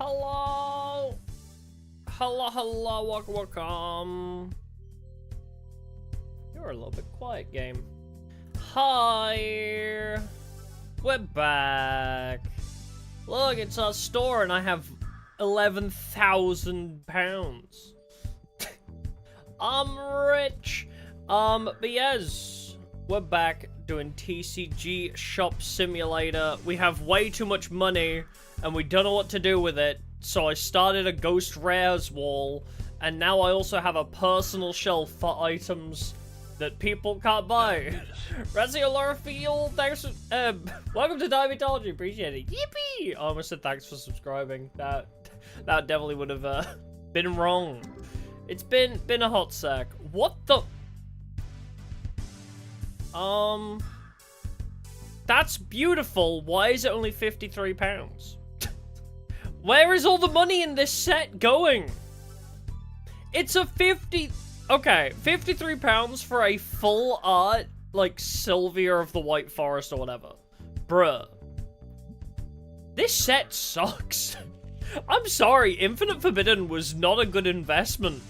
Hello! Hello, welcome. You're a little bit quiet, game. Hi! We're back. Look, it's our store and I have £11,000. I'm rich. But yes, we're back doing TCG Shop Simulator. We have way too much money and we don't know what to do with it. So I started a Ghost Rares wall, and now I also have a personal shelf for items that people can't buy. Razzie Field, thanks for, welcome to Diabetology, appreciate it. Yippee! I almost said thanks for subscribing. That definitely would have been wrong. It's been a hot sec. What the? That's beautiful. Why is it only £53? Where is all the money in this set going? It's a okay, £53 for a full art, like, Sylvia of the White Forest or whatever. Bruh. This set sucks. I'm sorry, Infinite Forbidden was not a good investment.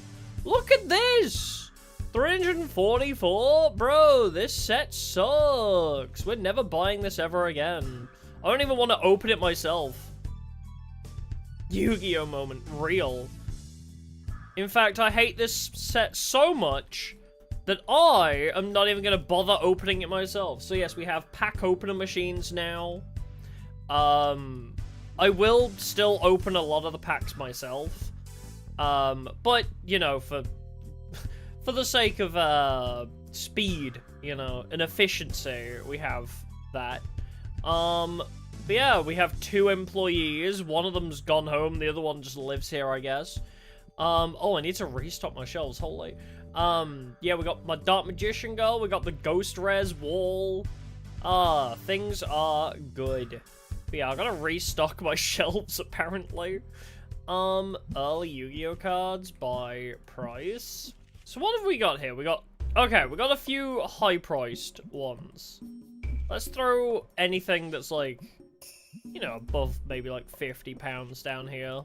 Look at this! 344? Bro, this set sucks. We're never buying this ever again. I don't even want to open it myself. Yu-Gi-Oh moment, real. In fact, I hate this set so much that I am not even going to bother opening it myself. So yes, we have pack opener machines now. I will still open a lot of the packs myself. But, you know, for the sake of speed, you know, and efficiency, we have that. But yeah, we have 2 employees. One of them's gone home. The other one just lives here, I guess. Oh, I need to restock my shelves. Holy. Yeah, we got my Dark Magician girl. We got the Ghost Res wall. Things are good. But yeah, I gotta restock my shelves, apparently. Early Yu-Gi-Oh cards by price. So what have we got here? Okay, we got a few high-priced ones. Let's throw anything that's like, you know, above maybe like £50 down here.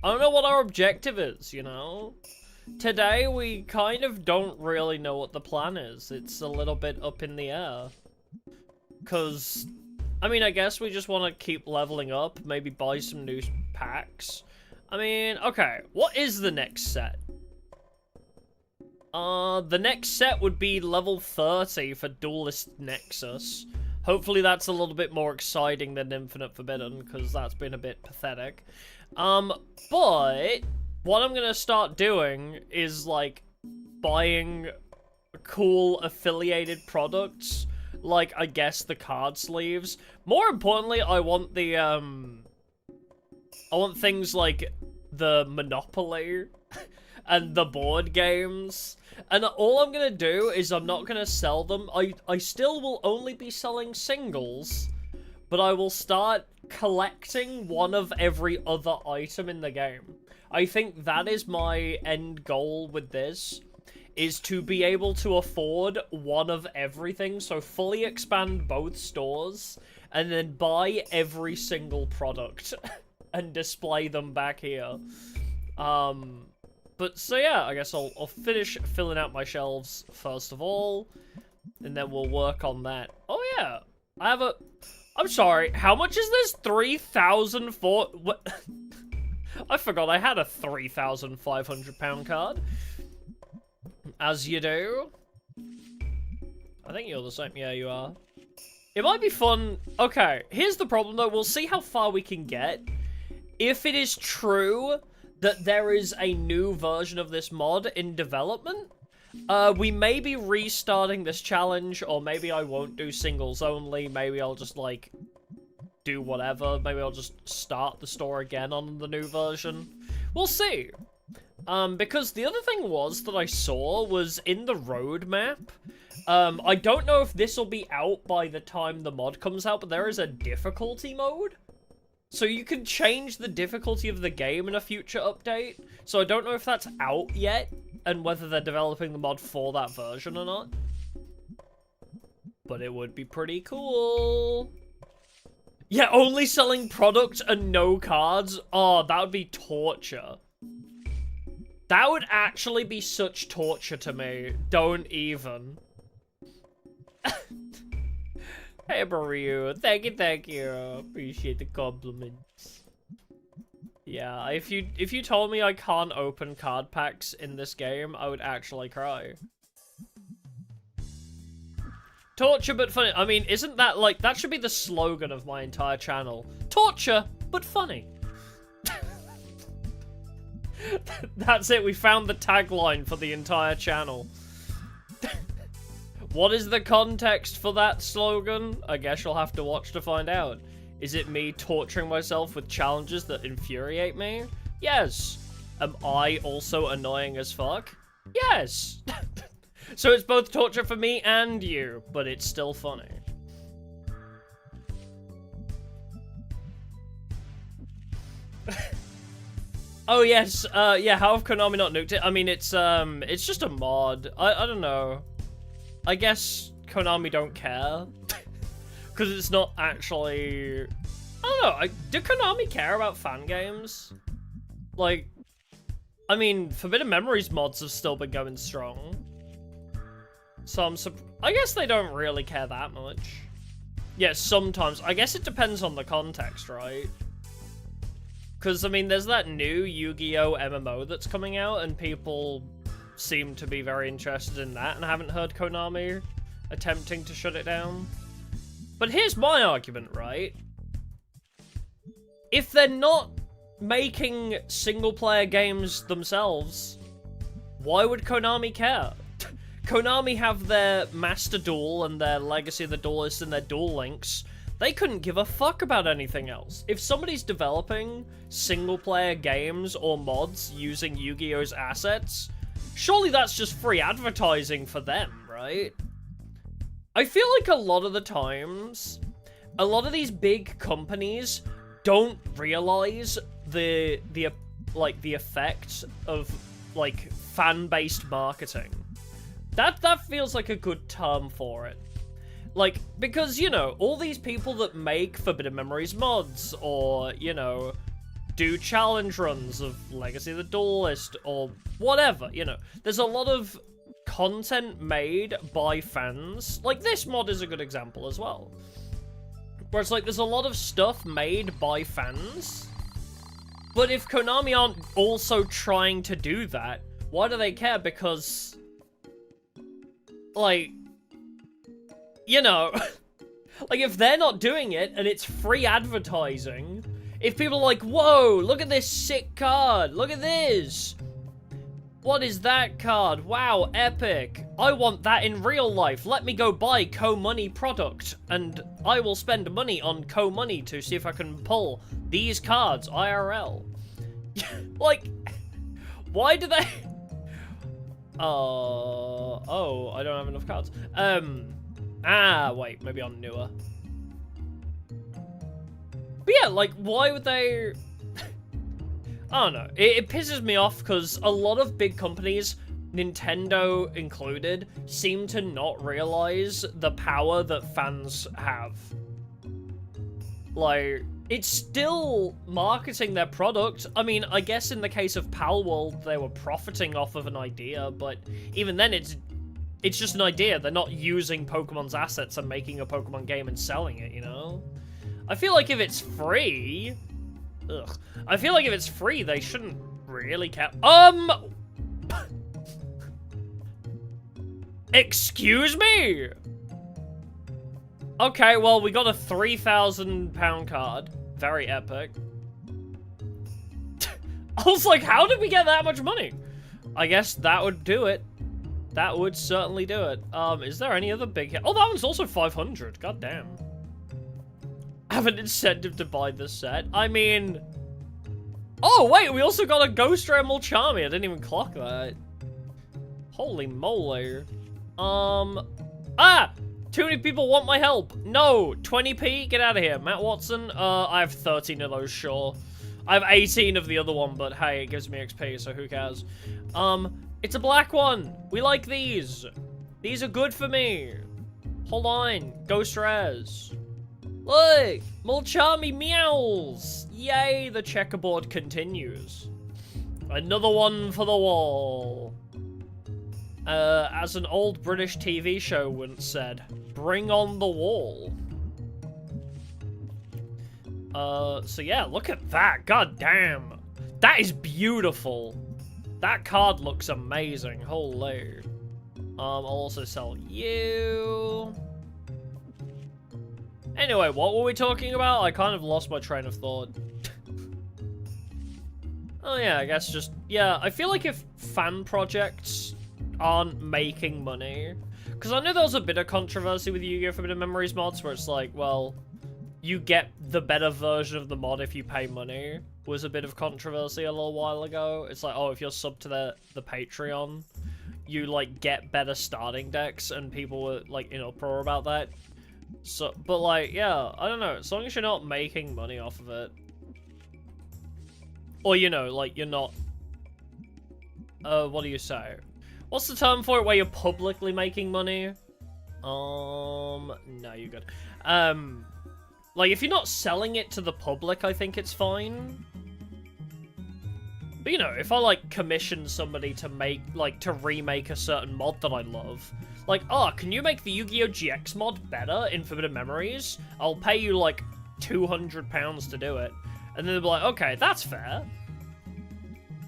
I don't know what our objective is, you know? Today, we kind of don't really know what the plan is. It's a little bit up in the air. Because, I mean, I guess we just want to keep leveling up, maybe buy some new packs. I mean, okay, what is the next set? The next set would be level 30 for Duelist Nexus. Hopefully that's a little bit more exciting than Infinite Forbidden, because that's been a bit pathetic. But what I'm gonna start doing is, like, buying cool affiliated products, like, I guess, the card sleeves. More importantly, I want the, I want things like the Monopoly and the board games. And all I'm gonna do is I'm not gonna sell them. I still will only be selling singles, but I will start collecting one of every other item in the game. I think that is my end goal with this, is to be able to afford one of everything, so fully expand both stores, and then buy every single product and display them back here. But, so yeah, I guess I'll finish filling out my shelves first of all, and then we'll work on that. Oh yeah, I have I'm sorry, how much is this? 3,000 for... What? I forgot I had a £3,500 card. As you do. I think you're the same. Yeah, you are. It might be fun. Okay, here's the problem though. We'll see how far we can get. If it is true that there is a new version of this mod in development, we may be restarting this challenge, or maybe I won't do singles only. Maybe I'll just, like, do whatever. Maybe I'll just start the store again on the new version. We'll see. Because the other thing that I saw was in the roadmap. I don't know if this will be out by the time the mod comes out, but there is a difficulty mode. So you can change the difficulty of the game in a future update. So I don't know if that's out yet, and whether they're developing the mod for that version or not. But it would be pretty cool. Yeah, only selling product and no cards? Oh, that would be torture. That would actually be such torture to me. Don't even. Hey, Mario. Thank you. Appreciate the compliments. Yeah, if you told me I can't open card packs in this game, I would actually cry. Torture but funny. I mean, isn't that like, that should be the slogan of my entire channel. Torture but funny. That's it, we found the tagline for the entire channel. What is the context for that slogan? I guess you'll have to watch to find out. Is it me torturing myself with challenges that infuriate me? Yes. Am I also annoying as fuck? Yes. So it's both torture for me and you, but it's still funny. Oh yes, yeah, how have Konami not nuked it? I mean, it's just a mod. I don't know. I guess Konami don't care. Because it's not actually... I don't know, do Konami care about fan games? Like, I mean, Forbidden Memories mods have still been going strong. So I guess they don't really care that much. Yeah, sometimes. I guess it depends on the context, right? Because, I mean, there's that new Yu-Gi-Oh! MMO that's coming out, and people seem to be very interested in that, and I haven't heard Konami attempting to shut it down. But here's my argument, right? If they're not making single-player games themselves, why would Konami care? Konami have their Master Duel and their Legacy of the Duelist and their Duel Links. They couldn't give a fuck about anything else. If somebody's developing single-player games or mods using Yu-Gi-Oh's assets, surely that's just free advertising for them, right? I feel like a lot of the times, a lot of these big companies don't realize the effect of, like, fan-based marketing. That feels like a good term for it. Like, because, you know, all these people that make Forbidden Memories mods, or, you know, do challenge runs of Legacy of the Duelist, or whatever, you know, there's a lot of content made by fans. Like, this mod is a good example as well. Where it's like, there's a lot of stuff made by fans, but if Konami aren't also trying to do that, why do they care? Because, like, you know, like, if they're not doing it, and it's free advertising, if people are like, whoa, look at this sick card, look at this, what is that card, wow, epic, I want that in real life, let me go buy Co-Money product, and I will spend money on Co-Money to see if I can pull these cards IRL. Like, why do they... oh, I don't have enough cards. Wait, maybe on newer. But yeah, like, why would they... I don't know. It pisses me off because a lot of big companies, Nintendo included, seem to not realize the power that fans have. Like, it's still marketing their product. I mean, I guess in the case of Palworld, they were profiting off of an idea, but even then it's just an idea. They're not using Pokemon's assets and making a Pokemon game and selling it, you know? I feel like if it's free... Ugh. I feel like if it's free, they shouldn't really care. Excuse me? Okay, well, we got a £3,000 card. Very epic. I was like, how did we get that much money? I guess that would do it. That would certainly do it. Is there any other big hit? Oh, that one's also 500. God damn. Have an incentive to buy this set. I mean... Oh, wait, we also got a Ghost Rare Mulchami. I didn't even clock that. Holy moly. Too many people want my help. No, 20p, get out of here. Matt Watson, I have 13 of those, sure. I have 18 of the other one, but hey, it gives me XP, so who cares? It's a black one. We like these. These are good for me. Hold on, Ghost Rares. Look, Mulchami meows! Yay, the checkerboard continues. Another one for the wall. As an old British TV show once said, bring on the wall. So yeah, look at that. God damn. That is beautiful. That card looks amazing. Holy. I'll also sell you. Anyway, what were we talking about? I kind of lost my train of thought. Oh yeah, I guess just... Yeah, I feel like if fan projects aren't making money... Because I know there was a bit of controversy with Yu-Gi-Oh! Forbidden Memories mods, where it's like, well, you get the better version of the mod if you pay money. Was a bit of controversy a little while ago. It's like, oh, if you're sub to the Patreon, you, like, get better starting decks, and people were, like, in uproar about that. So, but, like, yeah, I don't know. As long as you're not making money off of it. Or, you know, like, you're not... what do you say? What's the term for it where you're publicly making money? No, you're good. Like, if you're not selling it to the public, I think it's fine. But, you know, if I, like, commission somebody to make, like, to remake a certain mod that I love... Like, oh, can you make the Yu-Gi-Oh! GX mod better in Forbidden Memories? I'll pay you, like, £200 to do it. And then they'll be like, okay, that's fair.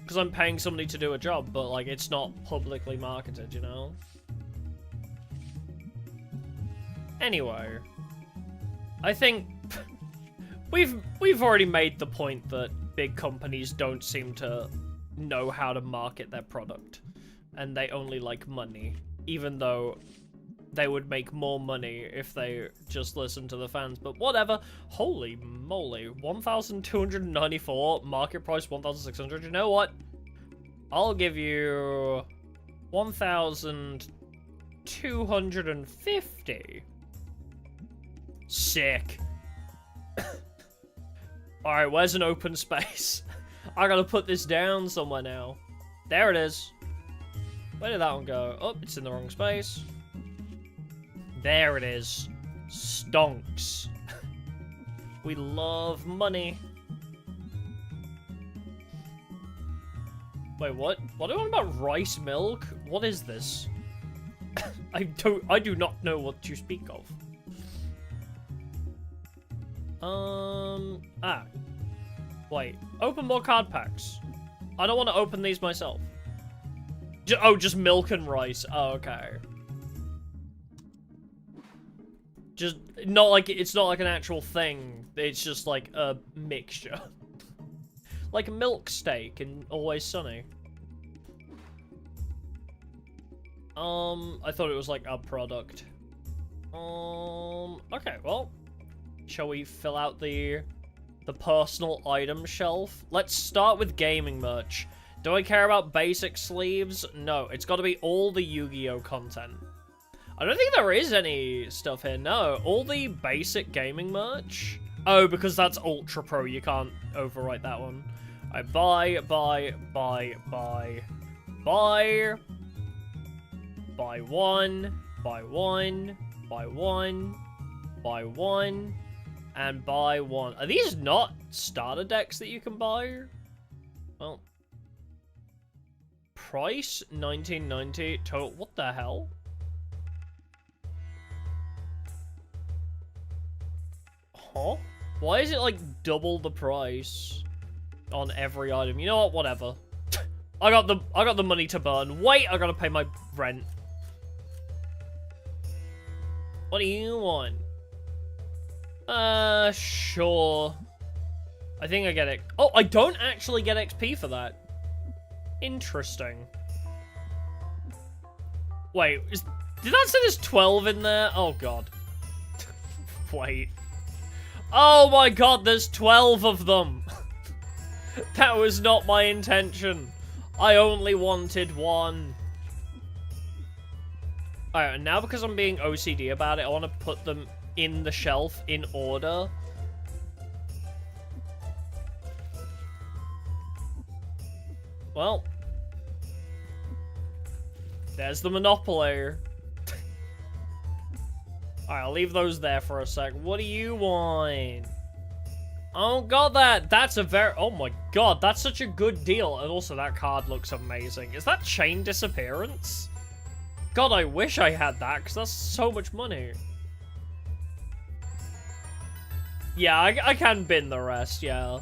Because I'm paying somebody to do a job, but, like, it's not publicly marketed, you know? Anyway. I think... we've already made the point that big companies don't seem to know how to market their product. And they only like money. Even though they would make more money if they just listened to the fans. But whatever. Holy moly. 1,294. Market price 1,600. You know what? I'll give you 1,250. Sick. Alright, where's an open space? I gotta put this down somewhere now. There it is. Where did that one go? Oh, it's in the wrong space. There it is. Stonks. We love money. Wait, what? What are you on about rice milk? What is this? I do not know what you speak of. Wait. Open more card packs. I don't want to open these myself. Oh, just milk and rice. Oh, okay. Just, not like, it's not like an actual thing. It's just like a mixture. Like a milk steak in Always Sunny. I thought it was like a product. Okay, well. Shall we fill out the personal item shelf? Let's start with gaming merch. Do I care about basic sleeves? No, it's got to be all the Yu-Gi-Oh! Content. I don't think there is any stuff here. No, all the basic gaming merch. Oh, because that's Ultra Pro. You can't overwrite that one. I buy one, and buy one. Are these not starter decks that you can buy? Well, price $19.90. Total. What the hell? Huh? Why is it like double the price on every item? You know what? Whatever. I got the money to burn. Wait, I gotta pay my rent. What do you want? Sure. I think I get it. Oh, I don't actually get XP for that. Interesting. Wait, did that say there's 12 in there? Oh, God. Wait. Oh, my God, there's 12 of them. That was not my intention. I only wanted one. Alright, and now because I'm being OCD about it, I want to put them in the shelf in order. Well. There's the Monopoly. Alright, I'll leave those there for a sec. What do you want? Oh god, that's a very, oh my god, that's such a good deal. And also that card looks amazing. Is that Chain Disappearance? God, I wish I had that, because that's so much money. Yeah, I can bin the rest, yeah.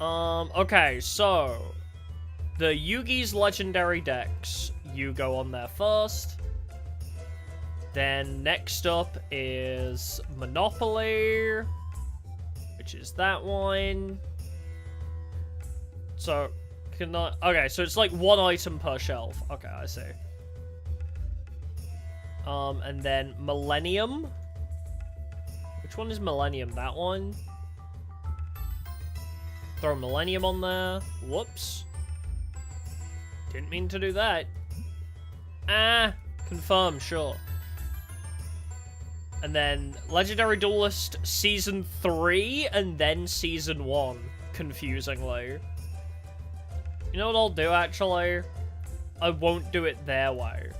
Okay, so the Yugi's Legendary decks, you go on there first. Then next up is Monopoly, which is that one. So, can I... Okay, so it's like one item per shelf. Okay, I see. And then Millennium. Which one is Millennium? That one? Throw Millennium on there. Whoops. Didn't mean to do that. Ah, confirm, sure. And then Legendary Duelist Season 3 and then Season 1, confusingly. You know what I'll do, actually? I won't do it their way.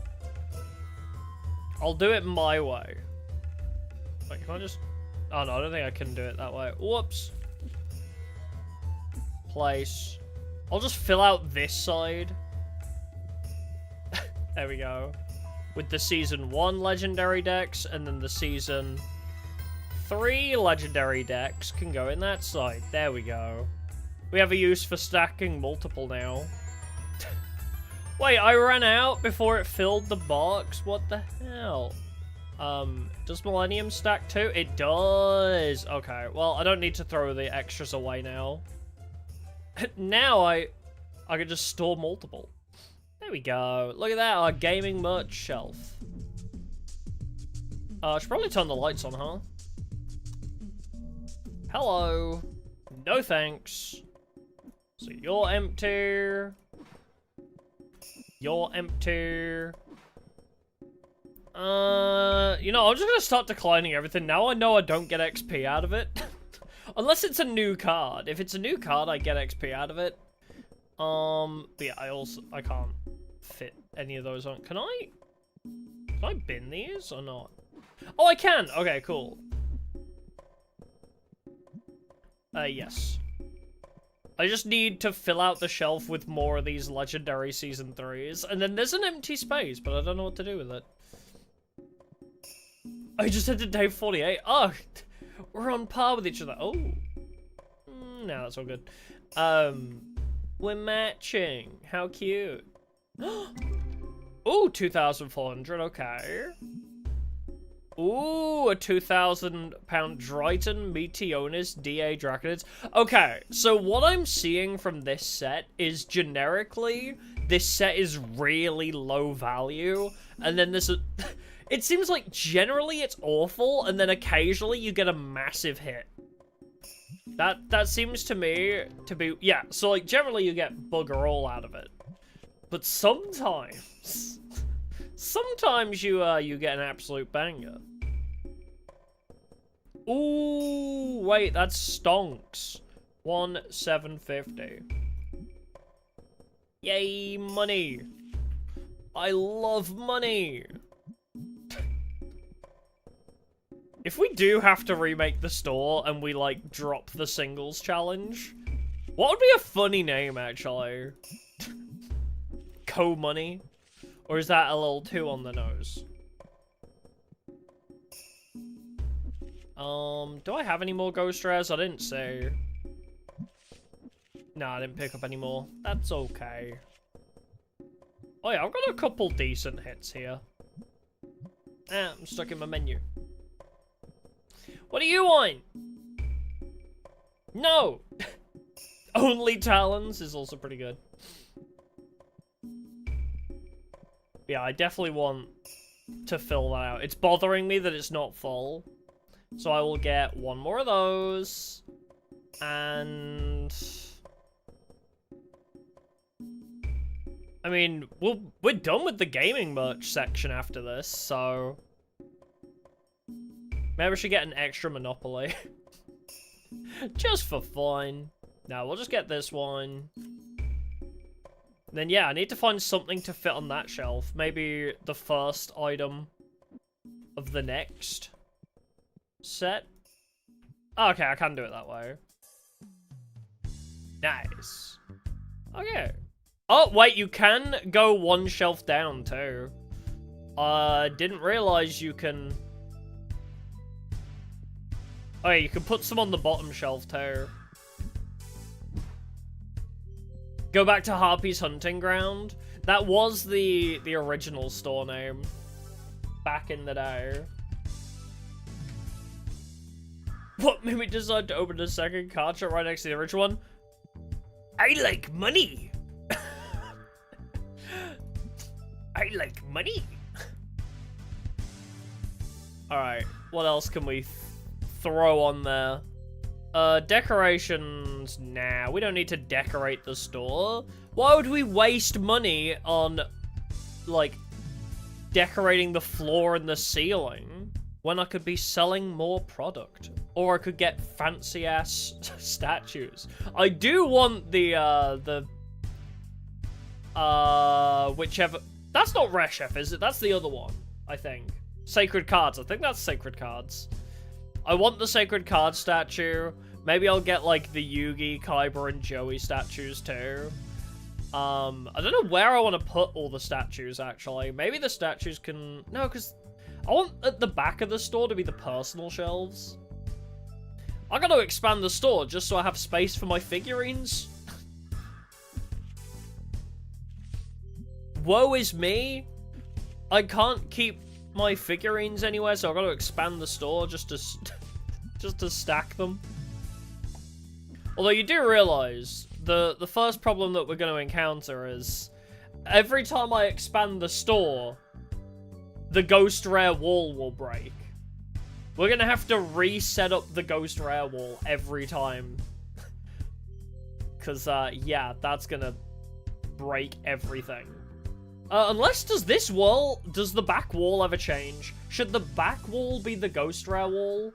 I'll do it my way. Wait, can I just... Oh, no, I don't think I can do it that way. Whoops. Place. I'll just fill out this side. There we go. With the Season 1 Legendary decks, and then the Season 3 Legendary decks can go in that side. There we go. We have a use for stacking multiple now. Wait, I ran out before it filled the box? What the hell? Does Millennium stack too? It does! Okay, well, I don't need to throw the extras away now. Now I can just store multiple. There we go. Look at that, our gaming merch shelf. I should probably turn the lights on, huh? Hello. No thanks. So you're empty. You're empty. You know, I'm just gonna start declining everything. Now I know I don't get XP out of it. Unless it's a new card. If it's a new card, I get XP out of it. But yeah, I can't fit any of those on. Can I bin these or not? Oh, I can! Okay, cool. Yes. I just need to fill out the shelf with more of these Legendary Season 3s. And then there's an empty space, but I don't know what to do with it. I just hit to day 48. Oh, we're on par with each other. Oh. No, that's all good. We're matching. How cute. Ooh, 2,400, okay. Ooh, a 2,000-pound Driton Meteonis DA Draconids. Okay, so what I'm seeing from this set is generically, this set is really low value, and then there's a... It seems like generally it's awful, and then occasionally you get a massive hit. That seems to me to be... Yeah, so like generally you get bugger all out of it. But sometimes... Sometimes you get an absolute banger. Ooh, wait, that's stonks. 1,750. Yay, money. I love money. If we do have to remake the store and we, like, drop the singles challenge, what would be a funny name, actually? Co-money? Or is that a little too on the nose? Do I have any more Ghost Rares? I didn't say. No, I didn't pick up any more. That's okay. Oh yeah, I've got a couple decent hits here. Ah, I'm stuck in my menu. What do you want? No! Only Talons is also pretty good. Yeah, I definitely want to fill that out. It's bothering me that it's not full. So I will get one more of those. And... I mean, we're done with the gaming merch section after this, so... Maybe we should get an extra Monopoly. Just for fun. No, we'll just get this one. Then yeah, I need to find something to fit on that shelf. Maybe the first item of the next set. Oh, okay, I can do it that way. Nice. Okay. Oh, wait, you can go one shelf down, too. Didn't realize you can... Oh, yeah, you can put some on the bottom shelf, too. Go back to Harpy's Hunting Ground. That was the original store name. Back in the day. What made me decide to open a second card shop right next to the original one? I like money! I like money! Alright, what else can we throw on there? Decorations... Nah, we don't need to decorate the store. Why would we waste money on, like, decorating the floor and the ceiling when I could be selling more product? Or I could get fancy-ass statues. I do want whichever... That's not Rare Chef, is it? That's the other one, I think. Sacred Cards. I think that's Sacred Cards. I want the Sacred Card statue. Maybe I'll get, like, the Yugi, Kaiba, and Joey statues, too. I don't know where I want to put all the statues, actually. Maybe the statues can... No, because I want at the back of the store to be the personal shelves. I gotta expand the store just so I have space for my figurines. Woe is me. I can't keep my figurines anywhere, so I've got to expand the store just to stack them. Although you do realize the first problem that we're going to encounter is every time I expand the store, the Ghost Rare wall will break. We're going to have to reset up the Ghost Rare wall every time. Because, yeah, that's going to break everything. Unless, does the back wall ever change? Should the back wall be the Ghost Rare wall?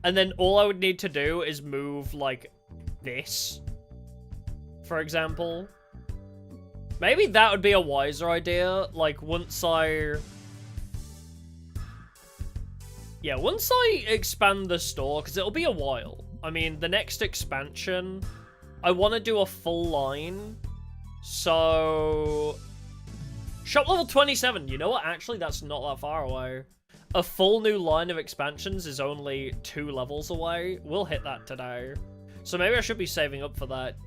And then all I would need to do is move, like, this. For example. Maybe that would be a wiser idea. Like, once I expand the store, because it'll be a while. I mean, the next expansion, I want to do a full line. So... Shop level 27. You know what? Actually, that's not that far away. A full new line of expansions is only 2 levels away. We'll hit that today. So maybe I should be saving up for that.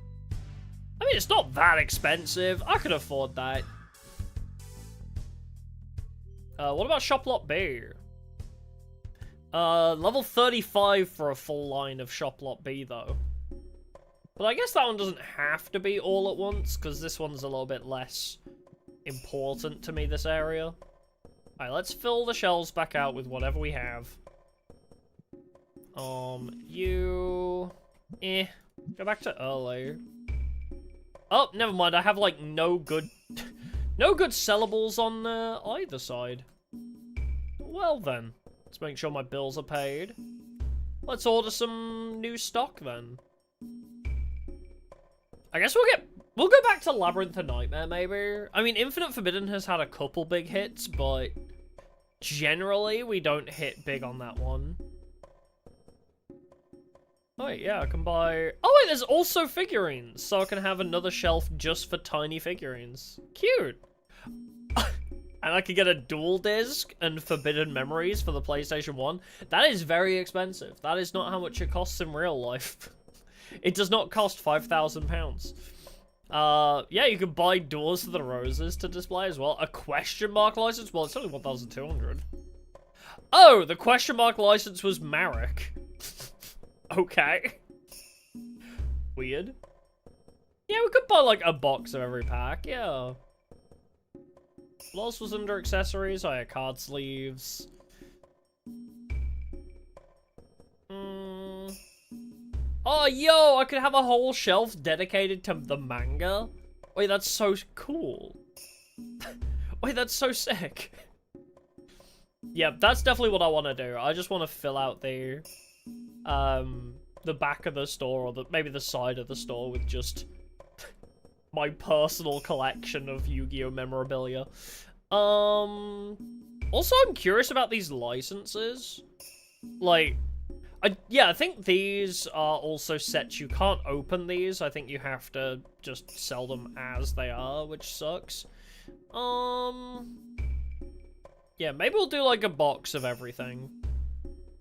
I mean, it's not that expensive. I could afford that. What about Shop Lot B? Level 35 for a full line of Shop Lot B, though. But I guess that one doesn't have to be all at once, because this one's a little bit less important to me, this area. Alright, let's fill the shelves back out with whatever we have. Go back to early. Oh, never mind, I have, like, no good sellables on, either side. Well, then. Let's make sure my bills are paid. Let's order some new stock, then. I guess we'll go back to Labyrinth and Nightmare, maybe. I mean, Infinite Forbidden has had a couple big hits, but generally we don't hit big on that one. Oh wait, yeah, I can buy... Oh wait, there's also figurines, so I can have another shelf just for tiny figurines. Cute! And I can get a dual disc and Forbidden Memories for the PlayStation 1. That is very expensive. That is not how much it costs in real life. It does not cost £5,000. Yeah, you can buy Doors to the Roses to display as well. A question mark license? Well, it's only 1,200. Oh, the question mark license was Marek. Okay. Weird. Yeah, we could buy, like, a box of every pack. Yeah. What else was under accessories? Oh, yeah, card sleeves. Oh, yo, I could have a whole shelf dedicated to the manga. Wait, that's so cool. Wait, that's so sick. Yeah, that's definitely what I want to do. I just want to fill out the back of the store, or maybe the side of the store with just my personal collection of Yu-Gi-Oh! Memorabilia. Also, I'm curious about these licenses. Like, Yeah, I think these are also sets you can't open these. I think you have to just sell them as they are, which sucks. Yeah, maybe we'll do like a box of everything.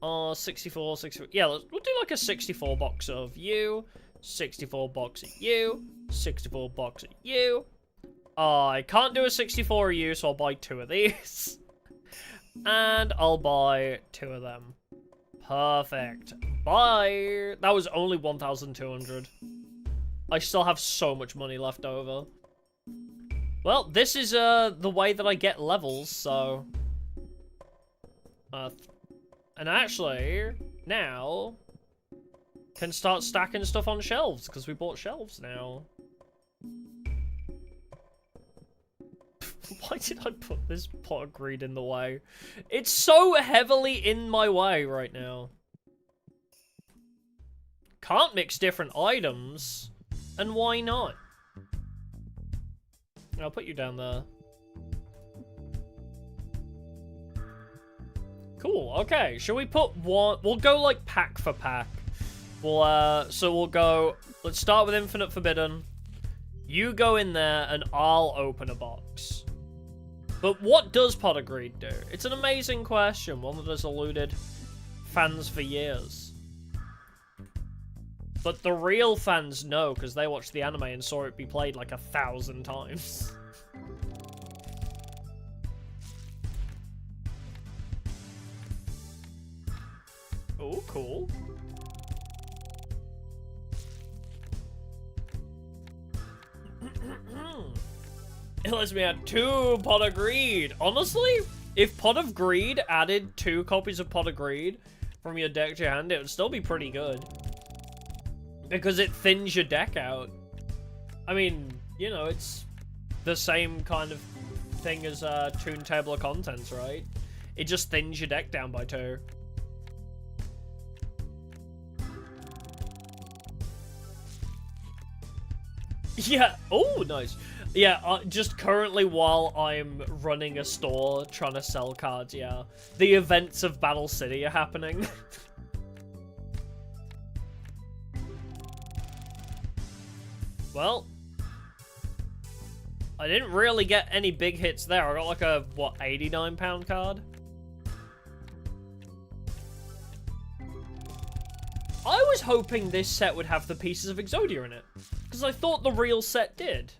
64, 64. Yeah, we'll do like a 64 box of you, 64 box of you, 64 box of you. I can't do a 64 of you, so I'll buy 2 of these. And I'll buy 2 of them. Perfect. Bye. That was only 1,200. I still have so much money left over. Well, this is the way that I get levels, so... and actually, now... can start stacking stuff on shelves, because we bought shelves now. Why did I put this pot of greed in the way? It's so heavily in my way right now. Can't mix different items. And why not? I'll put you down there. Cool, okay. Shall we put one... we'll go, like, pack for pack. We'll, so we'll go... let's start with Infinite Forbidden. You go in there, and I'll open a box. But what does Pot of Greed do? It's an amazing question, one that has eluded fans for years. But the real fans know, because they watched the anime and saw it be played like 1,000 times. Oh, cool. It lets me add 2 Pot of Greed. Honestly, if Pot of Greed added 2 copies of Pot of Greed from your deck to your hand, it would still be pretty good. Because it thins your deck out. I mean, you know, it's the same kind of thing as Toon Table of Contents, right? It just thins your deck down by 2. Yeah. Oh, nice. Yeah, just currently while I'm running a store trying to sell cards, yeah. The events of Battle City are happening. Well, I didn't really get any big hits there. I got like a, what, £89 card? I was hoping this set would have the pieces of Exodia in it, because I thought the real set did.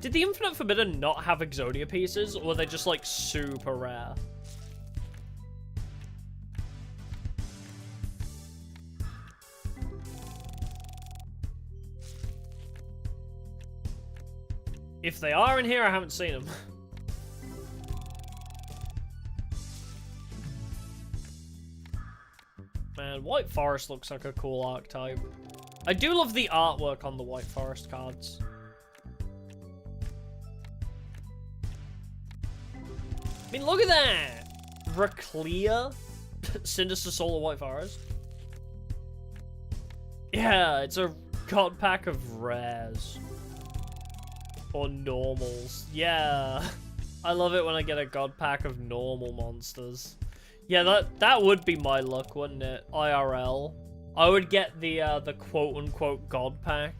Did the Infinite Forbidden not have Exodia pieces, or were they just, like, super rare? If they are in here, I haven't seen them. Man, White Forest looks like a cool archetype. I do love the artwork on the White Forest cards. I mean, look at that! Reclear? Sinister Soul of White Forest? Yeah, it's a god pack of rares. Or normals. Yeah. I love it when I get a god pack of normal monsters. Yeah, that would be my luck, wouldn't it? IRL. I would get the quote-unquote god pack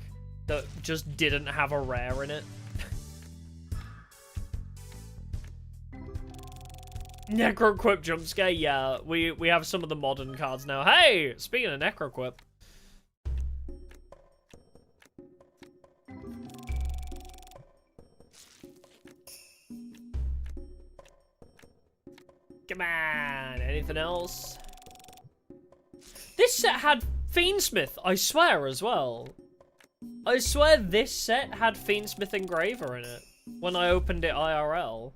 that just didn't have a rare in it. Necroquip jump scare, yeah. We have some of the modern cards now. Hey! Speaking of Necroquip. Come on, anything else? This set had Fiendsmith, I swear, as well. I swear this set had Fiendsmith Engraver in it when I opened it IRL.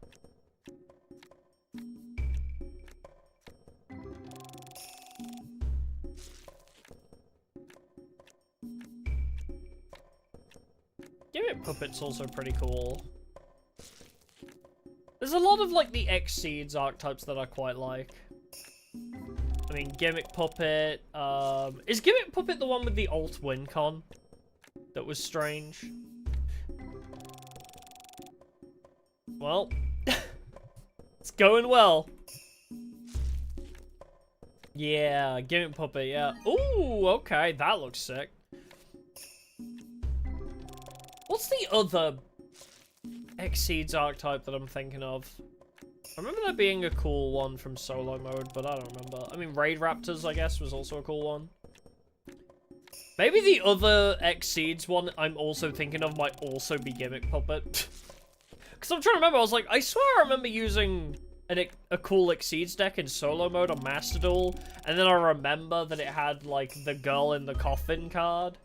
Gimmick Puppet's also pretty cool. There's a lot of, like, the Exceeds archetypes that I quite like. I mean, Gimmick Puppet, is Gimmick Puppet the one with the alt win con? That was strange. Well, it's going well. Yeah, Gimmick Puppet, yeah. Ooh, okay, that looks sick. What's the other Exceeds archetype that I'm thinking of? I remember there being a cool one from solo mode, but I don't remember. I mean, Raid Raptors, I guess, was also a cool one. Maybe the other Exceeds one I'm also thinking of might also be Gimmick Puppet. Because I'm trying to remember, I was like, I swear I remember using a cool Exceeds deck in solo mode on Master Duel, and then I remember that it had, like, the girl in the coffin card.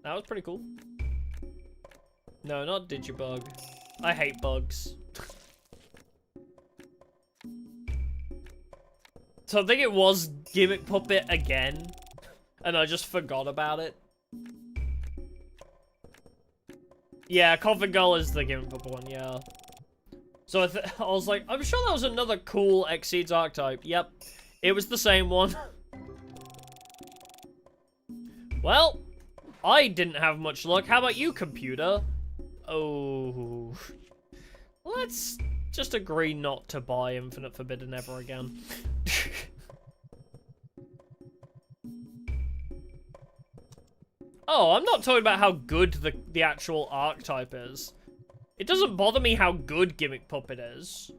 That was pretty cool. No, not Digibug. I hate bugs. So I think it was Gimmick Puppet again, and I just forgot about it. Yeah, Coffin Girl is the Gimmick Puppet one, yeah. So I was like, I'm sure that was another cool Exceeds archetype. Yep, it was the same one. Well, I didn't have much luck. How about you, computer? Oh. Let's just agree not to buy Infinite Forbidden ever again. Oh, I'm not talking about how good the actual archetype is. It doesn't bother me how good Gimmick Puppet is.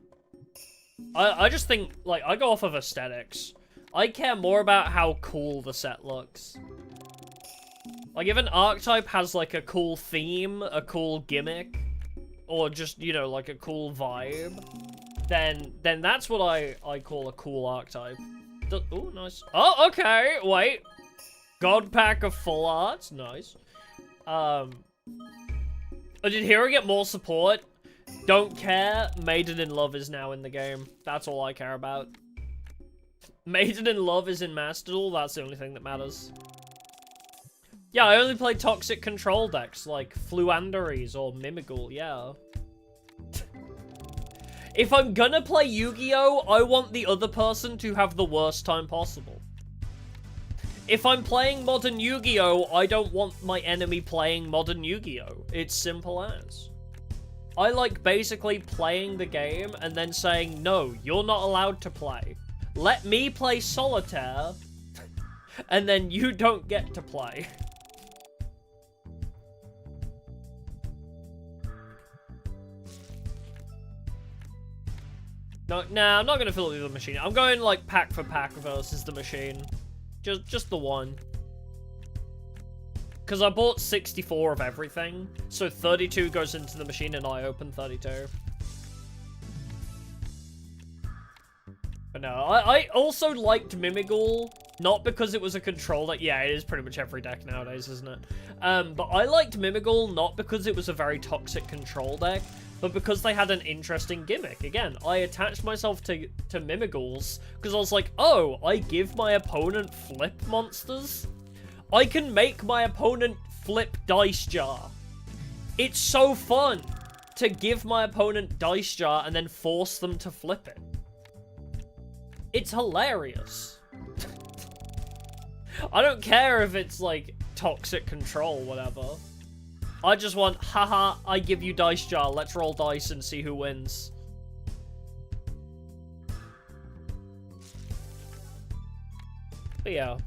I just think, like, I go off of aesthetics. I care more about how cool the set looks. Like, if an archetype has, like, a cool theme, a cool gimmick, or just, you know, like, a cool vibe, then that's what I call a cool archetype. Oh, nice. Oh, okay, wait. God Pack of Full Arts, nice. Oh, did Hero get more support? Don't care. Maiden in Love is now in the game. That's all I care about. Maiden in Love is in Master Duel. That's the only thing that matters. Yeah, I only play toxic control decks like Fluanderies or Mimigul, yeah. If I'm gonna play Yu-Gi-Oh, I want the other person to have the worst time possible. If I'm playing Modern Yu-Gi-Oh, I don't want my enemy playing Modern Yu-Gi-Oh. It's simple as. I like basically playing the game and then saying, no, you're not allowed to play. Let me play Solitaire, and then you don't get to play. No, nah, I'm not gonna fill it with the machine. I'm going like pack for pack versus the machine. Just the one. Because I bought 64 of everything, so 32 goes into the machine and I open 32. But no, I also liked Mimigul, not because it was a control deck. Yeah, it is pretty much every deck nowadays, isn't it? But I liked Mimigul not because it was a very toxic control deck, but because they had an interesting gimmick. Again, I attached myself to Mimiguls because I was like, oh, I give my opponent flip monsters? I can make my opponent flip Dice Jar. It's so fun to give my opponent Dice Jar and then force them to flip it. It's hilarious. I don't care if it's like toxic control, whatever. I just want, haha, I give you Dice Jar, let's roll dice and see who wins. But yeah.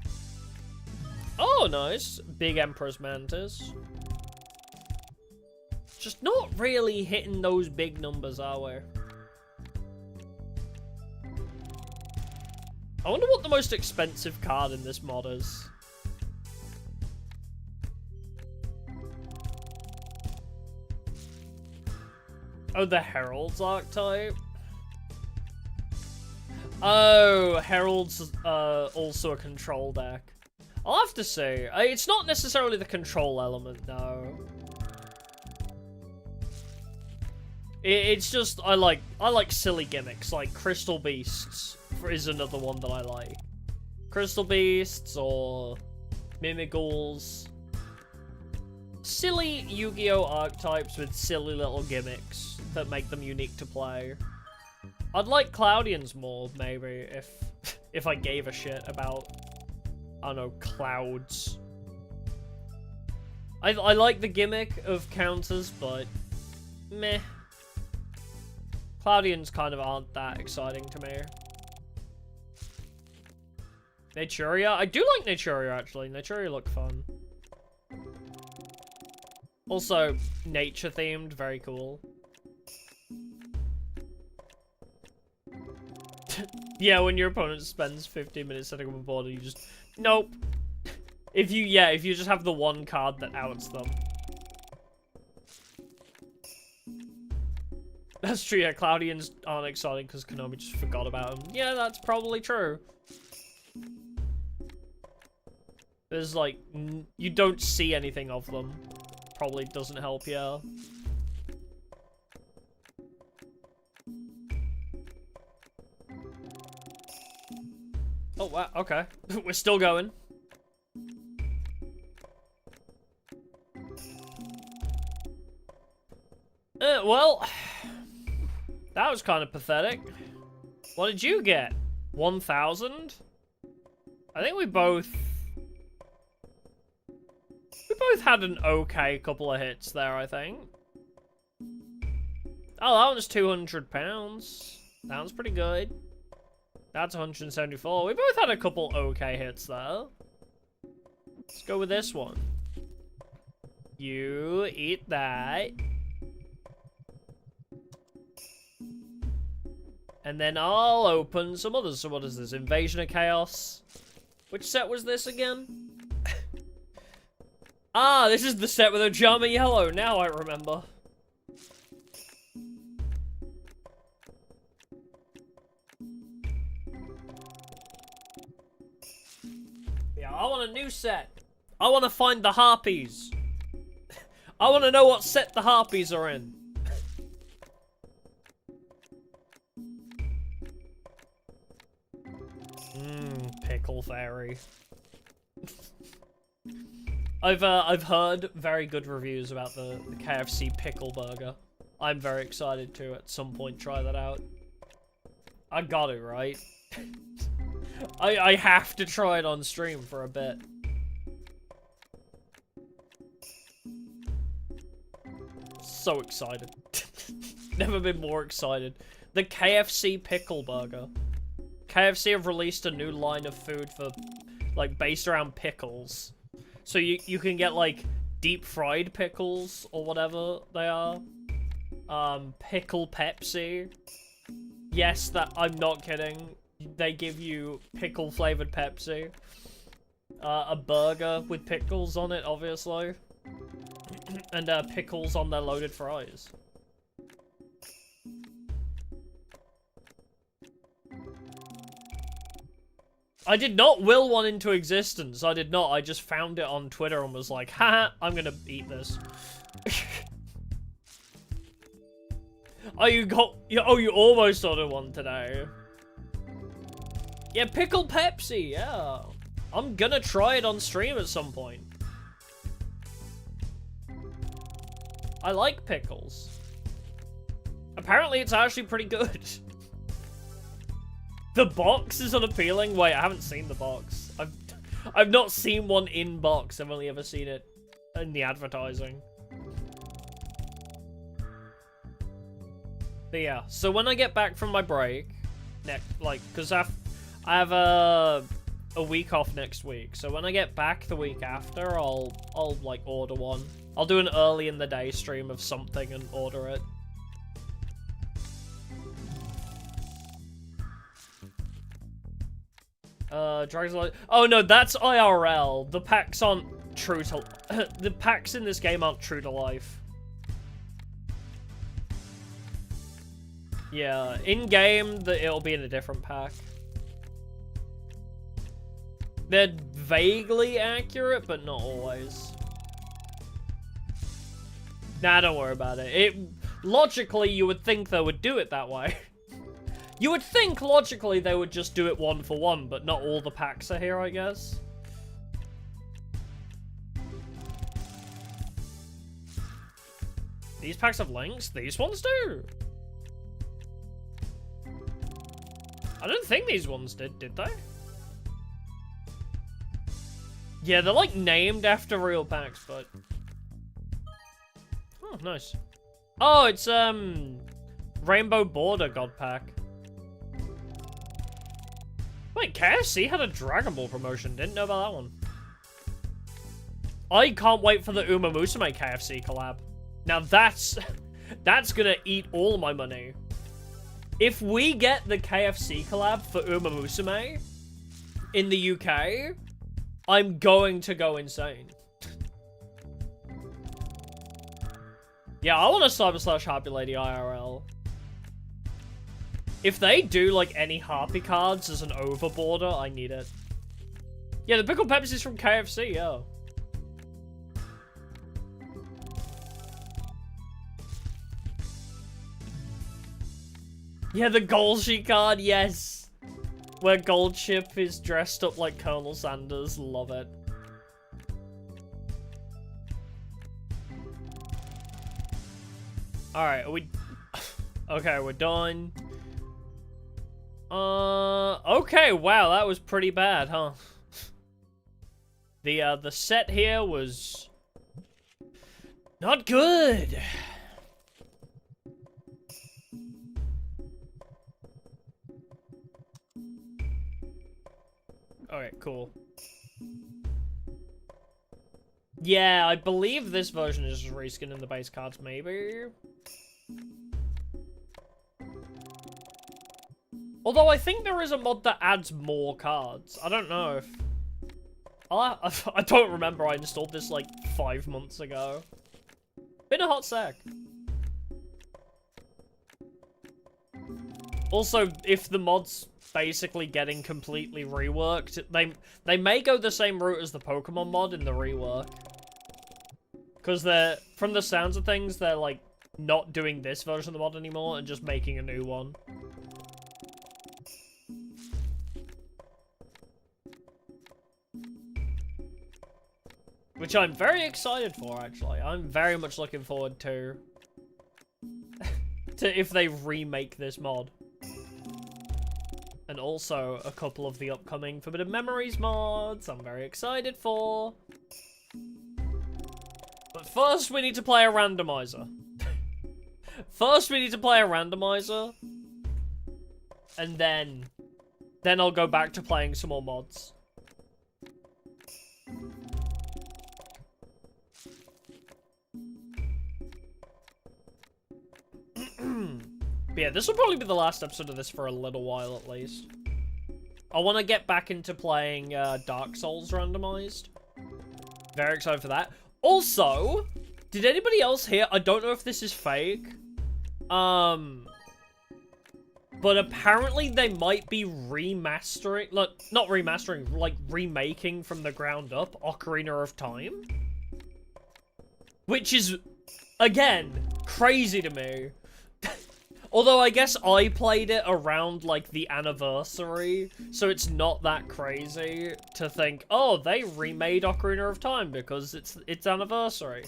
Oh, nice. Big Emperor's Mantis. Just not really hitting those big numbers, are we? I wonder what the most expensive card in this mod is. Oh, the Herald's archetype? Oh, Herald's also a control deck. I'll have to say. It's not necessarily the control element, no. It's just, I like silly gimmicks, like Crystal Beasts is another one that I like. Crystal Beasts or Mimiguls. Silly Yu-Gi-Oh archetypes with silly little gimmicks that make them unique to play. I'd like Cloudians more, maybe, if I gave a shit about, I don't know, clouds. I like the gimmick of counters, but meh. Cloudians kind of aren't that exciting to me. Naturia? I do like Naturia, actually. Naturia look fun. Also, nature-themed. Very cool. Yeah, when your opponent spends 15 minutes setting up a board and you just... Nope. If you just have the one card that outs them. That's true, yeah, Cloudians aren't exciting because Konami just forgot about them. Yeah, that's probably true. There's like, you don't see anything of them. Probably doesn't help, yeah. Oh, wow, okay. We're still going. Well, that was kind of pathetic. What did you get? 1,000? I think we both had an okay couple of hits there, I think. Oh, that one's £200. Sounds pretty good. That's 174. We both had a couple okay hits there. Let's go with this one. You eat that. And then I'll open some others. So what is this? Invasion of Chaos. Which set was this again? Ah, this is the set with Ojama Yellow. Now I remember. Yeah, I want a new set. I want to find the Harpies. I want to know what set the Harpies are in. Pickle Fairy. I've heard very good reviews about the KFC pickle burger. I'm very excited to at some point try that out. I got it, right? I have to try it on stream for a bit. So excited. Never been more excited. The KFC pickle burger. KFC have released a new line of food for, like, based around pickles. So you can get, like, deep fried pickles, or whatever they are. Pickle Pepsi. Yes, I'm not kidding. They give you pickle-flavored Pepsi. A burger with pickles on it, obviously. And, pickles on their loaded fries. I did not will one into existence. I did not. I just found it on Twitter and was like, haha, I'm gonna eat this. Oh, you almost ordered one today. Yeah, Pickle Pepsi, yeah. I'm gonna try it on stream at some point. I like pickles. Apparently it's actually pretty good. The box is unappealing? Wait, I haven't seen the box. I've not seen one in box. I've only ever seen it in the advertising. But yeah, so when I get back from my break, because I have a week off next week. So when I get back the week after, I'll like order one. I'll do an early in the day stream of something and order it. Dragon's Light. Oh no, that's IRL. The packs aren't true to... the packs in this game aren't true to life. Yeah, in-game, it'll be in a different pack. They're vaguely accurate, but not always. Nah, don't worry about it. Logically, you would think they would do it that way. You would think, logically, they would just do it one for one, but not all the packs are here, I guess. These packs have links? These ones do! I don't think these ones did they? Yeah, they're, like, named after real packs, but... Oh, nice. Oh, it's, Rainbow Border God Pack. Wait, KFC had a Dragon Ball promotion. Didn't know about that one. I can't wait for the Uma Musume KFC collab. Now that's gonna eat all my money. If we get the KFC collab for Uma Musume in the UK, I'm going to go insane. Yeah, I want a Cyber / Happy Lady IRL. If they do, like, any Harpy cards as an overboarder, I need it. Yeah, the Pickle Pepsi's from KFC, yeah. Yeah, the Golshi card, yes! Where Goldchip is dressed up like Colonel Sanders, love it. Alright, are we... Okay, we're done. Okay, wow, that was pretty bad, huh? The set here was... not good! Alright, cool. Yeah, I believe this version is just reskinning the base cards, maybe? Although I think there is a mod that adds more cards. I don't know if... I don't remember, I installed this like 5 months ago. Been a hot sec. Also, if the mod's basically getting completely reworked, they may go the same route as the Pokemon mod in the rework. Because they're, from the sounds of things, they're like not doing this version of the mod anymore and just making a new one. Which I'm very excited for, actually. I'm very much looking forward to if they remake this mod. And also a couple of the upcoming Forbidden Memories mods I'm very excited for. But first we need to play a randomizer. First we need to play a randomizer. And then I'll go back to playing some more mods. But yeah, this will probably be the last episode of this for a little while at least. I want to get back into playing Dark Souls randomized. Very excited for that. Also, did anybody else hear? I don't know if this is fake. But apparently they might be remastering, like, not remastering, like remaking from the ground up Ocarina of Time. Which is, again, crazy to me. Although I guess I played it around, like, the anniversary, so it's not that crazy to think, oh, they remade Ocarina of Time because it's anniversary.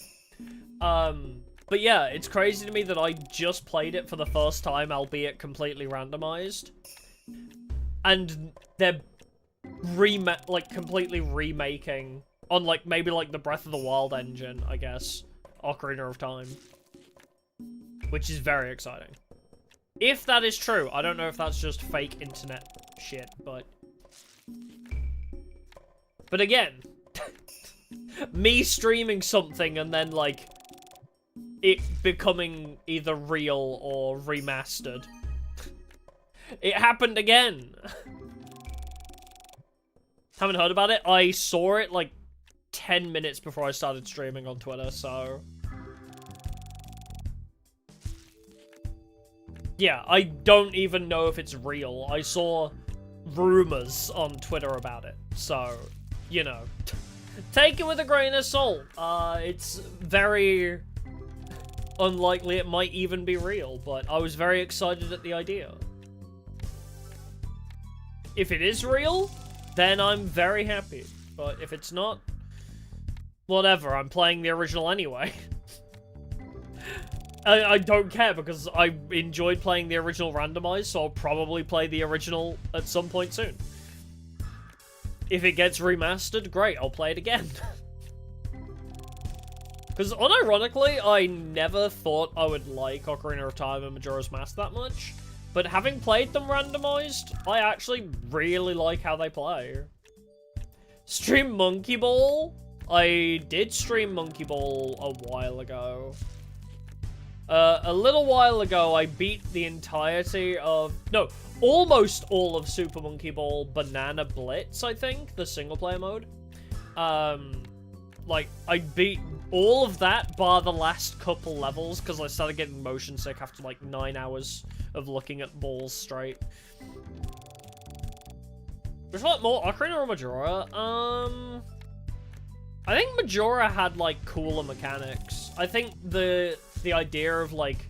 But yeah, it's crazy to me that I just played it for the first time, albeit completely randomized. And they're completely remaking on, like, maybe, like, the Breath of the Wild engine, I guess, Ocarina of Time. Which is very exciting. If that is true, I don't know if that's just fake internet shit, but again, me streaming something and then, like, it becoming either real or remastered. It happened again. Haven't heard about it? I saw it, like, 10 minutes before I started streaming on Twitter, so... Yeah, I don't even know if it's real. I saw rumors on Twitter about it. So, you know, take it with a grain of salt. It's very unlikely it might even be real, but I was very excited at the idea. If it is real, then I'm very happy. But if it's not, whatever, I'm playing the original anyway. I don't care, because I enjoyed playing the original randomized, so I'll probably play the original at some point soon. If it gets remastered, great, I'll play it again. Because unironically, I never thought I would like Ocarina of Time and Majora's Mask that much, But having played them randomized, I actually really like how they play. Stream Monkey Ball? I did stream Monkey Ball a while ago. A little while ago, I beat the entirety of... No, almost all of Super Monkey Ball Banana Blitz, I think, the single-player mode. Like, I beat all of that bar the last couple levels, because I started getting motion sick after, like, 9 hours of looking at balls straight. There's a lot more. Ocarina or Majora? I think Majora had, like, cooler mechanics. I think the idea of, like,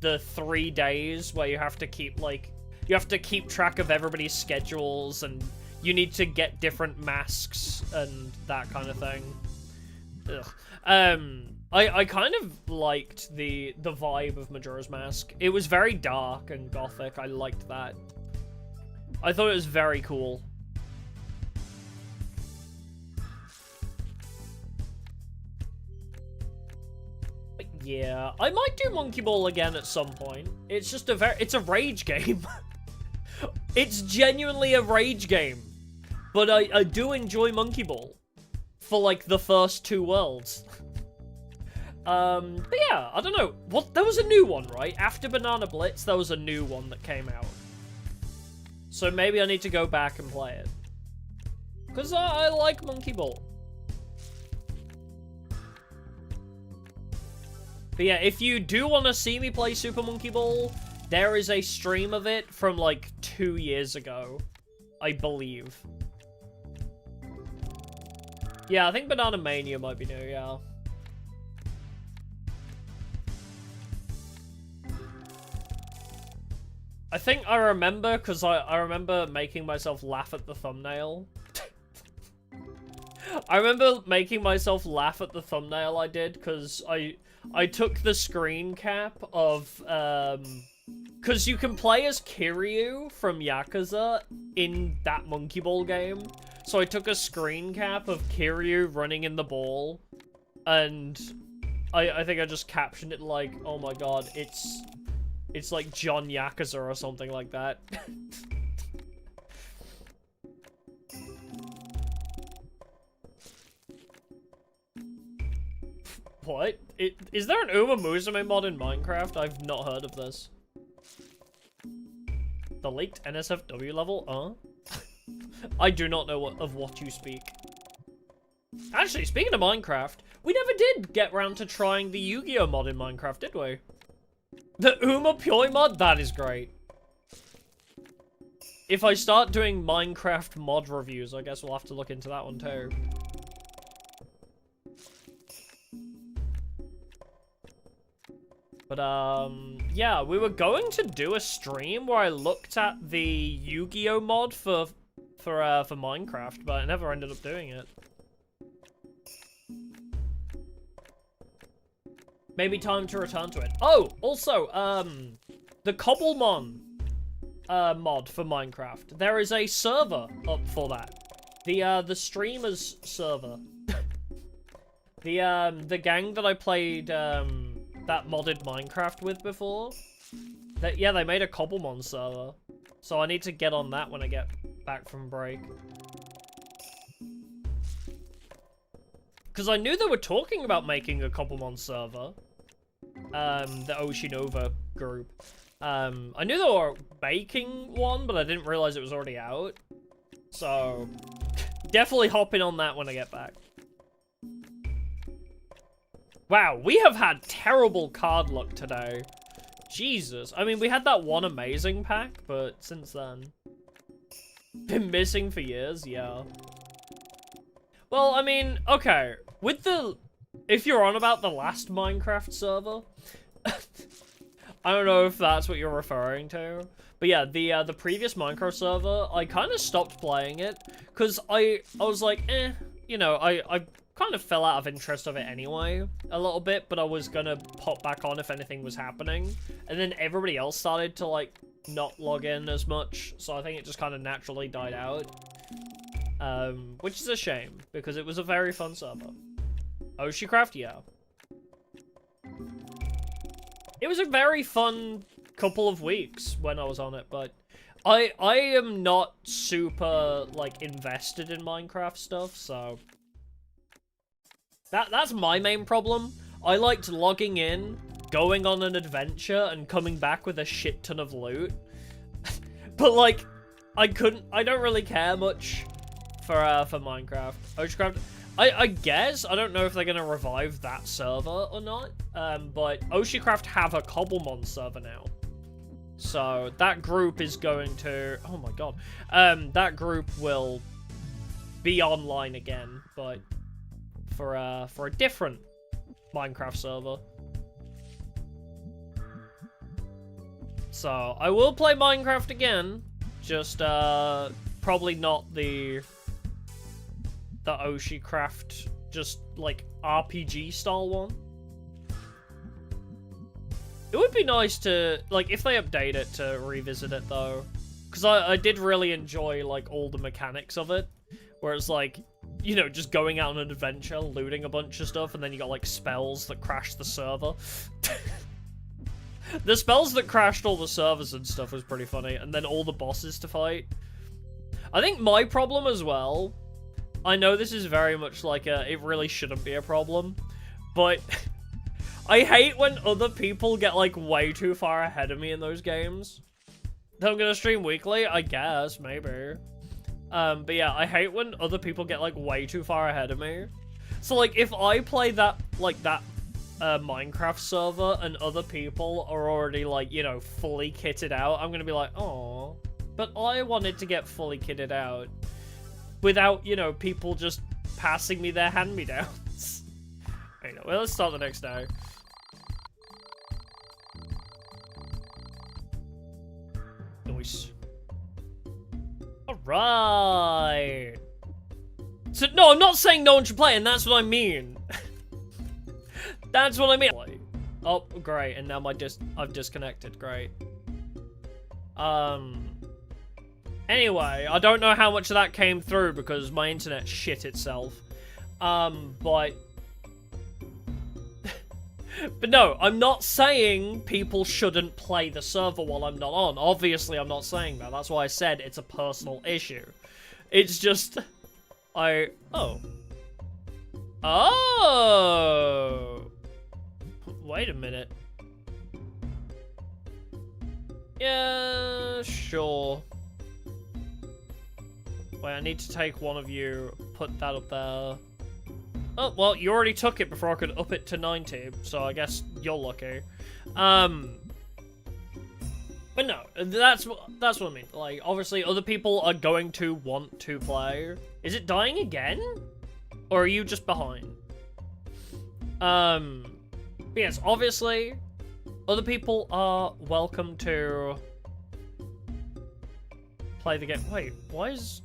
the 3 days where you have to keep, like... You have to keep track of everybody's schedules, and you need to get different masks and that kind of thing. Ugh. I kind of liked the vibe of Majora's Mask. It was very dark and gothic. I liked that. I thought it was very cool. But yeah, I might do Monkey Ball again at some point. It's just it's a rage game. It's genuinely a rage game. But I do enjoy Monkey Ball. For, like, the first 2 worlds. But yeah, I don't know. There was a new one, right? After Banana Blitz, there was a new one that came out. So maybe I need to go back and play it. Because I like Monkey Ball. But yeah, if you do want to see me play Super Monkey Ball, there is a stream of it from, like, 2 years ago. I believe. Yeah, I think Banana Mania might be new, yeah. I think I remember, because I remember making myself laugh at the thumbnail. I remember making myself laugh at the thumbnail I did, because I took the screen cap of, because you can play as Kiryu from Yakuza in that Monkey Ball game. So I took a screen cap of Kiryu running in the ball, and I think I just captioned it like, oh my god, it's like John Yakuza or something like that. What? Is there an Uma Musume mod in Minecraft? I've not heard of this. The leaked NSFW level? I do not know of what you speak. Actually, speaking of Minecraft, we never did get round to trying the Yu-Gi-Oh mod in Minecraft, did we? The Uma Poi mod? That is great. If I start doing Minecraft mod reviews, I guess we'll have to look into that one too. But, yeah, we were going to do a stream where I looked at the Yu-Gi-Oh mod for Minecraft, but I never ended up doing it. Maybe time to return to it. Oh, also, the Cobblemon mod for Minecraft. There is a server up for that. The streamers server. The gang that I played that modded Minecraft with before. Yeah, they made a Cobblemon server. So I need to get on that when I get back from break. Because I knew they were talking about making a Cobblemon server. The Oshinova group. I knew they were making one, but I didn't realize it was already out. So, definitely hopping on that when I get back. Wow, we have had terrible card luck today. Jesus. I mean, we had that one amazing pack, but since then... Been missing for years, yeah. Well, I mean, okay. With the... If you're on about the last Minecraft server... I don't know if that's what you're referring to. But yeah, the previous Minecraft server, I kind of stopped playing it. Because I was like, you know, I kind of fell out of interest of it anyway, a little bit, but I was gonna pop back on if anything was happening. And then everybody else started to, like, not log in as much, so I think it just kind of naturally died out. Which is a shame, because it was a very fun server. Oshicraft, yeah. It was a very fun couple of weeks when I was on it, but I am not super, like, invested in Minecraft stuff, so that's my main problem. I liked logging in, going on an adventure, and coming back with a shit ton of loot. But, like, I don't really care much for Minecraft. Oceancraft, I guess, I don't know if they're gonna revive that server or not, but Oceancraft have a Cobblemon server now. So, that group is going to, oh my god, that group will be online again, but for a different Minecraft server. So, I will play Minecraft again, just, probably not the Oceancraft, just, like, RPG style one. It would be nice to, like, if they update it, to revisit it, though. Because I did really enjoy, like, all the mechanics of it. Where it's, like, you know, just going out on an adventure, looting a bunch of stuff, and then you got, like, spells that crash the server. The spells that crashed all the servers and stuff was pretty funny. And then all the bosses to fight. I think my problem as well, I know this is very much like it really shouldn't be a problem, but I hate when other people get, like, way too far ahead of me in those games. I'm gonna stream weekly? I guess, maybe. But yeah, I hate when other people get, like, way too far ahead of me. So, like, if I play that, like, that Minecraft server and other people are already, like, you know, fully kitted out, I'm gonna be like, oh, but I wanted to get fully kitted out without, you know, people just passing me their hand-me-downs. Anyway, well, let's start the next day. Nice. Alright. So, no, I'm not saying no one should play, and that's what I mean. That's what I mean. Oh, great, and now I've disconnected, great. Anyway, I don't know how much of that came through because my internet shit itself. But no, I'm not saying people shouldn't play the server while I'm not on. Obviously, I'm not saying that. That's why I said it's a personal issue. It's just, oh. Wait a minute. Yeah, sure. Wait, I need to take one of you, put that up there. Oh, well, you already took it before I could up it to 90, so I guess you're lucky. But no, that's what I mean. Like, obviously, other people are going to want to play. Is it dying again? Or are you just behind? But yes, obviously, other people are welcome to play the game. Wait, why is...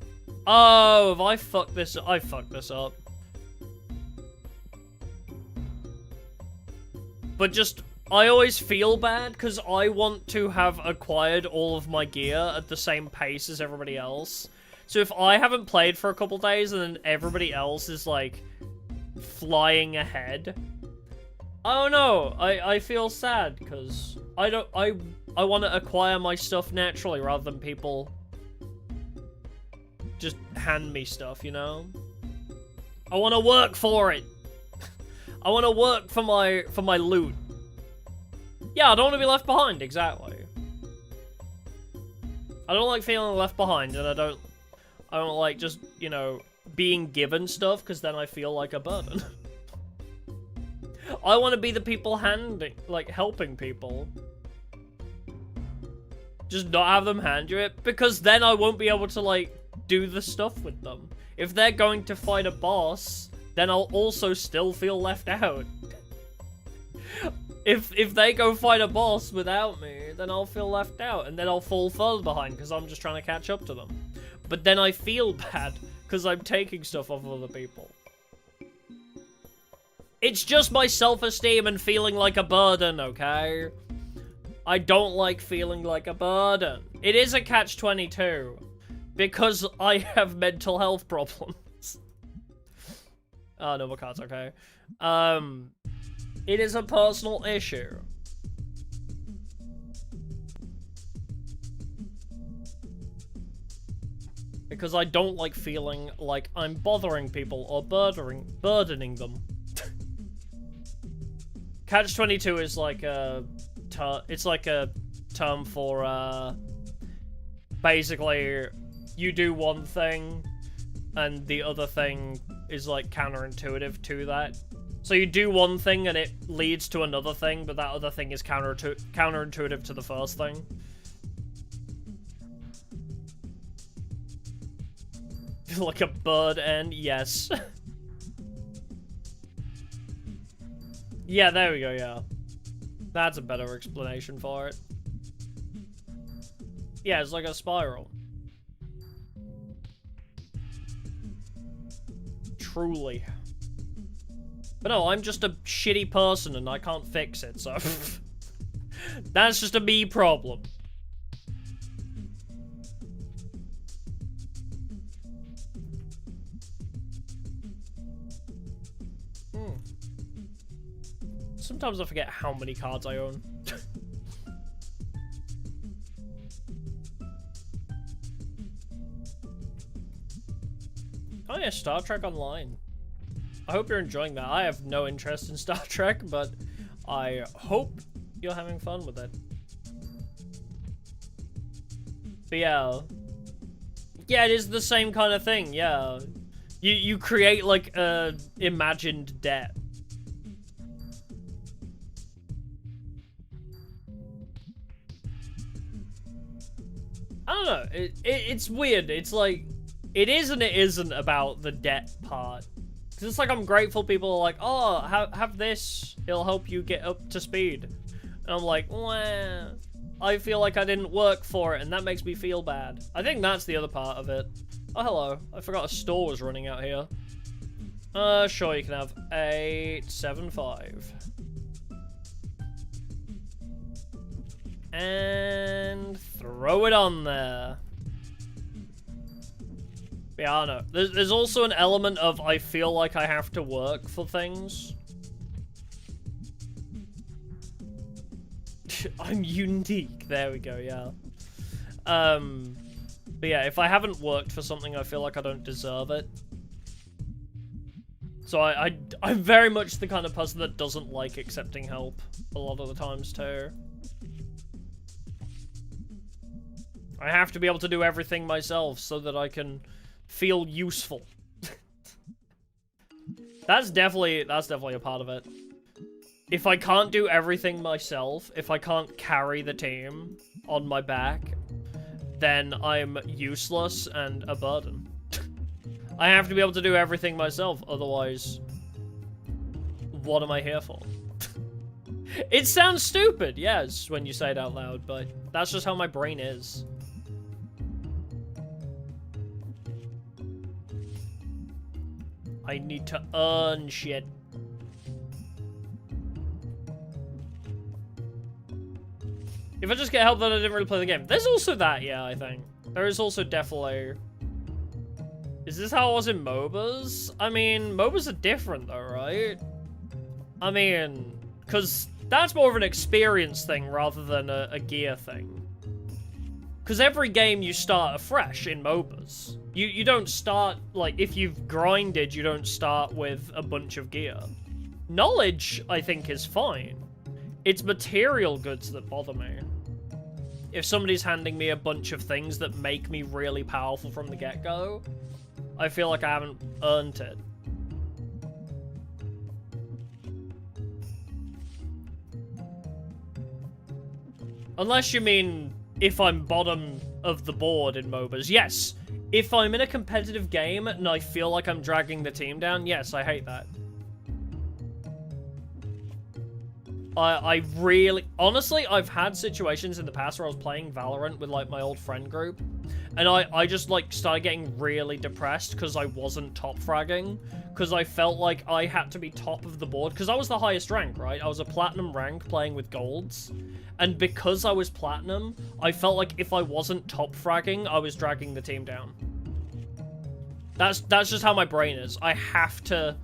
Oh, have I fucked this up? I fucked this up. But just, I always feel bad because I want to have acquired all of my gear at the same pace as everybody else. So if I haven't played for a couple days and then everybody else is, like, flying ahead, I don't know, I feel sad because I want to acquire my stuff naturally rather than people just hand me stuff, you know? I want to work for it. I want to work for my loot. Yeah, I don't want to be left behind, exactly. I don't like feeling left behind, and I don't like just, you know, being given stuff, because then I feel like a burden. I want to be the people helping people. Just not have them hand you it, because then I won't be able to, like, do the stuff with them. If they're going to fight a boss, then I'll also still feel left out. If they go fight a boss without me, then I'll feel left out, and then I'll fall further behind because I'm just trying to catch up to them. But then I feel bad because I'm taking stuff off of other people. It's just my self-esteem and feeling like a burden, okay? I don't like feeling like a burden. It is a catch-22 because I have mental health problems. Oh, no more cards, okay. It is a personal issue. Because I don't like feeling like I'm bothering people or burdening them. Catch-22 is like a term for basically you do one thing and the other thing is like counterintuitive to that. So you do one thing and it leads to another thing, but that other thing is counterintuitive to the first thing. Like a bird end, yes. Yeah, there we go, yeah. That's a better explanation for it. Yeah, it's like a spiral. Truly. But no, I'm just a shitty person and I can't fix it, so... That's just a me problem. Sometimes I forget how many cards I own. Oh yeah, Star Trek Online. I hope you're enjoying that. I have no interest in Star Trek, but I hope you're having fun with it. But yeah. Yeah, it is the same kind of thing, yeah. You create like a imagined debt. I don't know, it's weird. It's like, it is and it isn't about the debt part. Because it's like, I'm grateful people are like, oh, have this, it'll help you get up to speed. And I'm like, well, I feel like I didn't work for it and that makes me feel bad. I think that's the other part of it. Oh, hello. I forgot a store was running out here. Sure, you can have 875. And throw it on there. Yeah, I know. There's also an element of I feel like I have to work for things. I'm unique. There we go, yeah. But yeah, if I haven't worked for something, I feel like I don't deserve it. So I'm very much the kind of person that doesn't like accepting help a lot of the times too. I have to be able to do everything myself so that I can feel useful. That's definitely a part of it. If I can't do everything myself, if I can't carry the team on my back, then I'm useless and a burden. I have to be able to do everything myself, otherwise, what am I here for? It sounds stupid, yes, when you say it out loud, but that's just how my brain is. I need to earn shit. If I just get help, then I didn't really play the game. There's also that, yeah, I think. There is also definitely... Is this how it was in MOBAs? I mean, MOBAs are different though, right? I mean, because that's more of an experience thing rather than a gear thing. Because every game you start afresh in MOBAs. You don't start, like, if you've grinded, you don't start with a bunch of gear. Knowledge, I think, is fine. It's material goods that bother me. If somebody's handing me a bunch of things that make me really powerful from the get-go, I feel like I haven't earned it. Unless you mean if I'm bottom of the board in MOBAs. Yes, if I'm in a competitive game and I feel like I'm dragging the team down, yes, I hate that. I really... Honestly, I've had situations in the past where I was playing Valorant with, like, my old friend group. And I just, like, started getting really depressed because I wasn't top fragging. Because I felt like I had to be top of the board. Because I was the highest rank, right? I was a platinum rank playing with golds. And because I was platinum, I felt like if I wasn't top fragging, I was dragging the team down. That's just how my brain is. I have to...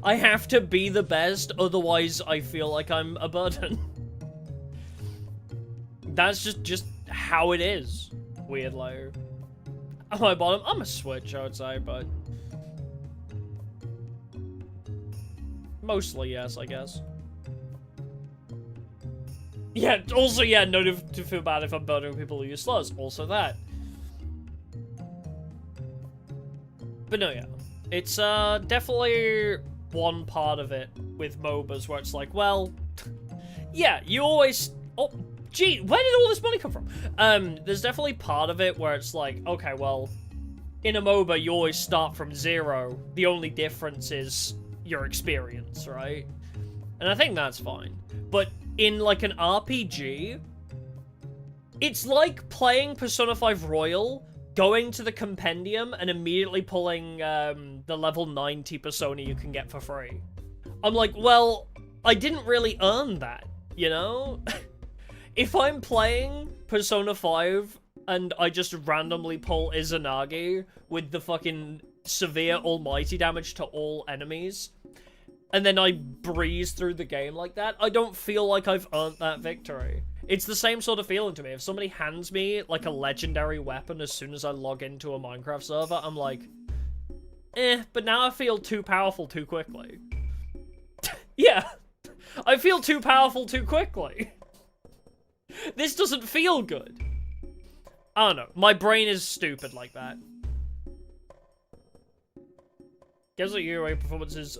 I have to be the best, otherwise I feel like I'm a burden. That's just how it is, weirdly. Am I bottom? I'm a Switch, I would say, but... Mostly yes, I guess. Yeah, also, yeah, no to feel bad if I'm burning people who use slurs. Also that. But no, yeah. It's, definitely one part of it with MOBAs where it's like, well... yeah, you always... Oh, gee, where did all this money come from? There's definitely part of it where it's like, okay, well... in a MOBA, you always start from 0. The only difference is your experience, right? And I think that's fine. But in, like, an RPG, it's like playing Persona 5 Royal, going to the compendium, and immediately pulling, the level 90 Persona you can get for free. I'm like, well, I didn't really earn that, you know? If I'm playing Persona 5, and I just randomly pull Izanagi with the fucking severe almighty damage to all enemies, and then I breeze through the game like that, I don't feel like I've earned that victory. It's the same sort of feeling to me. If somebody hands me, like, a legendary weapon as soon as I log into a Minecraft server, I'm like, but now I feel too powerful too quickly. Yeah, I feel too powerful too quickly. This doesn't feel good. I don't know. My brain is stupid like that. Games like UA performances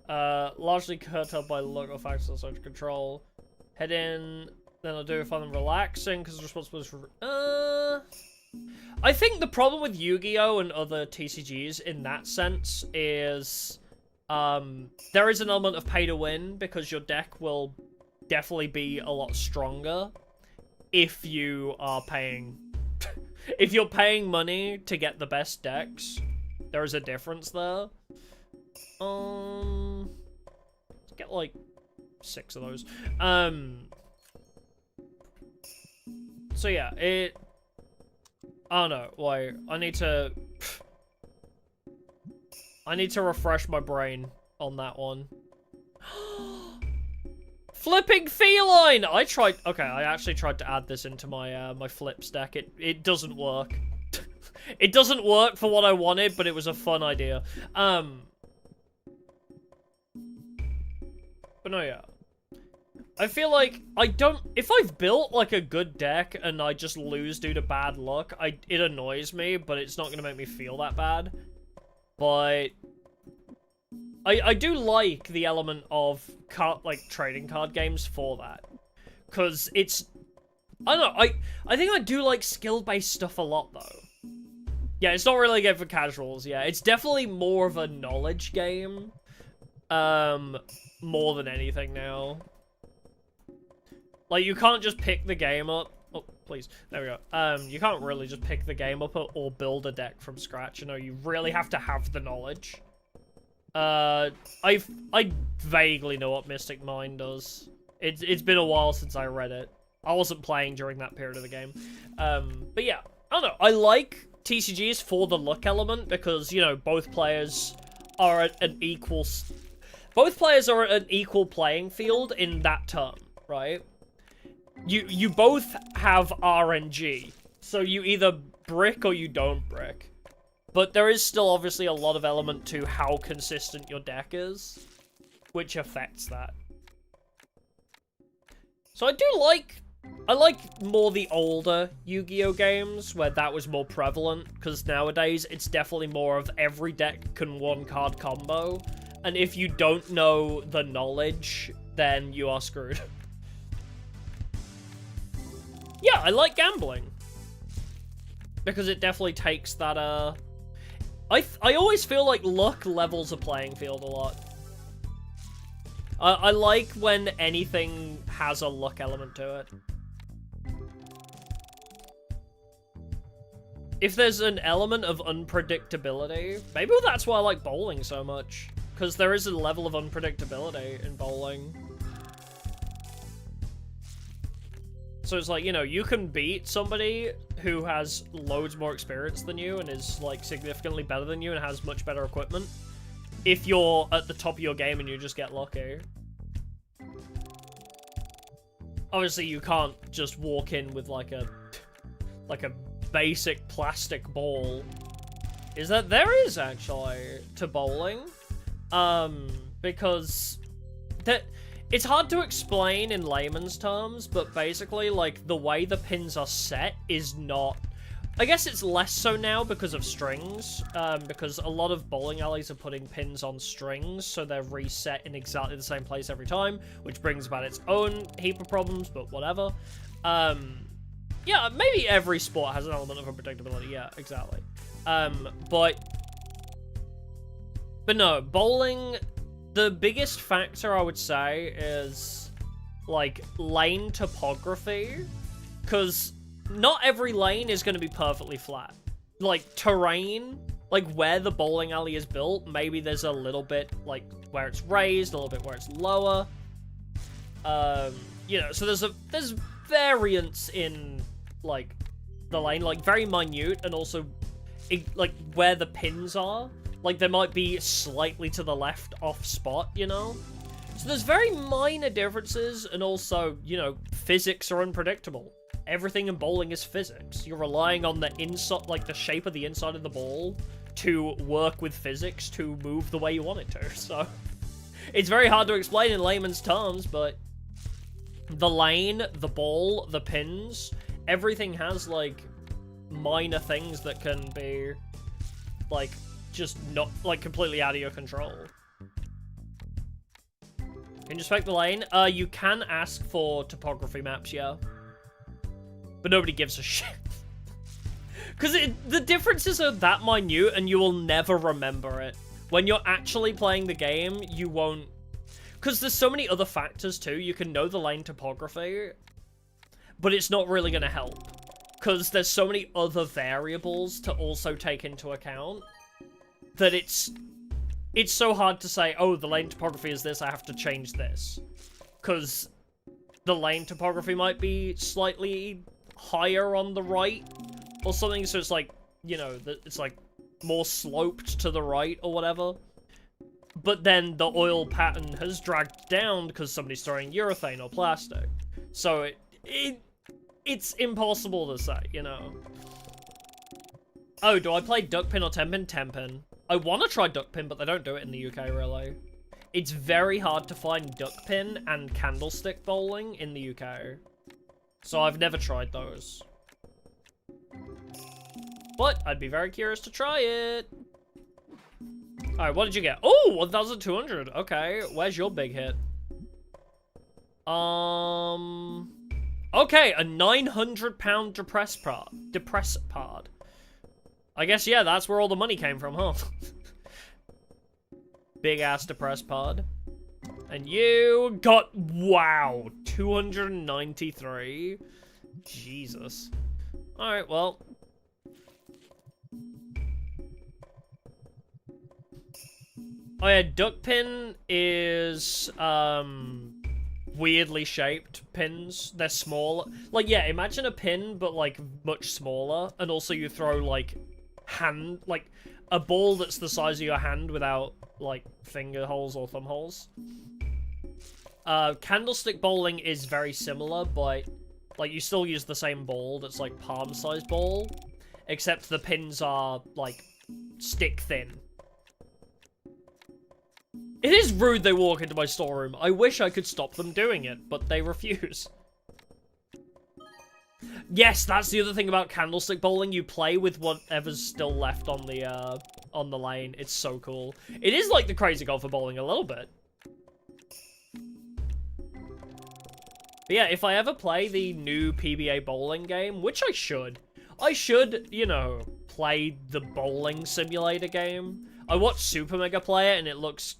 largely curtailed by local factors of social control. Head in, then I'll do find them relaxing because the responsibility for... I think the problem with Yu-Gi-Oh! And other TCGs in that sense is there is an element of pay to win because your deck will definitely be a lot stronger if you are paying... if you're paying money to get the best decks, there is a difference there. Let's get like 6 of those. So yeah, I don't know, like, I need to refresh my brain on that one. Flipping feline! I actually tried to add this into my my flips deck. It doesn't work. It doesn't work for what I wanted, but it was a fun idea. But no, yeah. I feel like if I've built like a good deck and I just lose due to bad luck, it annoys me, but it's not gonna make me feel that bad. But I do like the element of trading card games for that. Cause it's, I don't know, I think I do like skill-based stuff a lot though. Yeah, it's not really a game for casuals, yeah. It's definitely more of a knowledge game. More than anything now. Like, you can't just pick the game up. Oh, please. There we go. You can't really just pick the game up or build a deck from scratch, you know? You really have to have the knowledge. I vaguely know what Mystic Mind does. It's been a while since I read it. I wasn't playing during that period of the game. But yeah, I don't know. I like TCGs for the luck element because, you know, both players are at an equal... Both players are at an equal playing field in that term, right? You both have RNG, so you either brick or you don't brick. But there is still obviously a lot of element to how consistent your deck is, which affects that. So I like more the older Yu-Gi-Oh! Games, where that was more prevalent, because nowadays it's definitely more of every deck can one-card combo, and if you don't know the knowledge, then you are screwed. Yeah, I like gambling. Because it definitely takes that, I always feel like luck levels a playing field a lot. I like when anything has a luck element to it. If there's an element of unpredictability, maybe that's why I like bowling so much. Because there is a level of unpredictability in bowling. So it's like, you know, you can beat somebody who has loads more experience than you and is, like, significantly better than you and has much better equipment if you're at the top of your game and you just get lucky. Obviously, you can't just walk in with, like a basic plastic ball is that there is actually to bowling. Because it's hard to explain in layman's terms, but basically, like, the way the pins are set is not... I guess it's less so now because of strings, because a lot of bowling alleys are putting pins on strings, so they're reset in exactly the same place every time, which brings about its own heap of problems, but whatever. Yeah, maybe every sport has an element of unpredictability, yeah, exactly. But no, bowling, the biggest factor I would say is, like, lane topography, because not every lane is going to be perfectly flat. Like, terrain, like, where the bowling alley is built, maybe there's a little bit, like, where it's raised, a little bit where it's lower. You know, so there's variance in, like, the lane, like, very minute, and also, like, where the pins are. Like, there might be slightly to the left off spot, you know? So there's very minor differences, and also, you know, physics are unpredictable. Everything in bowling is physics. You're relying on the inside, like, the shape of the inside of the ball to work with physics to move the way you want it to, so... It's very hard to explain in layman's terms, but... The lane, the ball, the pins, everything has, like, minor things that can be, like, just not, like, completely out of your control. Can you inspect the lane? You can ask for topography maps, yeah. But nobody gives a shit. Because the differences are that minute, and you will never remember it. When you're actually playing the game, you won't... Because there's so many other factors, too. You can know the lane topography, but it's not really going to help. Because there's so many other variables to also take into account, that it's so hard to say, oh, the lane topography is this, I have to change this. Because the lane topography might be slightly higher on the right or something, so it's like, you know, it's like more sloped to the right or whatever. But then the oil pattern has dragged down because somebody's throwing urethane or plastic. So it's impossible to say, you know. Oh, do I play duckpin or tenpin? Tenpin. I want to try duckpin, but they don't do it in the UK, really. It's very hard to find duckpin and candlestick bowling in the UK. So I've never tried those. But I'd be very curious to try it. Alright, what did you get? Oh, 1,200. Okay, where's your big hit? Okay, a 900-pound depress pod. I guess, yeah, that's where all the money came from, huh? Big-ass depress pod. And you got, wow, 293. Jesus. Alright, well. Oh yeah, duckpin is, weirdly shaped pins. They're small. Like, yeah, imagine a pin, but, like, much smaller. And also you throw, like, a ball that's the size of your hand without, like, finger holes or thumb holes. Candlestick bowling is very similar, but, like, you still use the same ball that's, like, palm-sized ball, except the pins are, like, stick thin. It is rude they walk into my storeroom. I wish I could stop them doing it, but they refuse. Yes, that's the other thing about candlestick bowling. You play with whatever's still left on the lane. It's so cool. It is like the Crazy Golfer bowling a little bit. But yeah, if I ever play the new PBA bowling game, which I should, you know, play the bowling simulator game. I watched Super Mega play it, and it looks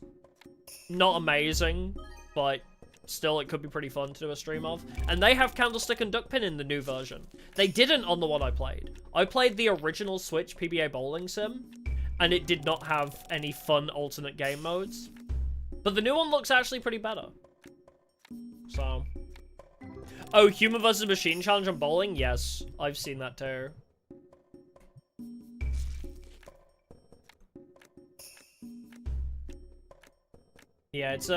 not amazing, but still, it could be pretty fun to do a stream of. And they have Candlestick and Duckpin in the new version. They didn't on the one I played. I played the original Switch PBA bowling sim, and it did not have any fun alternate game modes. But the new one looks actually pretty better. So... Oh, Human vs. Machine challenge on bowling? Yes, I've seen that too. Yeah, it's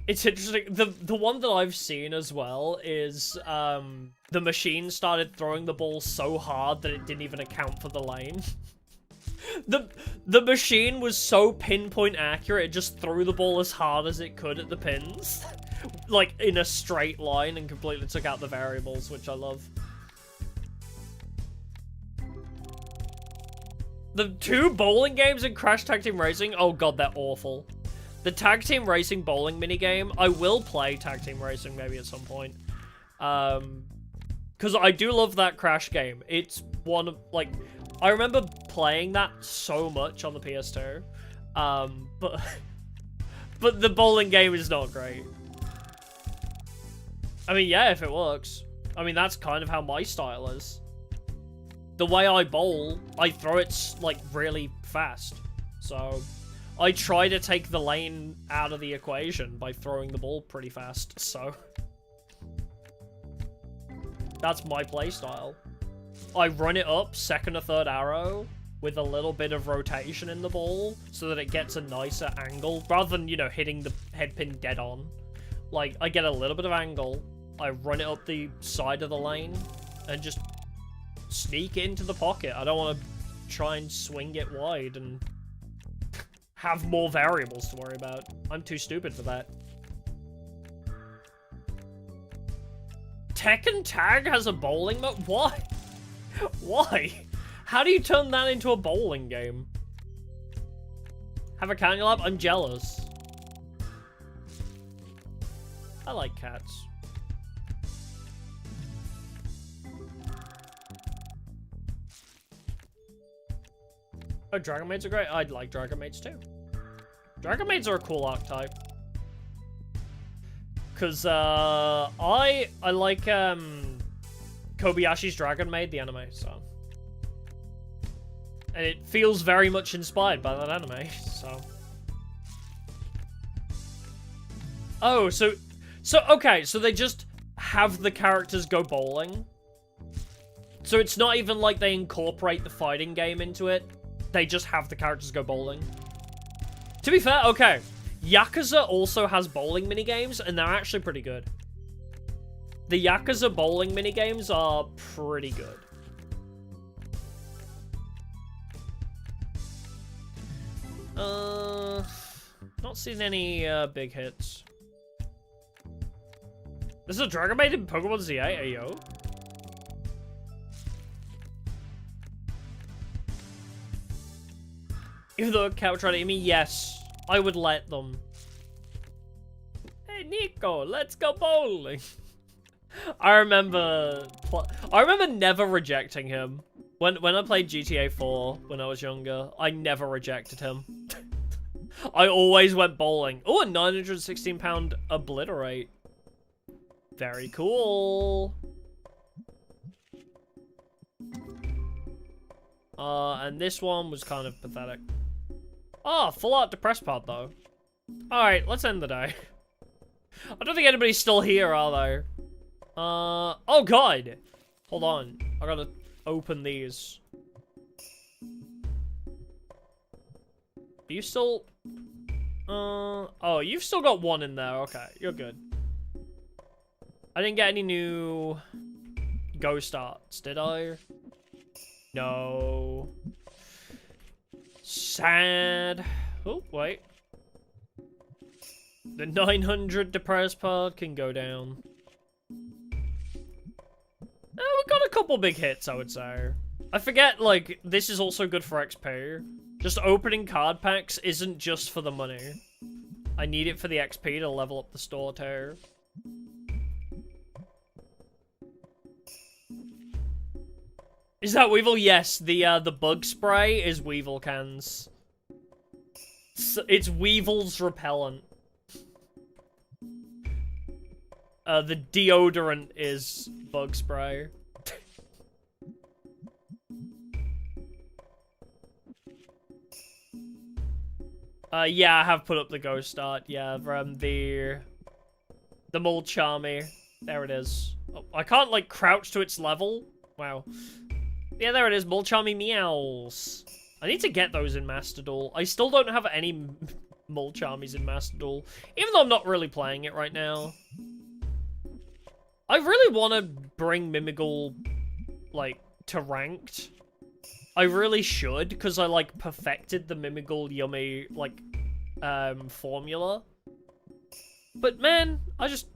It's interesting. The one that I've seen as well is the machine started throwing the ball so hard that it didn't even account for the lane. The machine was so pinpoint accurate, it just threw the ball as hard as it could at the pins. Like, in a straight line, and completely took out the variables, which I love. The 2 bowling games in Crash Tag Team Racing, oh god, they're awful. The Tag Team Racing bowling minigame, I will play Tag Team Racing maybe at some point. Because I do love that Crash game. It's one of, like, I remember playing that so much on the PS2. But the bowling game is not great. I mean, yeah, if it works. I mean, that's kind of how my style is. The way I bowl, I throw it, like, really fast. So, I try to take the lane out of the equation by throwing the ball pretty fast, so... That's my playstyle. I run it up, second or third arrow, with a little bit of rotation in the ball, so that it gets a nicer angle, rather than, you know, hitting the head pin dead on. Like, I get a little bit of angle, I run it up the side of the lane, and just sneak it into the pocket. I don't want to try and swing it wide and have more variables to worry about. I'm too stupid for that. Tekken Tag has a bowling mode? Why? Why? How do you turn that into a bowling game? Have a counting lap? I'm jealous. I like cats. Oh, Dragon Maids are great. I'd like Dragon Maids too. Dragon Maids are a cool archetype. Cause I like Kobayashi's Dragon Maid, the anime, so. And it feels very much inspired by that anime, so. Oh, so okay, so they just have the characters go bowling. So it's not even like they incorporate the fighting game into it. They just have the characters go bowling. To be fair, okay. Yakuza also has bowling minigames, and they're actually pretty good. The Yakuza bowling minigames are pretty good. Not seen any big hits. This is a Dragon Maid in Pokemon ZA, ayo. Even though a cat would try to eat me, yes, I would let them. Hey Nico, let's go bowling. I remember never rejecting him. When I played GTA 4 when I was younger, I never rejected him. I always went bowling. Oh, a 916-pound obliterate. Very cool. And this one was kind of pathetic. Oh, full art depressed pod though. Alright, let's end the day. I don't think anybody's still here, are they? Oh god! Hold on. I gotta open these. Are you still... oh, you've still got one in there. Okay, you're good. I didn't get any new ghost arts, did I? No. Sad. Oh, wait. The 900 depressed pod can go down. We got a couple big hits, I would say. I forget, like, this is also good for XP. Just opening card packs isn't just for the money. I need it for the XP to level up the store, too. Is that Weevil? Yes, the bug spray is Weevil cans. It's Weevil's repellent. The deodorant is bug spray. Yeah, I have put up the ghost art. Yeah, from the Mulchami. There it is. Oh, I can't, like, crouch to its level. Wow. Yeah, there it is. Mulchami meows. I need to get those in Master Duel. I still don't have any Mulcharmies in Master Duel. Even though I'm not really playing it right now. I really want to bring Mimigul, like, to ranked. I really should, because I, like, perfected the Mimigul Yummy, like, formula. But, man, I just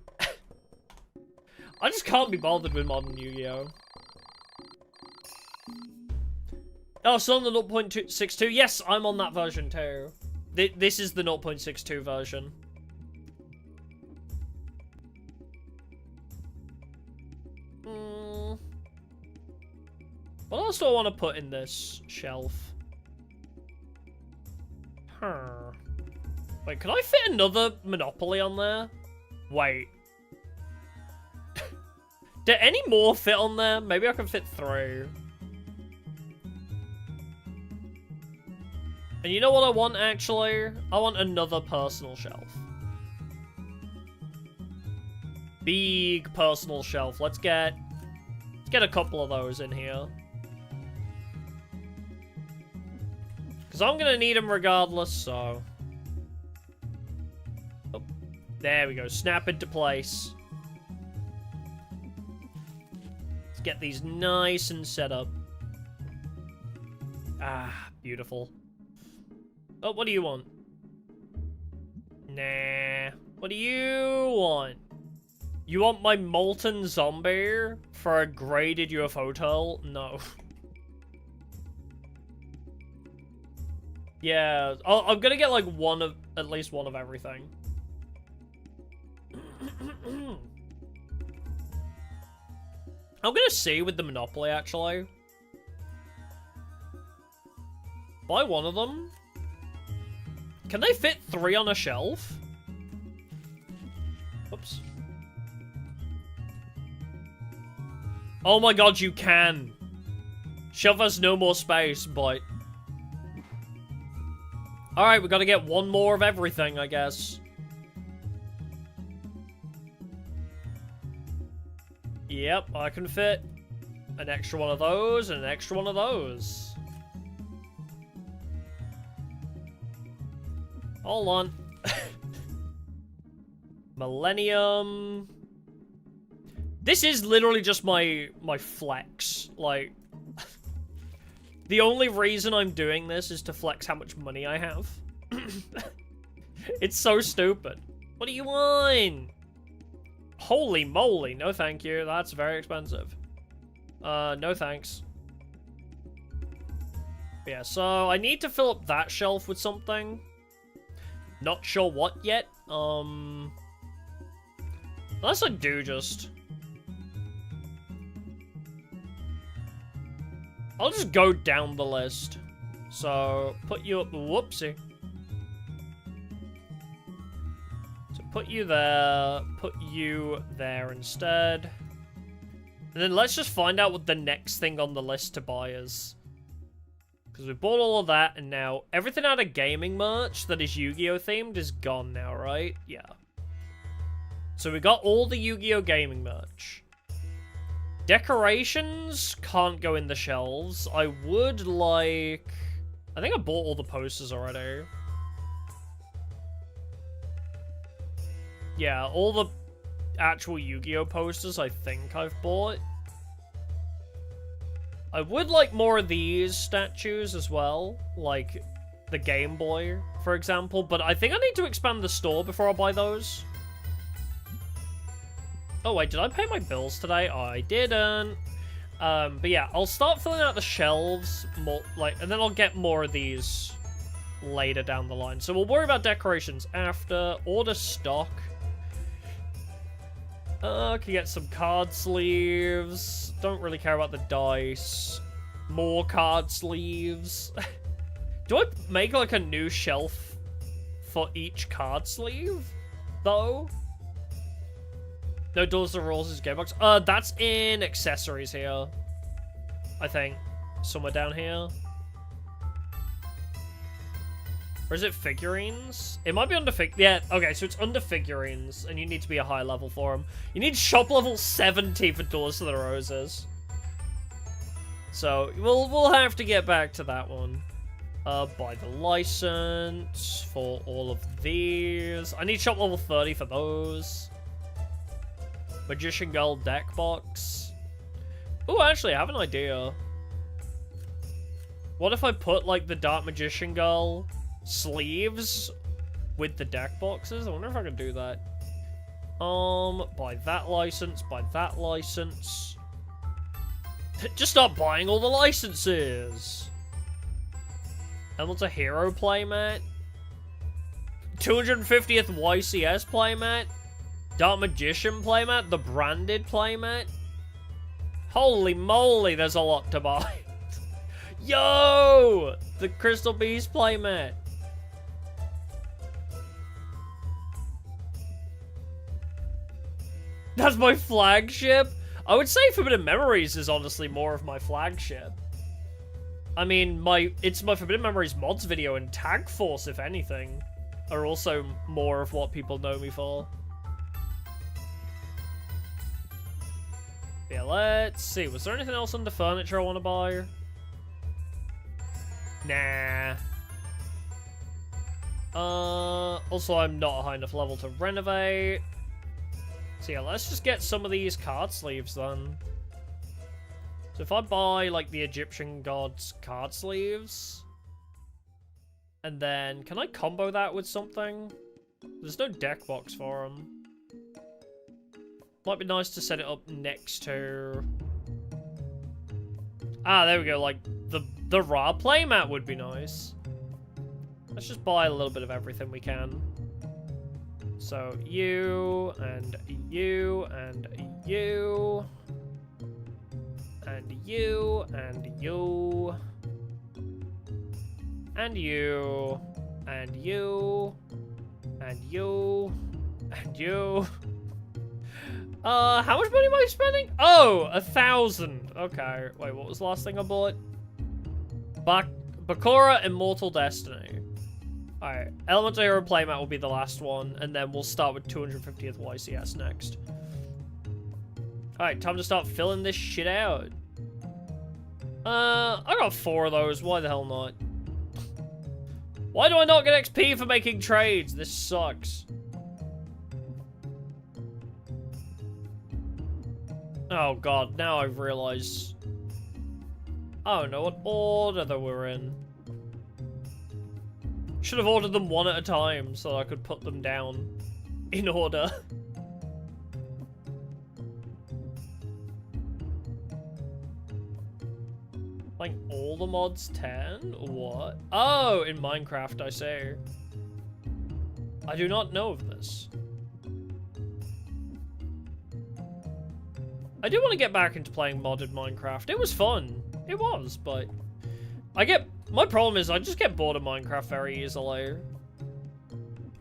can't be bothered with modern Yu-Gi-Oh! Oh, still on the 0.62? Yes, I'm on that version, too. This is the 0.62 version. What else do I want to put in this shelf? Wait, can I fit another Monopoly on there? Wait. Do any more fit on there? Maybe I can fit 3. And you know what I want, actually? I want another personal shelf. Big personal shelf. Let's get a couple of those in here. Because I'm going to need them regardless, so... Oh, there we go. Snap into place. Let's get these nice and set up. Ah, beautiful. Oh, what do you want? Nah. What do you want? You want my molten zombie for a graded UFO turtle? No. Yeah, I'm gonna get like at least one of everything. I'm gonna see with the Monopoly, actually. Buy one of them. Can they fit 3 on a shelf? Oops. Oh my god, you can. Shelf has no more space, but... Alright, we gotta get one more of everything, I guess. Yep, I can fit an extra one of those and an extra one of those. Hold on. Millennium. This is literally just my flex. Like, the only reason I'm doing this is to flex how much money I have. It's so stupid. What do you want? Holy moly, no thank you. That's very expensive. No thanks. Yeah, so I need to fill up that shelf with something. Not sure what yet. Unless I do just... I'll just go down the list. So, put you up... Whoopsie. So, put you there instead. And then let's just find out what the next thing on the list to buy is. Because we bought all of that, and now everything out of gaming merch that is Yu-Gi-Oh! Themed is gone now, right? Yeah. So we got all the Yu-Gi-Oh! Gaming merch. Decorations can't go in the shelves. I would like... I think I bought all the posters already. Yeah, all the actual Yu-Gi-Oh! Posters I think I've bought. I would like more of these statues as well, like the Game Boy, for example, but I think I need to expand the store before I buy those. Oh wait, did I pay my bills today? Oh, I didn't. But yeah, I'll start filling out the shelves, more, and then I'll get more of these later down the line. So we'll worry about decorations after. Order stock. Can get some card sleeves. Don't really care about the dice. More card sleeves. Do I make like a new shelf for each card sleeve, though? No Duels of Rules is game box. That's in accessories here. I think. Somewhere down here. Or is it figurines? It might be under yeah, okay, so it's under figurines, and you need to be a high level for them. You need shop level 70 for Duels of the Roses. So, we'll have to get back to that one. Buy the license for all of these. I need shop level 30 for those. Magician Girl deck box. Oh, actually, I have an idea. What if I put, like, the Dark Magician Girl sleeves with the deck boxes? I wonder if I can do that. Buy that license, buy that license. Just start buying all the licenses. And what's a hero playmat? 250th YCS playmat? Dark Magician playmat? The branded playmat? Holy moly, there's a lot to buy. Yo! The Crystal Beast playmat. That's my flagship? I would say Forbidden Memories is honestly more of my flagship. I mean, it's my Forbidden Memories mods video and Tag Force, if anything, are also more of what people know me for. Yeah, let's see. Was there anything else under furniture I want to buy? Nah. Also, I'm not a high enough level to renovate. So yeah, let's just get some of these card sleeves then. So if I buy, like, the Egyptian gods card sleeves, and then, can I combo that with something? There's no deck box for them. Might be nice to set it up next to... Ah, there we go, like, the Ra playmat would be nice. Let's just buy a little bit of everything we can. So, you, and you, and you... And you, and you, and you, and you, and you, and you. How much money am I spending? Oh, 1,000. Okay. Wait, what was the last thing I bought? Bakura Immortal Destiny. Alright, Elemental Hero playmat will be the last one, and then we'll start with 250th YCS next. Alright, time to start filling this shit out. I got 4 of those. Why the hell not? Why do I not get XP for making trades? This sucks. Oh god, now I've realized. I don't know what order that we're in. Should have ordered them one at a time so I could put them down in order. Like, all the mods 10? What? Oh, in Minecraft, I say. I do not know of this. I do want to get back into playing modded Minecraft. It was fun. It was, but... My problem is I just get bored of Minecraft very easily.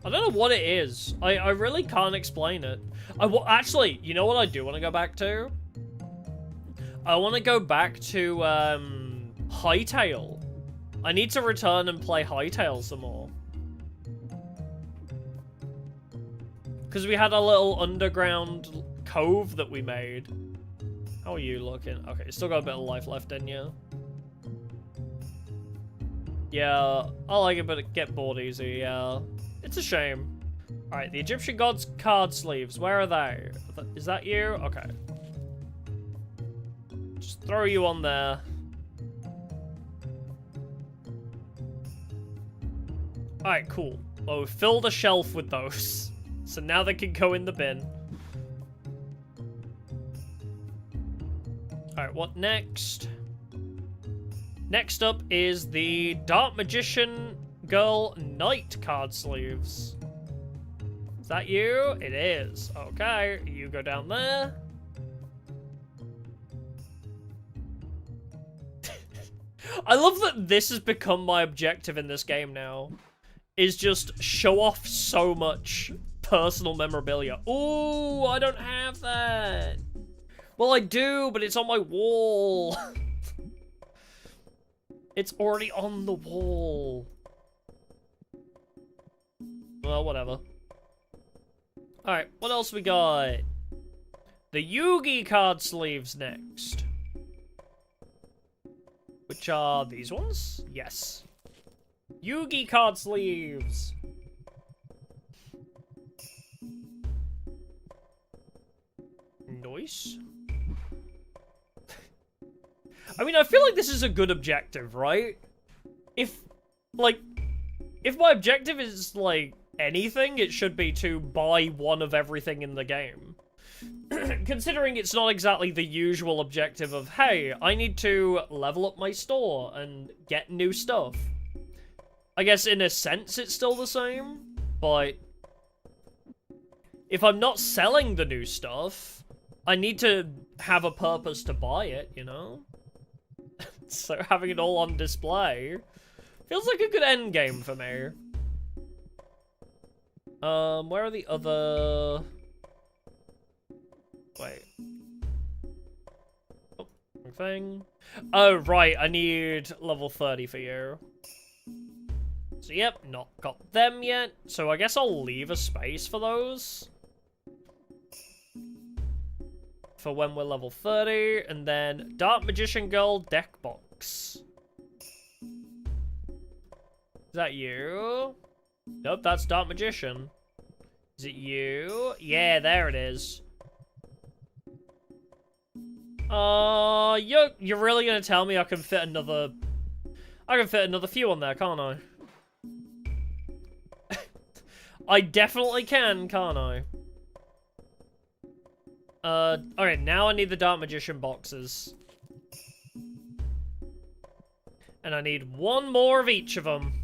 I don't know what it is. I really can't explain it. Actually, you know what I do want to go back to? I want to go back to, Hytale. I need to return and play Hytale some more. Because we had a little underground cove that we made. How are you looking? Okay, still got a bit of life left in you. Yeah, I like it, but it get bored easy, yeah. It's a shame. Alright, the Egyptian gods card sleeves. Where are they? Is that you? Okay. Just throw you on there. Alright, cool. Well, we've filled a shelf with those. So now they can go in the bin. Alright, what next? Next up is the Dark Magician Girl Knight card sleeves. Is that you? It is. Okay, you go down there. I love that this has become my objective in this game now. Is just show off so much personal memorabilia. Ooh, I don't have that. Well, I do, but it's on my wall. It's already on the wall. Well, whatever. Alright, what else we got? The Yugi card sleeves next. Which are these ones? Yes. Yugi card sleeves! Nice. I mean, I feel like this is a good objective, right? If my objective is, like, anything, it should be to buy one of everything in the game. Considering it's not exactly the usual objective of, hey, I need to level up my store and get new stuff. I guess in a sense it's still the same, but if I'm not selling the new stuff, I need to have a purpose to buy it, you know? So having it all on display feels like a good end game for me. Where are the other... Wait. Oh, wrong thing. Oh, right, I need level 30 for you. So, yep, not got them yet. So I guess I'll leave a space for those. For when we're level 30. And then Dark Magician Girl deck box. Is that you? Nope, that's Dark Magician. Is it you? Yeah, there it is. You're really gonna tell me I can fit another few on there, can't I? I definitely can, can't I? Alright, now I need the Dark Magician boxes. And I need one more of each of them.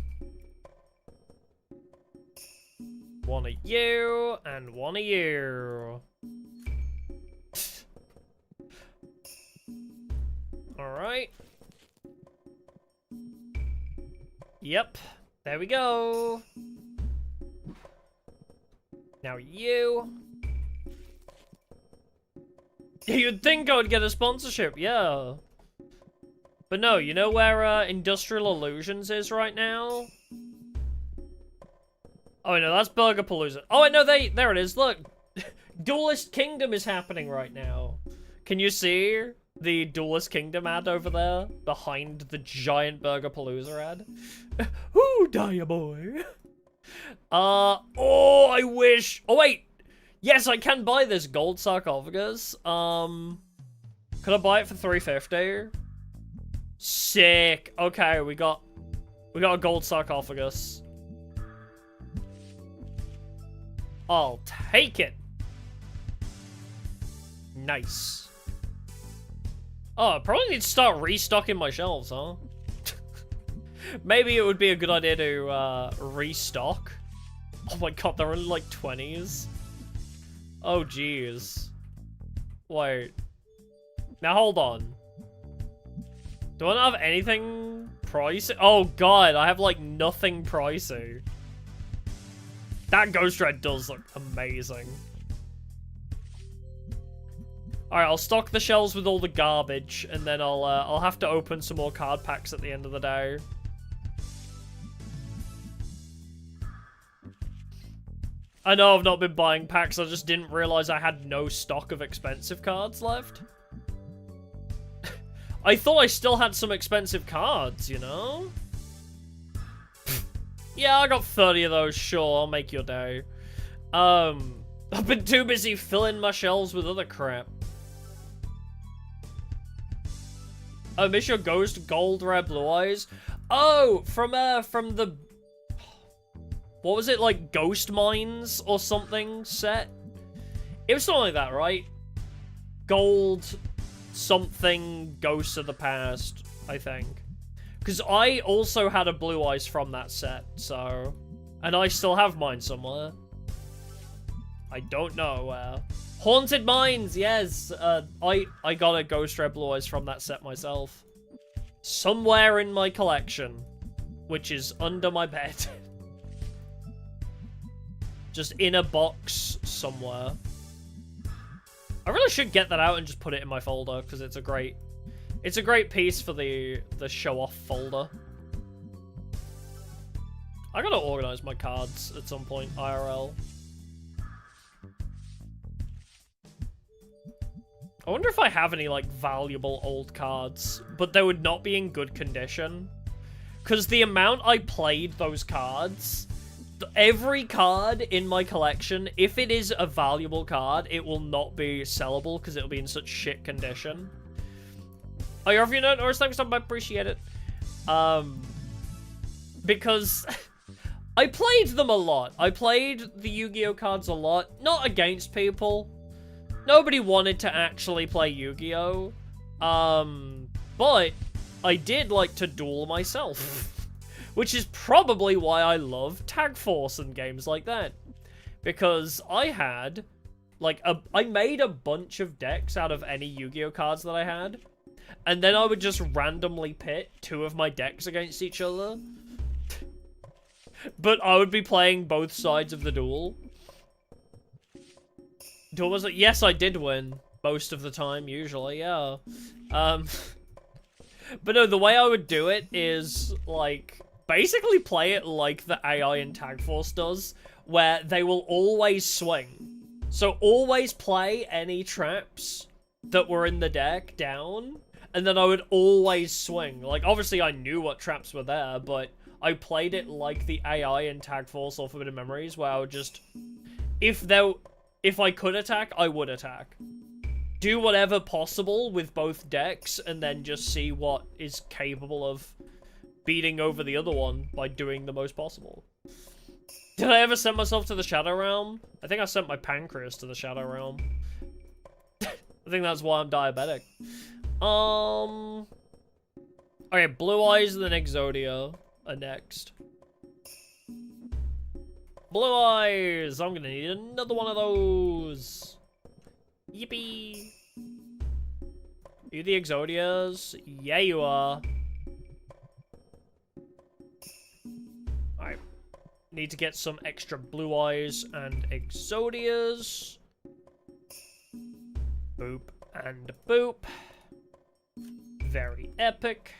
One of you, and one of you. Alright. Yep. There we go. Now you. You'd think I would get a sponsorship, yeah. But no, you know where Industrial Illusions is right now? Oh no, that's Burger Palooza. Oh, I know there it is, look. Duelist Kingdom is happening right now. Can you see the Duelist Kingdom ad over there? Behind the giant Burger Palooza ad? Ooh, Dia boy. Oh, I wish. Oh, wait. Yes, I can buy this gold sarcophagus. Could I buy it for 350? Sick. Okay, we got a gold sarcophagus. I'll take it. Nice. Oh, I probably need to start restocking my shelves, huh? Maybe it would be a good idea to restock. Oh my god, they're only like 20s. Oh jeez. Wait. Now hold on. Do I not have anything pricey? Oh god, I have like nothing pricey. That Ghost Red does look amazing. Alright, I'll stock the shelves with all the garbage, and then I'll have to open some more card packs at the end of the day. I know I've not been buying packs, I just didn't realize I had no stock of expensive cards left. I thought I still had some expensive cards, you know? Yeah, I got 30 of those, sure, I'll make your day. I've been too busy filling my shelves with other crap. Oh, miss your ghost, gold, rare, blue eyes. Oh, from the... What was it, like, Ghost Mines or something set? It was something like that, right? Gold, something, Ghosts of the Past, I think. Because I also had a Blue Eyes from that set, so... And I still have mine somewhere. I don't know where. Haunted Mines, yes! I got a Ghost Red Blue Eyes from that set myself. Somewhere in my collection. Which is under my bed. Just in a box somewhere. I really should get that out and just put it in my folder, because it's a great piece for the show-off folder. I gotta organize my cards at some point, IRL. I wonder if I have any, like, valuable old cards, but they would not be in good condition. Because the amount I played those cards, every card in my collection, if it is a valuable card, it will not be sellable because it'll be in such shit condition. Oh, you're off your note, or thanks, I appreciate it. Because I played them a lot. I played the Yu-Gi-Oh cards a lot, not against people. Nobody wanted to actually play Yu-Gi-Oh. But I did like to duel myself. Which is probably why I love Tag Force and games like that. Because I had, like, I made a bunch of decks out of any Yu-Gi-Oh cards that I had. And then I would just randomly pit 2 of my decks against each other. But I would be playing both sides of the duel. Duel was like, yes, I did win. Most of the time, usually, yeah. But no, the way I would do it is, like, basically play it like the AI in Tag Force does, where they will always swing. So always play any traps that were in the deck down, and then I would always swing. Like, obviously I knew what traps were there, but I played it like the AI in Tag Force or Forbidden Memories, where I would just, if I could attack, I would attack. Do whatever possible with both decks, and then just see what is capable of beating over the other one by doing the most possible. Did I ever send myself to the Shadow Realm? I think I sent my pancreas to the Shadow Realm. I think that's why I'm diabetic. Okay, Blue Eyes and then Exodia are next. Blue Eyes! I'm gonna need another one of those! Yippee! Are you the Exodias? Yeah, you are. Alright. Need to get some extra Blue Eyes and Exodias. Boop and boop. Very epic.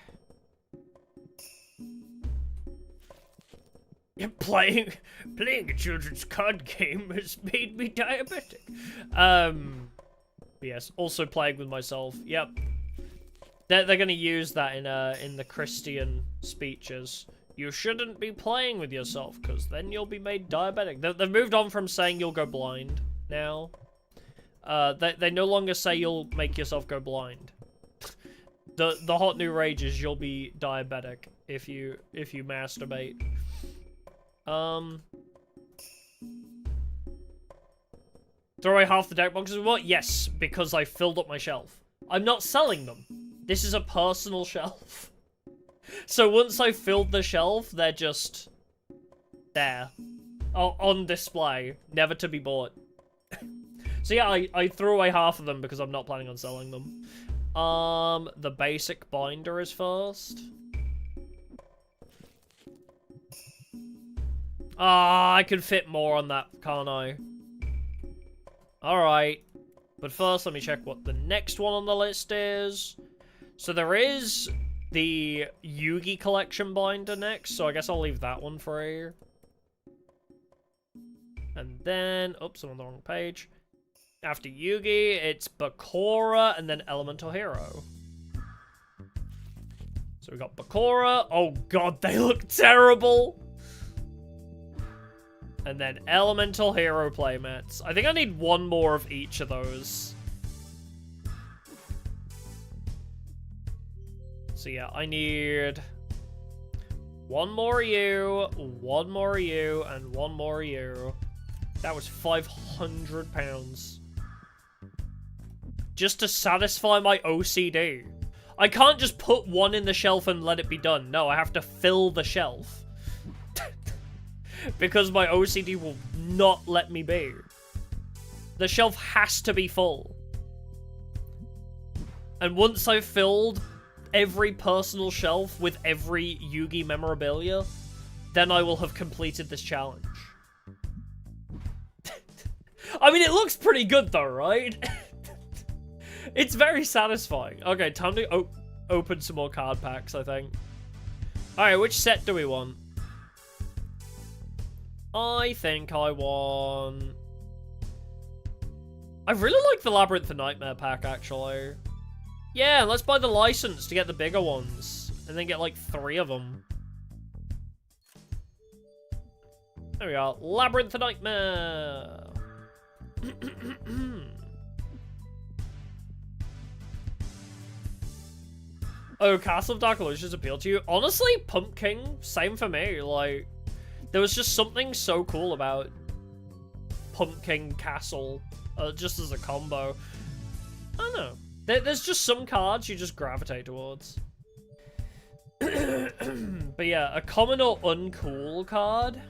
Playing a children's card game has made me diabetic. Yes, also playing with myself. Yep. They're gonna use that in the Christian speeches. You shouldn't be playing with yourself, because then you'll be made diabetic. They've moved on from saying you'll go blind now. They no longer say you'll make yourself go blind. The hot new rage is you'll be diabetic if you masturbate. Throw away half the deck boxes? What? Yes, because I filled up my shelf. I'm not selling them. This is a personal shelf. So once I filled the shelf, they're just there. On display. Never to be bought. So yeah, I threw away half of them because I'm not planning on selling them. The basic binder is first. Ah, I could fit more on that, can't I? Alright. But first, let me check what the next one on the list is. So there is the Yugi collection binder next, so I guess I'll leave that one free. And then, oops, I'm on the wrong page. After Yugi, it's Bakura and then Elemental Hero. So we got Bakura. Oh god, they look terrible! And then Elemental Hero playmats. I think I need one more of each of those. So yeah, I need one more you, one more you, and one more you. That was £500. Just to satisfy my OCD. I can't just put one in the shelf and let it be done. No, I have to fill the shelf. Because my OCD will not let me be. The shelf has to be full. And once I've filled every personal shelf with every Yugi memorabilia, then I will have completed this challenge. I mean, it looks pretty good though, right? It's very satisfying. Okay, time to open some more card packs, I think. Alright, which set do we want? I think I want... I really like the Labyrinth of Nightmare pack, actually. Yeah, let's buy the license to get the bigger ones. And then get, like, 3 of them. There we are. Labyrinth of Nightmare. Oh, Castle of Dark Illusions appealed to you? Honestly, Pumpkin, same for me. Like, there was just something so cool about Pumpkin Castle, just as a combo. I don't know. There's just some cards you just gravitate towards. But yeah, a common or uncool card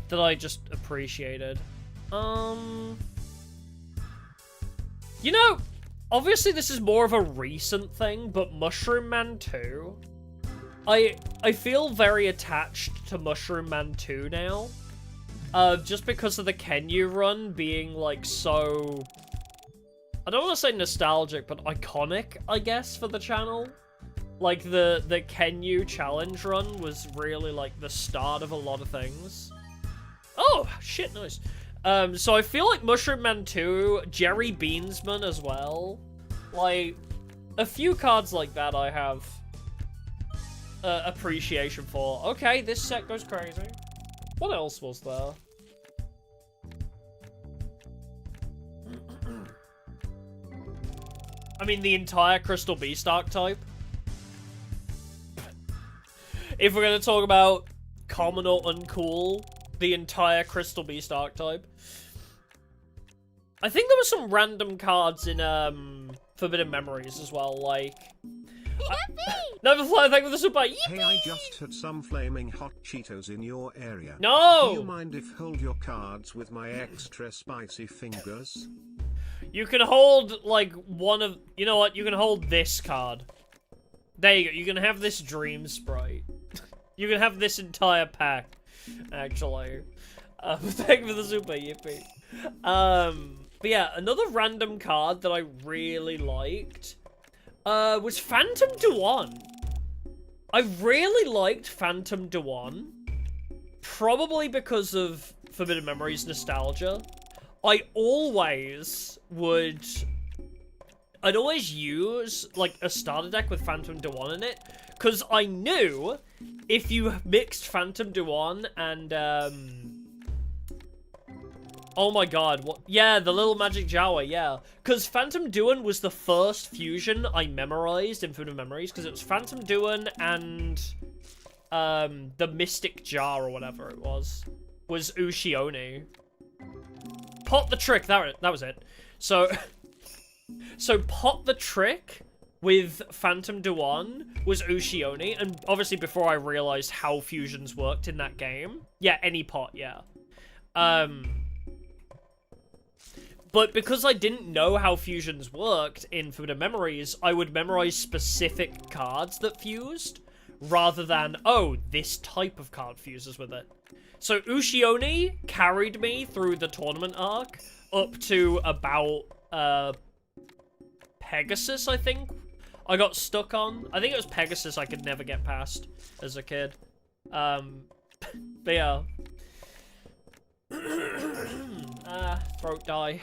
that I just appreciated. You know, obviously this is more of a recent thing, but Mushroom Man 2. I feel very attached to Mushroom Man 2 now. Just because of the Kenyu run being, like, so... I don't want to say nostalgic, but iconic, I guess, for the channel. Like, the Kenyu challenge run was really, like, the start of a lot of things. Oh, shit, nice. So I feel like Mushroom Man 2, Jerry Beansman as well. Like, a few cards like that I have appreciation for. Okay, this set goes crazy. What else was there? I mean, the entire Crystal Beast archetype. If we're going to talk about common or uncool, the entire Crystal Beast archetype. I think there were some random cards in Forbidden Memories as well, like... Neverfly, thank you for the super. Yippee! Hey, I just had some flaming hot Cheetos in your area. No! Do you mind if hold your cards with my extra spicy fingers? You can hold, like, one of... You know what? You can hold this card. There you go. You can have this Dream Sprite. You can have this entire pack, actually. Thank you for the super, yippee. But yeah, another random card that I really liked was Phantom Duan. I really liked Phantom Duan, probably because of Forbidden Memories nostalgia. I'd always use, like, a starter deck with Phantom Duan in it, because I knew if you mixed Phantom Duan and, oh my god, what? Yeah, the Little Magic Jawa, yeah. Because Phantom Duan was the first fusion I memorized in Forbidden Memories, because it was Phantom Duan and, the Mystic Jar, or whatever it was Ushioni. Pot the Trick, that was it. So Pot the Trick with Phantom Duan was Ushioni, and obviously before I realized how fusions worked in that game. Yeah, any pot, yeah. But because I didn't know how fusions worked in Forbidden Memories, I would memorize specific cards that fused, rather than, oh, this type of card fuses with it. So Ushioni carried me through the tournament arc up to about, Pegasus, I think, I got stuck on. I think it was Pegasus I could never get past as a kid. But yeah. Throat die.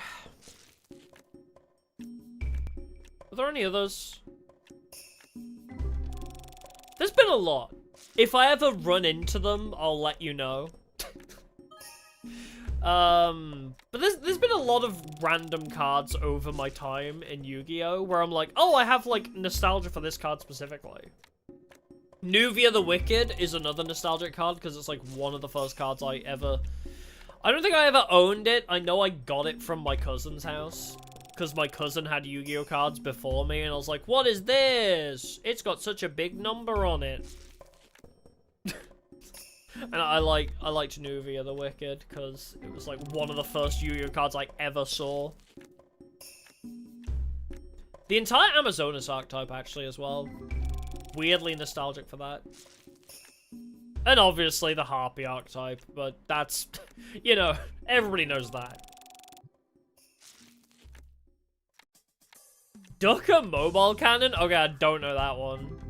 Are there any others? There's been a lot. If I ever run into them, I'll let you know. But there's been a lot of random cards over my time in Yu-Gi-Oh! Where I'm like, oh, I have, like, nostalgia for this card specifically. Nuvia the Wicked is another nostalgic card, because it's, like, one of the first cards I ever... I don't think I ever owned it. I know I got it from my cousin's house, because my cousin had Yu-Gi-Oh! Cards before me, and I was like, what is this? It's got such a big number on it. And I liked Nuvia the Wicked, because it was, like, one of the first Yu-Gi-Oh! Cards I ever saw. The entire Amazonas archetype, actually, as well. Weirdly nostalgic for that. And obviously the Harpy archetype, but that's, you know, everybody knows that. Ducker Mobile Cannon? Okay, I don't know that one.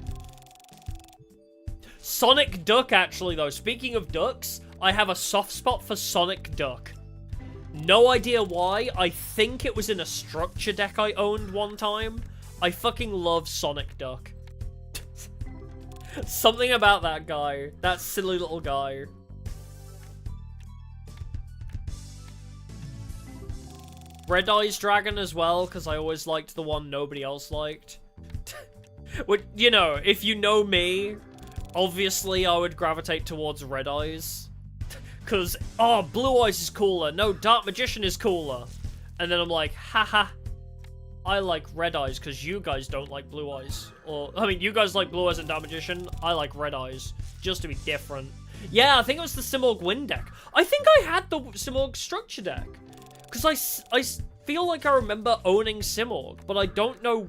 Sonic Duck, actually, though. Speaking of ducks, I have a soft spot for Sonic Duck. No idea why. I think it was in a structure deck I owned one time. I fucking love Sonic Duck. Something about that guy. That silly little guy. Red Eyes Dragon as well, because I always liked the one nobody else liked. Which, you know, if you know me, obviously I would gravitate towards Red Eyes. Because, oh, Blue Eyes is cooler. No, Dark Magician is cooler. And then I'm like, haha, I like Red Eyes because you guys don't like Blue Eyes. Or, I mean, you guys like Blue Eyes and Dark Magician. I like Red Eyes, just to be different. Yeah, I think it was the Simorgh Wind deck. I think I had the Simorgh Structure deck. Because I feel like I remember owning Simorgh, but I don't know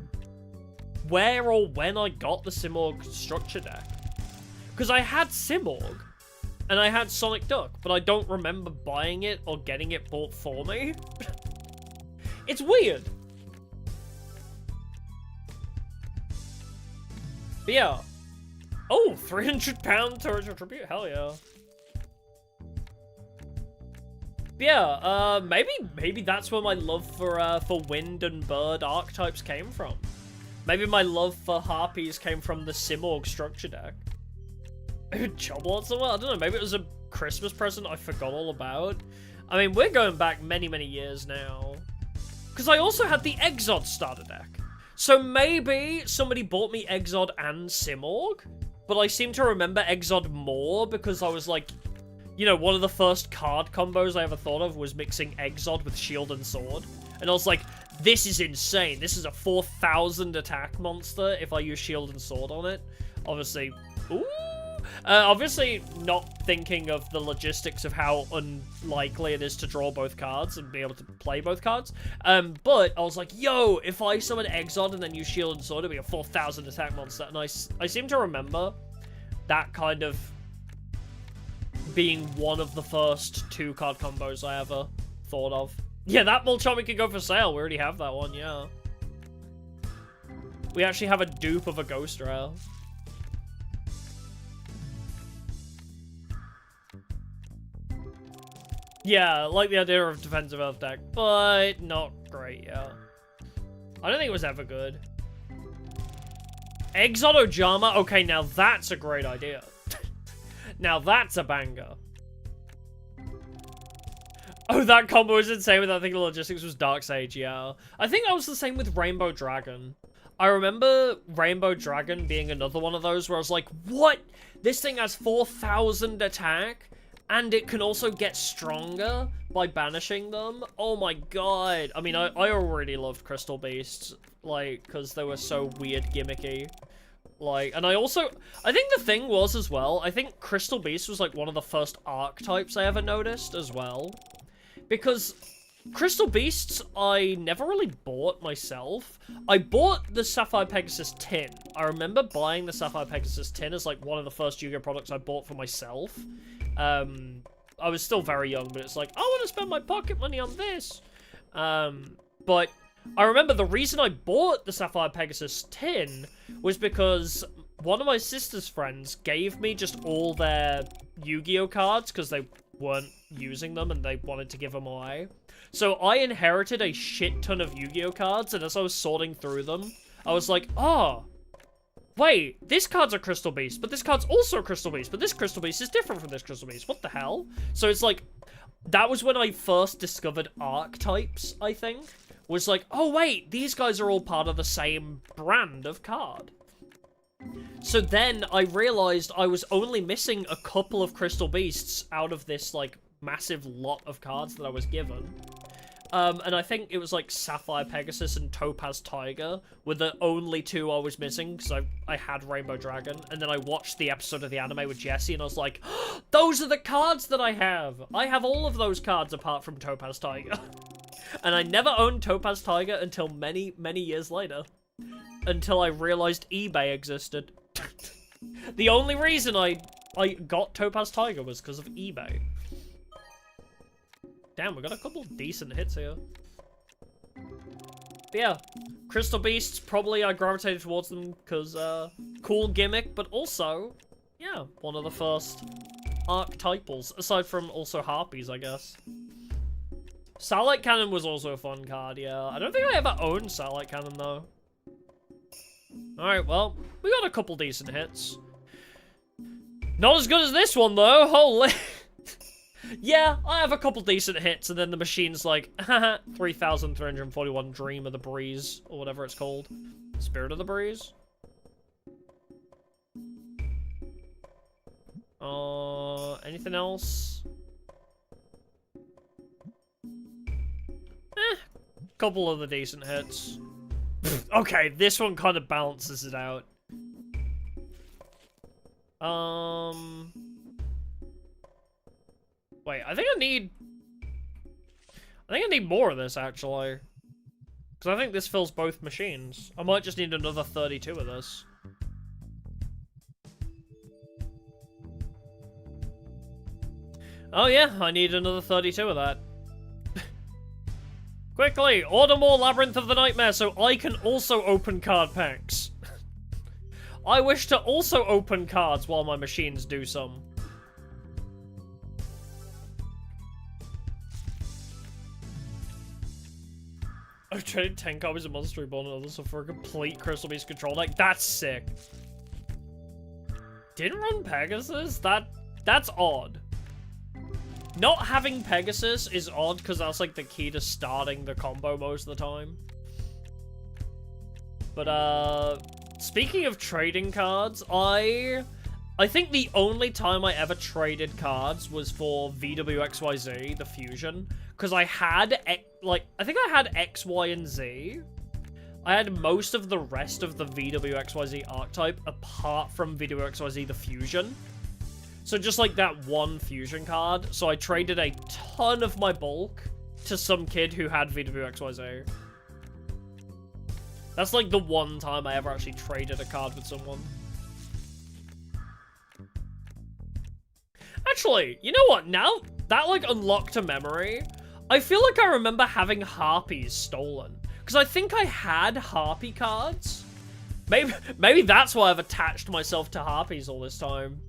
where or when I got the Simorgh Structure deck. Because I had Simorgh, and I had Sonic Duck, but I don't remember buying it or getting it bought for me. It's weird. But yeah. Oh, 300-pound Torrential Tribute? Hell yeah. But yeah, maybe that's where my love for wind and bird archetypes came from. Maybe my love for harpies came from the Simorgh Structure deck. Maybe Choblords as well? I don't know, maybe it was a Christmas present I forgot all about. I mean, we're going back many, many years now. Because I also had the Exod starter deck. So maybe somebody bought me Exod and Simorgh, but I seem to remember Exod more because I was like, you know, one of the first card combos I ever thought of was mixing Exod with Shield and Sword. And I was like, this is insane. This is a 4,000 attack monster if I use Shield and Sword on it. Obviously, ooh. Obviously not thinking of the logistics of how unlikely it is to draw both cards and be able to play both cards. But I was like, yo, if I summon Exod and then use Shield and Sword, it'd be a 4,000 attack monster. And I seem to remember that kind of being one of the first 2-card combos I ever thought of. Yeah, that Molchami can go for sale. We already have that one, yeah. We actually have a dupe of a Ghost Rare. Yeah, like the idea of defensive elf deck, but not great, yeah. I don't think it was ever good. Exod Ojama? Okay, now that's a great idea. Now that's a banger. Oh, that combo was insane with, I think the logistics was Dark Sage, yeah. I think I was the same with Rainbow Dragon. I remember Rainbow Dragon being another one of those where I was like, what? This thing has 4,000 attack? And it can also get stronger by banishing them. Oh my god. I mean, I already loved Crystal Beasts, like, because they were so weird gimmicky. Like, and I think the thing was as well, I think Crystal Beast was like one of the first archetypes I ever noticed as well. Because Crystal Beasts, I never really bought myself. I bought the Sapphire Pegasus tin. I remember buying the Sapphire Pegasus tin as like one of the first Yu-Gi-Oh products I bought for myself. I was still very young, but it's like, I want to spend my pocket money on this. But I remember the reason I bought the Sapphire Pegasus tin was because one of my sister's friends gave me just all their Yu-Gi-Oh cards because they weren't using them and they wanted to give them away. So I inherited a shit ton of Yu-Gi-Oh cards, and as I was sorting through them, I was like, oh, wait, this card's a Crystal Beast, but this card's also a Crystal Beast, but this Crystal Beast is different from this Crystal Beast. What the hell? So it's like, that was when I first discovered archetypes, I think. Was like, oh wait, these guys are all part of the same brand of card. So then I realized I was only missing a couple of Crystal Beasts out of this, like, massive lot of cards that I was given. And I think it was like Sapphire Pegasus and Topaz Tiger were the only two I was missing because I had Rainbow Dragon. And then I watched the episode of the anime with Jesse and I was like, oh, those are the cards that I have. I have all of those cards apart from Topaz Tiger. And I never owned Topaz Tiger until many, many years later. Until I realized eBay existed. The only reason I got Topaz Tiger was because of eBay. Damn, we got a couple decent hits here. But yeah, Crystal Beasts, probably I gravitated towards them because, cool gimmick, but also, yeah, one of the first archetypals, aside from also Harpies, I guess. Starlight Cannon was also a fun card, yeah. I don't think I ever owned Starlight Cannon, though. Alright, well, we got a couple decent hits. Not as good as this one, though, holy... Yeah, I have a couple decent hits, and then the machine's like, haha, 3,341 Dream of the Breeze, or whatever it's called. Spirit of the Breeze? Anything else? Couple of the decent hits. Okay, this one kind of balances it out. Wait, I think I need more of this, actually. Because I think this fills both machines. I might just need another 32 of this. Oh yeah, I need another 32 of that. Quickly, order more Labyrinth of the Nightmare so I can also open card packs. I wish to also open cards while my machines do some. I've traded 10 copies of Monster Reborn and others for a complete Crystal Beast control deck. That's sick. Didn't run Pegasus? That's odd. Not having Pegasus is odd because that's like the key to starting the combo most of the time. But speaking of trading cards, I think the only time I ever traded cards was for VWXYZ, the fusion, because I had I think I had X, Y, and Z. I had most of the rest of the VWXYZ archetype apart from VWXYZ, the fusion. So just like that one fusion card, so I traded a ton of my bulk to some kid who had VWXYZ. That's like the one time I ever actually traded a card with someone. Actually, you know what? Now that like unlocked a memory, I feel like I remember having Harpies stolen. Because I think I had Harpy cards. Maybe that's why I've attached myself to Harpies all this time.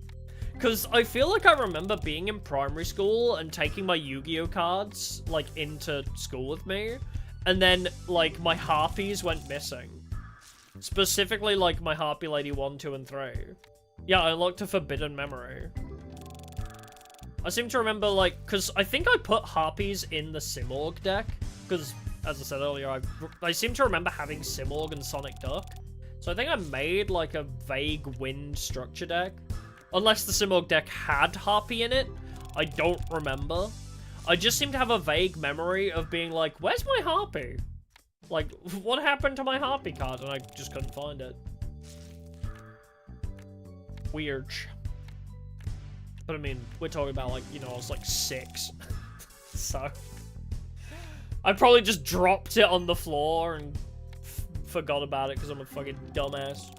Because I feel like I remember being in primary school and taking my Yu-Gi-Oh cards, like, into school with me. And then, like, my Harpies went missing. Specifically, like, my Harpy Lady 1, 2, and 3. Yeah, I unlocked a Forbidden Memory. I seem to remember, like, because I think I put Harpies in the Simorg deck. Because, as I said earlier, I seem to remember having Simorg and Sonic Duck. So I think I made, like, a vague wind structure deck. Unless the Simorg deck had Harpy in it. I don't remember. I just seem to have a vague memory of being like, where's my Harpy? Like, what happened to my Harpy card? And I just couldn't find it. Weird. But I mean, we're talking about, like, you know, I was like 6. So I probably just dropped it on the floor and forgot about it because I'm a fucking dumbass.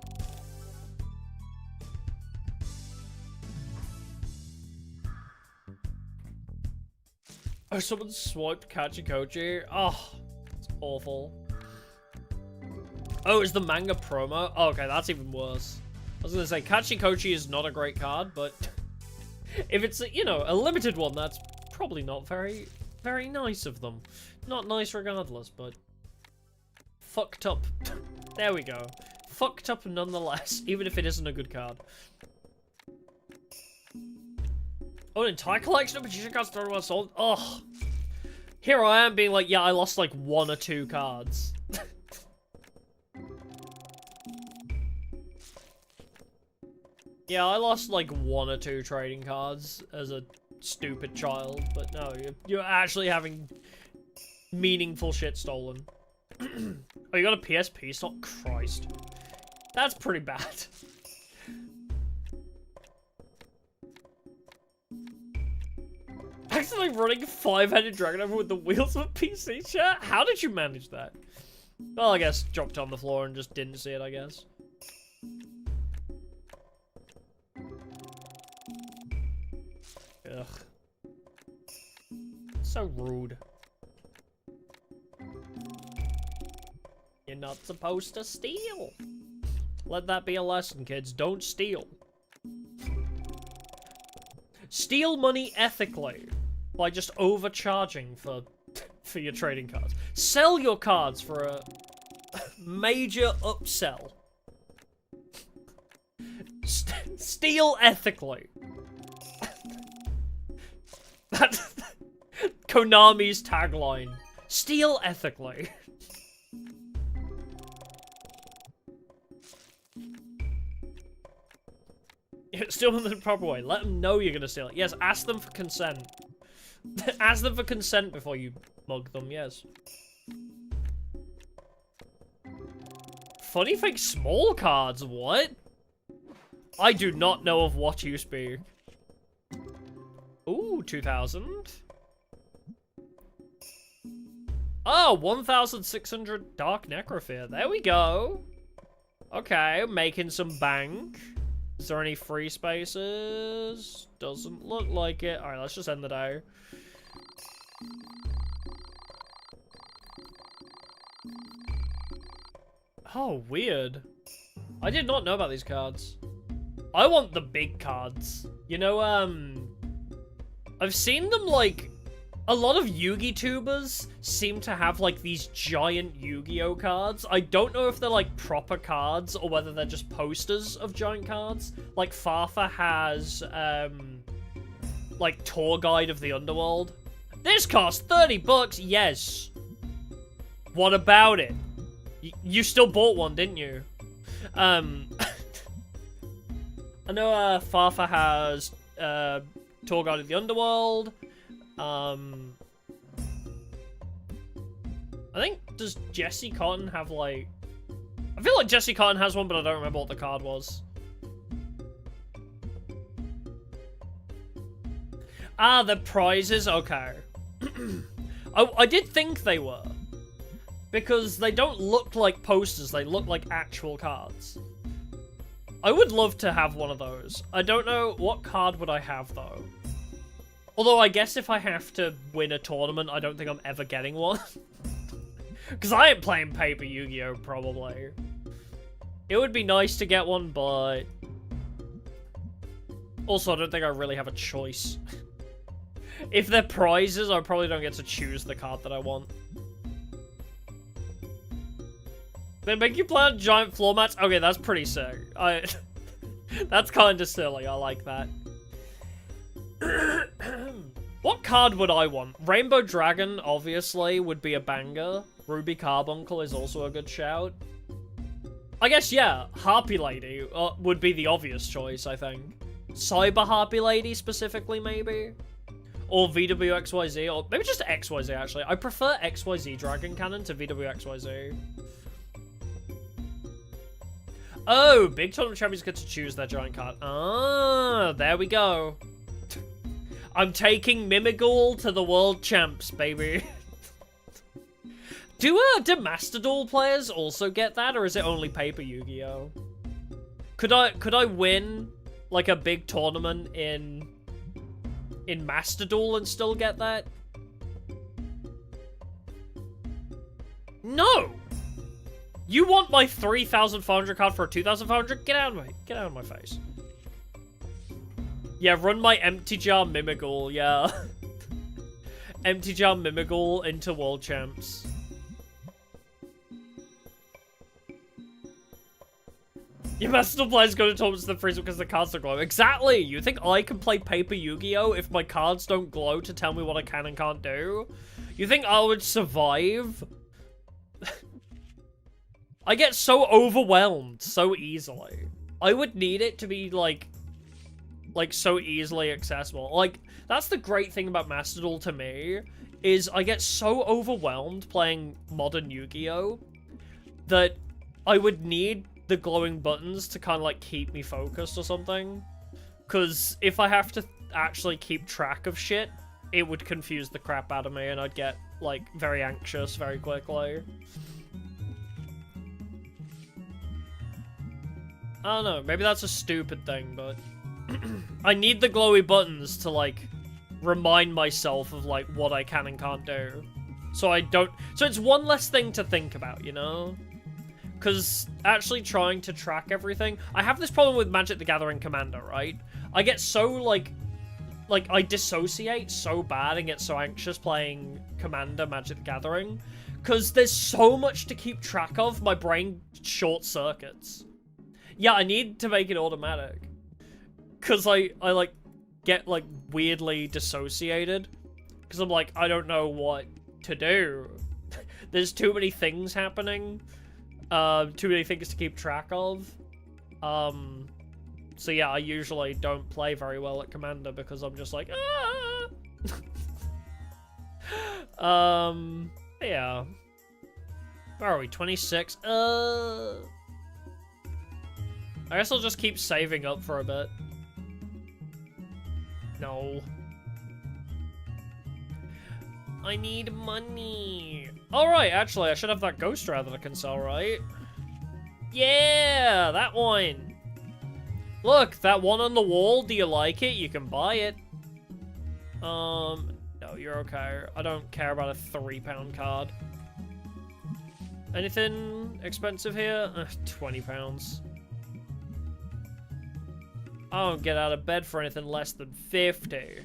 Oh, someone swiped Kachikochi. Oh, it's awful. Oh, it's the manga promo? Oh, okay, that's even worse. I was gonna say, Kachikochi is not a great card, but if it's, you know, a limited one, that's probably not very, very nice of them. Not nice regardless, but fucked up. There we go. Fucked up nonetheless, even if it isn't a good card. Oh, an entire collection of Magician cards started well sold? Oh. Here I am being like, yeah, I lost like 1 or 2 cards. Yeah, I lost like 1 or 2 trading cards as a stupid child, but no, you're actually having meaningful shit stolen. Oh, you got a PSP stock? Christ. That's pretty bad. Accidentally running 5-headed dragon over with the wheels of a PC, chat? How did you manage that? Well, I guess dropped on the floor and just didn't see it, I guess. Ugh. So rude. You're not supposed to steal. Let that be a lesson, kids. Don't steal. Steal money ethically by just overcharging for your trading cards. Sell your cards for a major upsell. Steal ethically. That's Konami's tagline. Steal ethically. Steal in the proper way. Let them know you're gonna steal it. Yes, ask them for consent. Ask them for consent before you mug them, yes. Funny thing, small cards, what? I do not know of what you speak. Ooh, 2,000. Oh, 1,600 Dark Necrophere. There we go. Okay, making some bank. Is there any free spaces? Doesn't look like it. Alright, let's just end the day. Oh, weird. I did not know about these cards. I want the big cards. You know, I've seen them, like, a lot of Yugi-tubers seem to have, like, these giant Yu-Gi-Oh cards. I don't know if they're, like, proper cards or whether they're just posters of giant cards. Like, Fafa has, like, Tour Guide of the Underworld. This costs 30 bucks, yes. What about it? You still bought one, didn't you? I know, Fafa has, Tour Guide of the Underworld. I think, does Jesse Cotton have, like... I feel like Jesse Cotton has one, but I don't remember what the card was. Ah, the prizes? Okay. I did think they were. Because they don't look like posters, they look like actual cards. I would love to have one of those. I don't know, what card would I have, though? Although, I guess if I have to win a tournament, I don't think I'm ever getting one. Because I ain't playing Paper Yu-Gi-Oh! Probably. It would be nice to get one, but... Also, I don't think I really have a choice. If they're prizes, I probably don't get to choose the card that I want. They make you play on giant floor mats? Okay, that's pretty sick. That's kind of silly, I like that. What card would I want? Rainbow Dragon, obviously, would be a banger. Ruby Carbuncle is also a good shout. I guess, yeah, Harpy Lady would be the obvious choice, I think. Cyber Harpy Lady, specifically, maybe? Or VWXYZ, or maybe just XYZ, actually. I prefer XYZ Dragon Cannon to VWXYZ. Oh, big tournament champions get to choose their giant card. Ah, there we go. I'm taking Mimighoul to the world champs, baby. Do Master Duel players also get that, or is it only Paper Yu-Gi-Oh? Could I win like a big tournament in Master Duel and still get that? No. You want my 3,500 card for a 2,500? Get out of my face. Yeah, run my Empty Jar Mimighoul, yeah. Empty Jar Mimighoul into World Champs. Your Master players go to tournaments that freeze because the cards don't glow. Exactly! You think I can play Paper Yu-Gi-Oh! If my cards don't glow to tell me what I can and can't do? You think I would survive? I get so overwhelmed so easily. I would need it to be, like so easily accessible. Like, that's the great thing about Master Duel to me, is I get so overwhelmed playing modern Yu-Gi-Oh! That I would need the glowing buttons to kind of, like, keep me focused or something. Because if I have to actually keep track of shit, it would confuse the crap out of me, and I'd get, like, very anxious very quickly. I don't know, maybe that's a stupid thing, but... I need the glowy buttons to, like, remind myself of, like, what I can and can't do. So I don't... So it's one less thing to think about, you know? Because actually trying to track everything... I have this problem with Magic the Gathering Commander, right? I get so, like, I dissociate so bad and get so anxious playing Commander Magic the Gathering. Because there's so much to keep track of, my brain short circuits. Yeah, I need to make it automatic. Because I like, get, like, weirdly dissociated. Because I'm like, I don't know what to do. There's too many things happening. Too many things to keep track of. So yeah, I usually don't play very well at Commander because I'm just like, ah! Yeah. Where are we? 26? I guess I'll just keep saving up for a bit. No. I need money. Alright, actually, I should have that Ghost Rat that I can sell, right? Yeah, that one. Look, that one on the wall, do you like it? You can buy it. No, you're okay. I don't care about a £3 card. Anything expensive here? £20. I don't get out of bed for anything less than 50.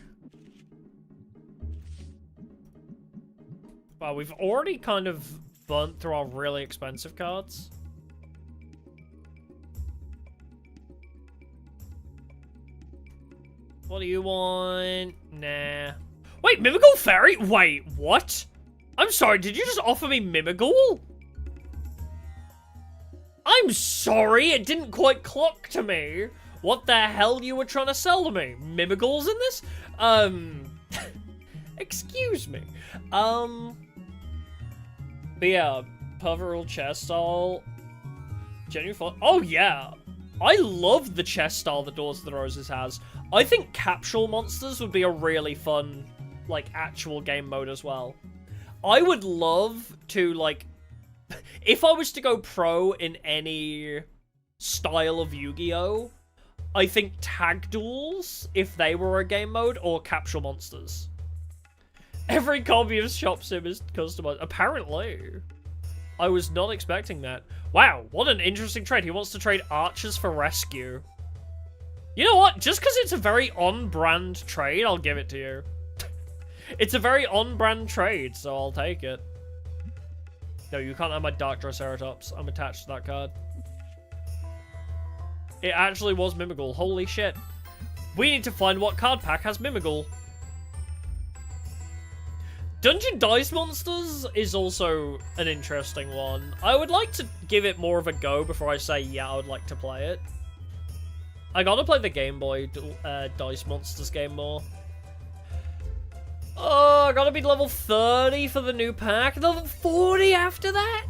Wow, we've already kind of burnt through our really expensive cards. What do you want? Nah. Wait, Mimigal Fairy? Wait, what? I'm sorry, did you just offer me Mimigal? I'm sorry, it didn't quite clock to me. What the hell you were trying to sell to me? Mimigal's in this? Excuse me. But yeah, Perveril chess style. Genuine fun. Oh yeah. I love the chess style that Doors of the Roses has. I think Capsule Monsters would be a really fun, like, actual game mode as well. I would love to, like, if I was to go pro in any style of Yu-Gi-Oh!, I think Tag Duels, if they were a game mode, or Capsule Monsters. Every copy of Shop Sim is customized. Apparently. I was not expecting that. Wow, what an interesting trade. He wants to trade Archers for Rescue. You know what? Just because it's a very on-brand trade, I'll give it to you. It's a very on-brand trade, so I'll take it. No, you can't have my Dark Triceratops. I'm attached to that card. It actually was Mimigal. Holy shit. We need to find what card pack has Mimigal. Dungeon Dice Monsters is also an interesting one. I would like to give it more of a go before I say, yeah, I would like to play it. I gotta play the Game Boy Dice Monsters game more. Oh, I gotta be level 30 for the new pack. Level 40 after that?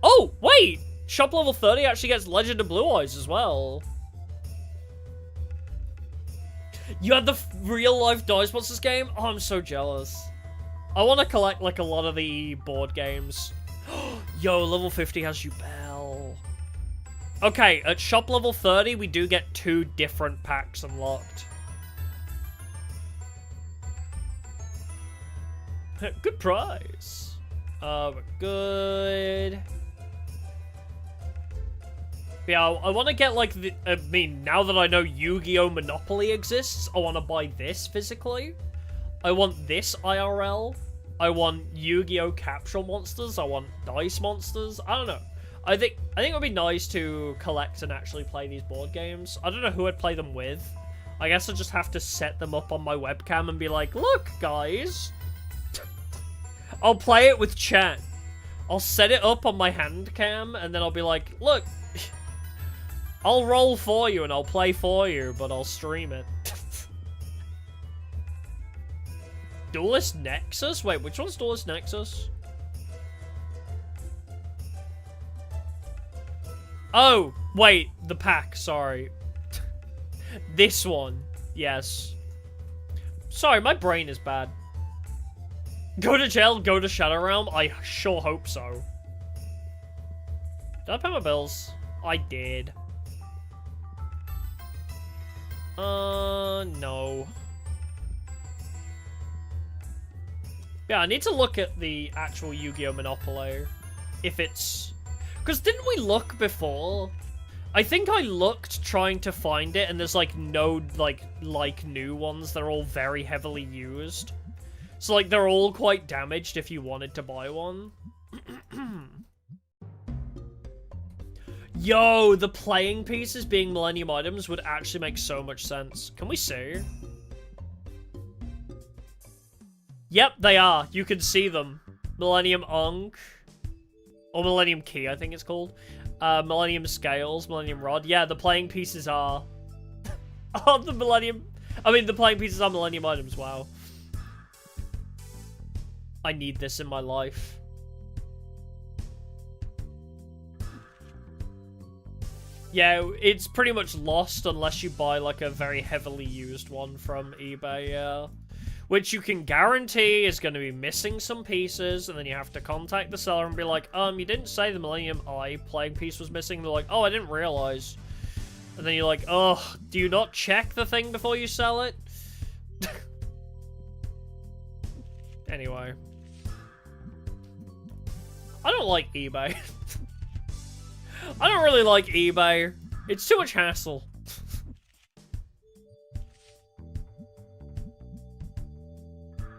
Oh, wait! Shop level 30 actually gets Legend of Blue Eyes as well. You had the real-life Dice Monsters game? Oh, I'm so jealous. I want to collect, like, a lot of the board games. Yo, level 50 has Jubel. Okay, at shop level 30, we do get 2 different packs unlocked. Good price. We're good. Yeah, I want to get, like, I mean, now that I know Yu-Gi-Oh! Monopoly exists, I want to buy this physically. I want this IRL. I want Yu-Gi-Oh! Capsule Monsters. I want Dice Monsters. I don't know. I think it would be nice to collect and actually play these board games. I don't know who I'd play them with. I guess I just have to set them up on my webcam and be like, look, guys. I'll play it with chat. I'll set it up on my hand cam, and then I'll be like, look, I'll roll for you and I'll play for you, but I'll stream it. Duelist Nexus? Wait, which one's Duelist Nexus? Oh, wait, the pack, sorry. This one, yes. Sorry, my brain is bad. Go to jail, go to Shadow Realm? I sure hope so. Did I pay my bills? I did. No. Yeah, I need to look at the actual Yu-Gi-Oh! Monopoly. If it's... Because didn't we look before? I think I looked trying to find it, and there's, like, no, like new ones. They're all very heavily used. So, like, they're all quite damaged if you wanted to buy one. Yo, the playing pieces being Millennium items would actually make so much sense. Can we see? Yep, they are. You can see them. Millennium Ankh. Or Millennium Key, I think it's called. Millennium Scales, Millennium Rod. Yeah, the playing pieces are... are the Millennium... I mean, the playing pieces are Millennium items, wow. I need this in my life. Yeah, it's pretty much lost unless you buy, like, a very heavily used one from eBay, yeah. Which you can guarantee is going to be missing some pieces, and then you have to contact the seller and be like, you didn't say the Millennium Eye playing piece was missing. They're like, oh, I didn't realize. And then you're like, oh, do you not check the thing before you sell it? Anyway. I don't like eBay. I don't really like eBay. It's too much hassle.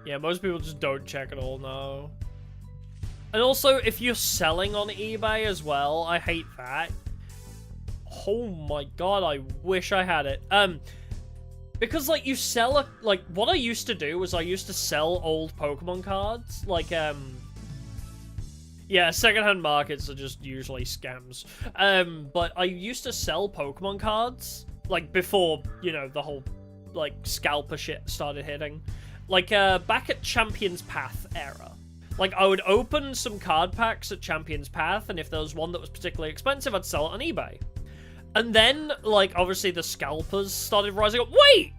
Yeah, most people just don't check at all now. And also, if you're selling on eBay as well, I hate that. Oh my god, I wish I had it. Because, like, you sell like, what I used to do was I used to sell old Pokemon cards. Like, yeah, secondhand markets are just usually scams. But I used to sell Pokemon cards, like, before, you know, the whole, like, scalper shit started hitting. Like, back at Champion's Path era. Like, I would open some card packs at Champion's Path, and if there was one that was particularly expensive, I'd sell it on eBay. And then, like, obviously the scalpers started rising up. Wait!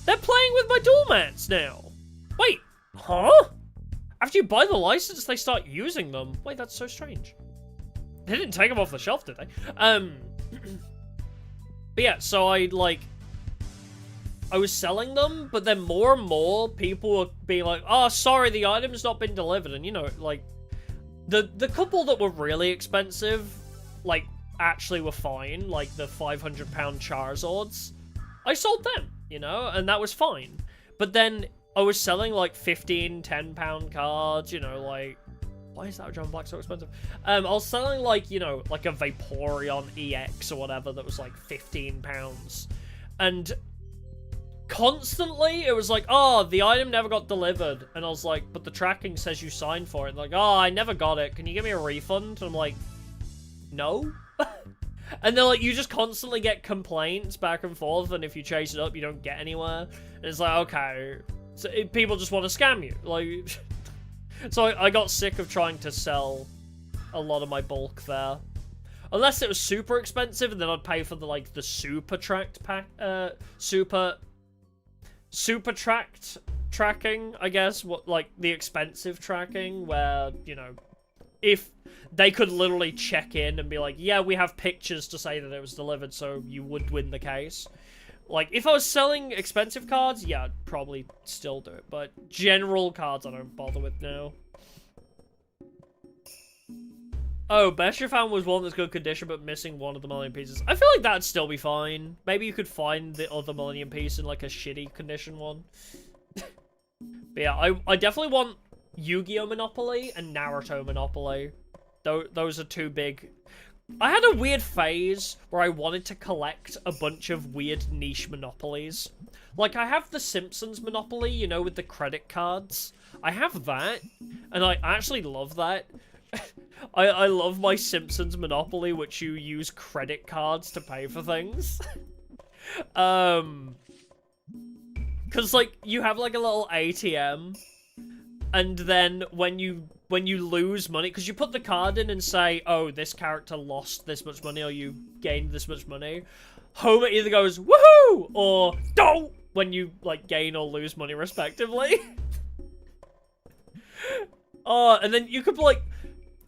They're playing with my duel mats now! Wait, huh? After you buy the license, they start using them. Wait, that's so strange. They didn't take them off the shelf, did they? But yeah, so I was selling them, but then more and more people were being like, oh, sorry, the item's not been delivered. And, you know, like, the couple that were really expensive, like, actually were fine. Like, the 500-pound Charizards. I sold them, you know, and that was fine. But then I was selling, like, 15, 10-pound cards, you know, like... Why is that John Black so expensive? I was selling, like, you know, like a Vaporeon EX or whatever that was, like, 15 pounds. And constantly, it was like, oh, the item never got delivered. And I was like, but the tracking says you signed for it. And like, oh, I never got it. Can you give me a refund? And I'm like, no. And then, like, you just constantly get complaints back and forth. And if you chase it up, you don't get anywhere. And it's like, okay. So people just want to scam you. Like, so I got sick of trying to sell a lot of my bulk there. Unless it was super expensive, and then I'd pay for the, like, the super tracked pack, super tracked tracking, I guess, what, like, the expensive tracking, where, you know, if they could literally check in and be like, yeah, we have pictures to say that it was delivered, so you would win the case. Like, if I was selling expensive cards, yeah, I'd probably still do it, but general cards I don't bother with now. Oh, best you found was one that's good condition but missing one of the Millennium pieces. I feel like that'd still be fine. Maybe you could find the other Millennium piece in, like, a shitty condition one. But yeah, I definitely want Yu-Gi-Oh! Monopoly and Naruto Monopoly. Those are two big... I had a weird phase where I wanted to collect a bunch of weird niche monopolies. Like, I have the Simpsons Monopoly, you know, with the credit cards. I have that, and I actually love that. I love my Simpsons Monopoly, which you use credit cards to pay for things. Because, like, you have, like, a little ATM, and then when you lose money, because you put the card in and say, oh, this character lost this much money, or you gained this much money, Homer either goes, woohoo, or don't, when you, like, gain or lose money, respectively. And then you could, like,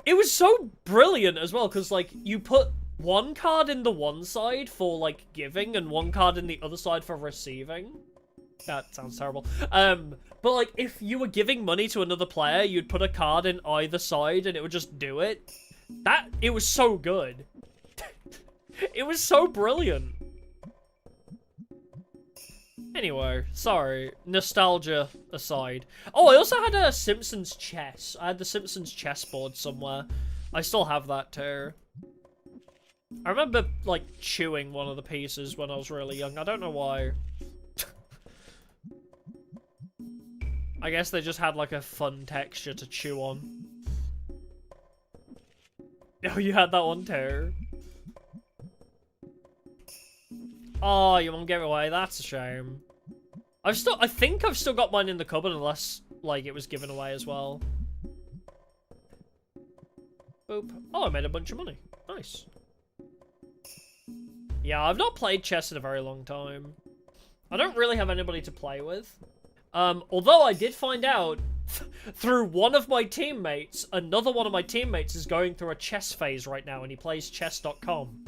it was so brilliant as well, because, like, you put one card in the one side for, like, giving, and one card in the other side for receiving. That sounds terrible. But, like, if you were giving money to another player, you'd put a card in either side, and it would just do it. It was so good. It was so brilliant. Anyway, sorry. Nostalgia aside. Oh, I also had a Simpsons chess. I had the Simpsons chessboard somewhere. I still have that too. I remember, like, chewing one of the pieces when I was really young. I don't know why. I guess they just had, like, a fun texture to chew on. Oh, you had that one too? Oh, you won't give it away. That's a shame. I think I've still got mine in the cupboard unless, like, it was given away as well. Boop. Oh, I made a bunch of money. Nice. Yeah, I've not played chess in a very long time. I don't really have anybody to play with. Although I did find out through one of my teammates, another one of my teammates is going through a chess phase right now, and he plays chess.com.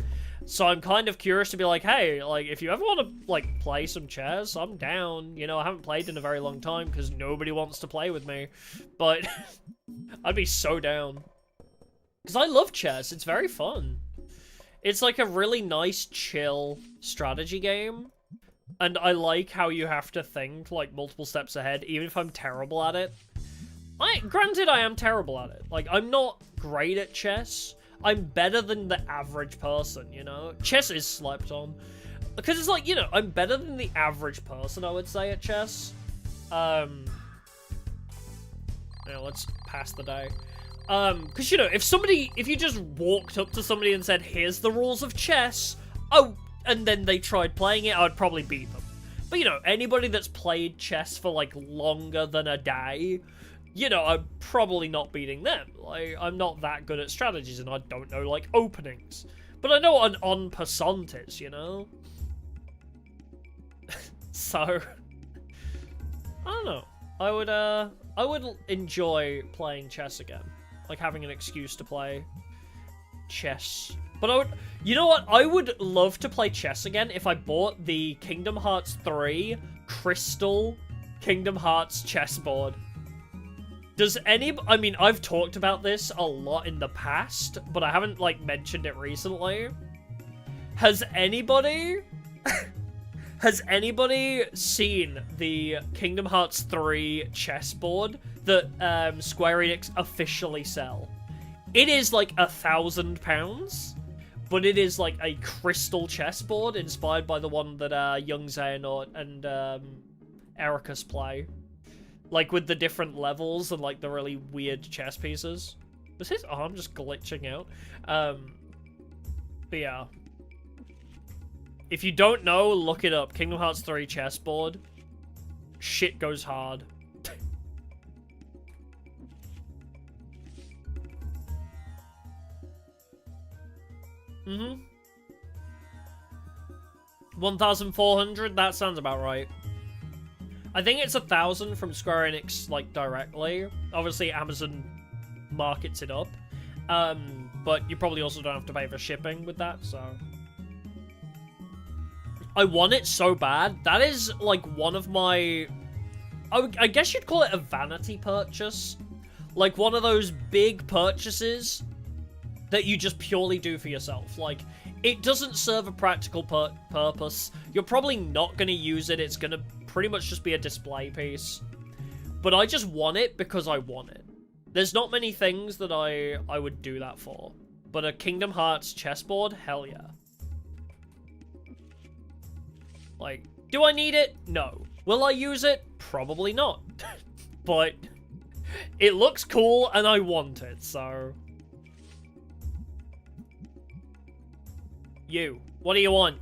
So I'm kind of curious to be like, hey, like, if you ever want to, like, play some chess, I'm down. You know, I haven't played in a very long time because nobody wants to play with me. But I'd be so down. Because I love chess. It's very fun. It's like a really nice, chill strategy game. And I like how you have to think, like, multiple steps ahead, even if I'm terrible at it. Granted, I am terrible at it. Like, I'm not great at chess. I'm better than the average person, you know? Chess is slept on. Because it's like, you know, I'm better than the average person, I would say, at chess. Yeah, let's pass the day. Because, you know, if you just walked up to somebody and said, here's the rules of chess, oh, and then they tried playing it, I would probably beat them. But, you know, anybody that's played chess for, like, longer than a day, you know, I'm probably not beating them. Like, I'm not that good at strategies, and I don't know, like, openings. But I know what an en passant is, you know? So, I don't know. I would enjoy playing chess again. Like, having an excuse to play chess. But you know what? I would love to play chess again if I bought the Kingdom Hearts 3 Crystal Kingdom Hearts chessboard. I mean, I've talked about this a lot in the past, but I haven't, like, mentioned it recently. Has anybody seen the Kingdom Hearts 3 chessboard that Square Enix officially sell? It is like £1,000, but it is like a crystal chessboard inspired by the one that young Xehanort and Ericus play. Like, with the different levels and, like, the really weird chess pieces. Was his arm just glitching out? But yeah. If you don't know, look it up. Kingdom Hearts 3 chessboard. Shit goes hard. Mm-hmm. 1,400? That sounds about right. I think it's 1,000 from Square Enix, like, directly. Obviously, Amazon markets it up. But you probably also don't have to pay for shipping with that, so... I want it so bad. That is, like, one of my... I guess you'd call it a vanity purchase. Like, one of those big purchases that you just purely do for yourself. Like, it doesn't serve a practical purpose. You're probably not going to use it. It's going to pretty much just be a display piece. But I just want it because I want it. There's not many things that I would do that for. But a Kingdom Hearts chessboard? Hell yeah. Like, do I need it? No. Will I use it? Probably not. But it looks cool and I want it, so... You. What do you want?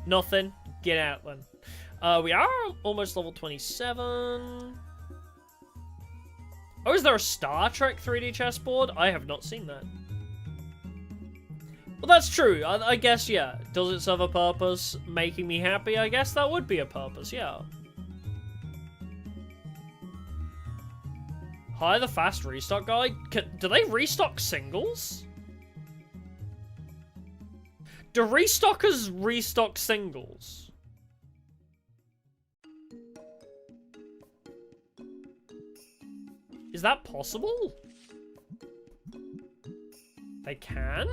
Nothing? Get out then. We are almost level 27. Oh, is there a Star Trek 3D chessboard? I have not seen that. Well, that's true. I guess, yeah. Does it serve a purpose? Making me happy? I guess that would be a purpose, yeah. Hi, the fast restock guy. Do they restock singles? Do restockers restock singles? Is that possible? They can?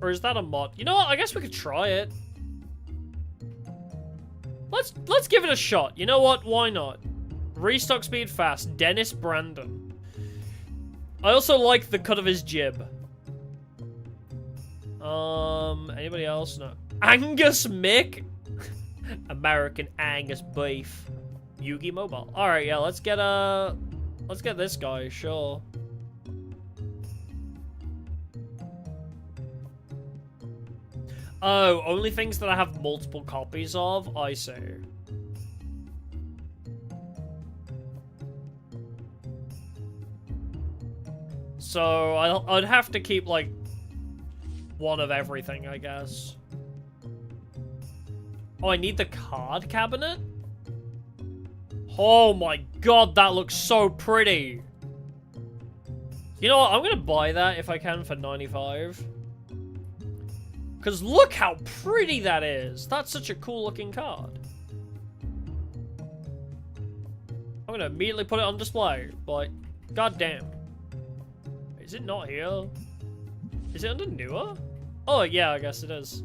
Or is that a mod? You know what? I guess we could try it. Let's give it a shot. You know what? Why not? Restock speed fast. Dennis Brandon. I also like the cut of his jib. Anybody else? No. Angus Mick? American Angus beef. Yugi Mobile. Alright, yeah, let's get this guy, sure. Oh, only things that I have multiple copies of? I see. So, I'd have to keep, like, one of everything, I guess. Oh, I need the card cabinet? Oh my god, that looks so pretty! You know what, I'm gonna buy that if I can for 95. Because look how pretty that is! That's such a cool looking card. I'm gonna immediately put it on display, but god damn. Is it not here? Is it under newer? Oh yeah, I guess it is.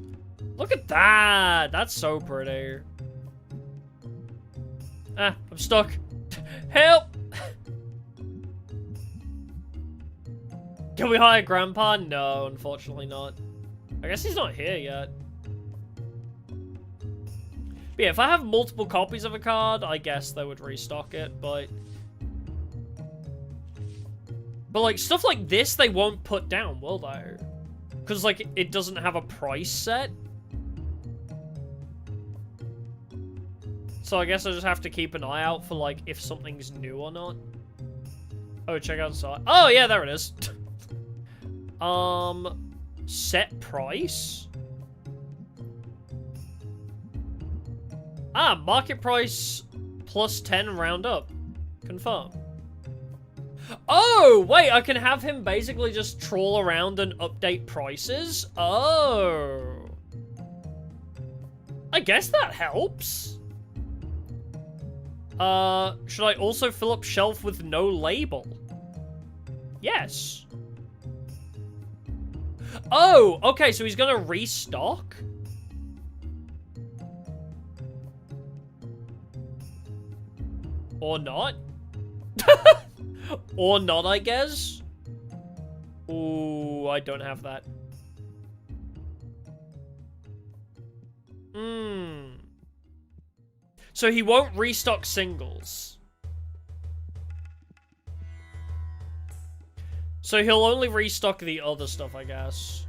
Look at that! That's so pretty. Ah, I'm stuck. Help! Can we hire Grandpa? No, unfortunately not. I guess he's not here yet. But yeah, if I have multiple copies of a card, I guess they would restock it, but like, stuff like this, they won't put down, will they? Because, like, it doesn't have a price set. So I guess I just have to keep an eye out for, like, if something's new or not. Oh, check out the site. Oh, yeah, there it is. Set price? Ah, market price plus 10 round up. Confirm. Oh, wait, I can have him basically just troll around and update prices? Oh. I guess that helps. Should I also fill up shelf with no label? Yes. Oh, okay, so he's gonna restock? Or not? Or not, I guess? Ooh, I don't have that. So he won't restock singles. So he'll only restock the other stuff, I guess.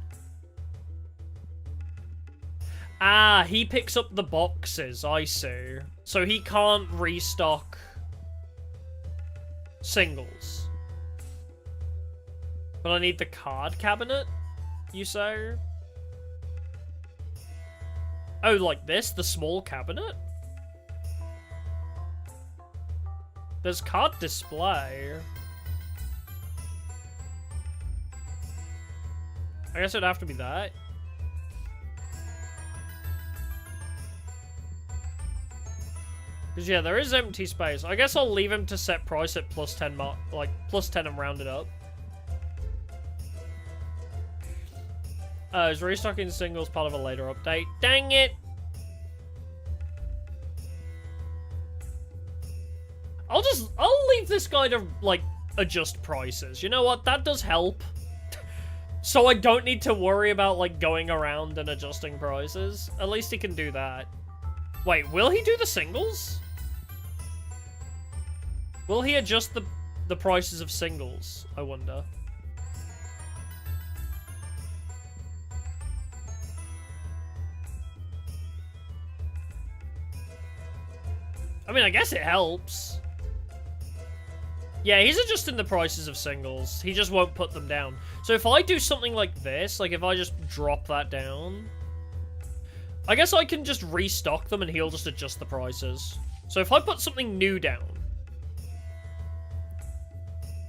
Ah, he picks up the boxes, I see. So he can't restock singles. But I need the card cabinet, you say? Oh, like this? The small cabinet? There's card display. I guess it'd have to be that. Because, yeah, there is empty space. I guess I'll leave him to set price at plus 10 like, plus 10 and round it up. Is restocking singles part of a later update? Dang it! I'll leave this guy to, like, adjust prices. You know what? That does help. So I don't need to worry about, like, going around and adjusting prices. At least he can do that. Wait, will he do the singles? Will he adjust the prices of singles? I wonder. I mean, I guess it helps. Yeah, he's adjusting the prices of singles. He just won't put them down. So if I do something like this, like if I just drop that down, I guess I can just restock them and he'll just adjust the prices. So if I put something new down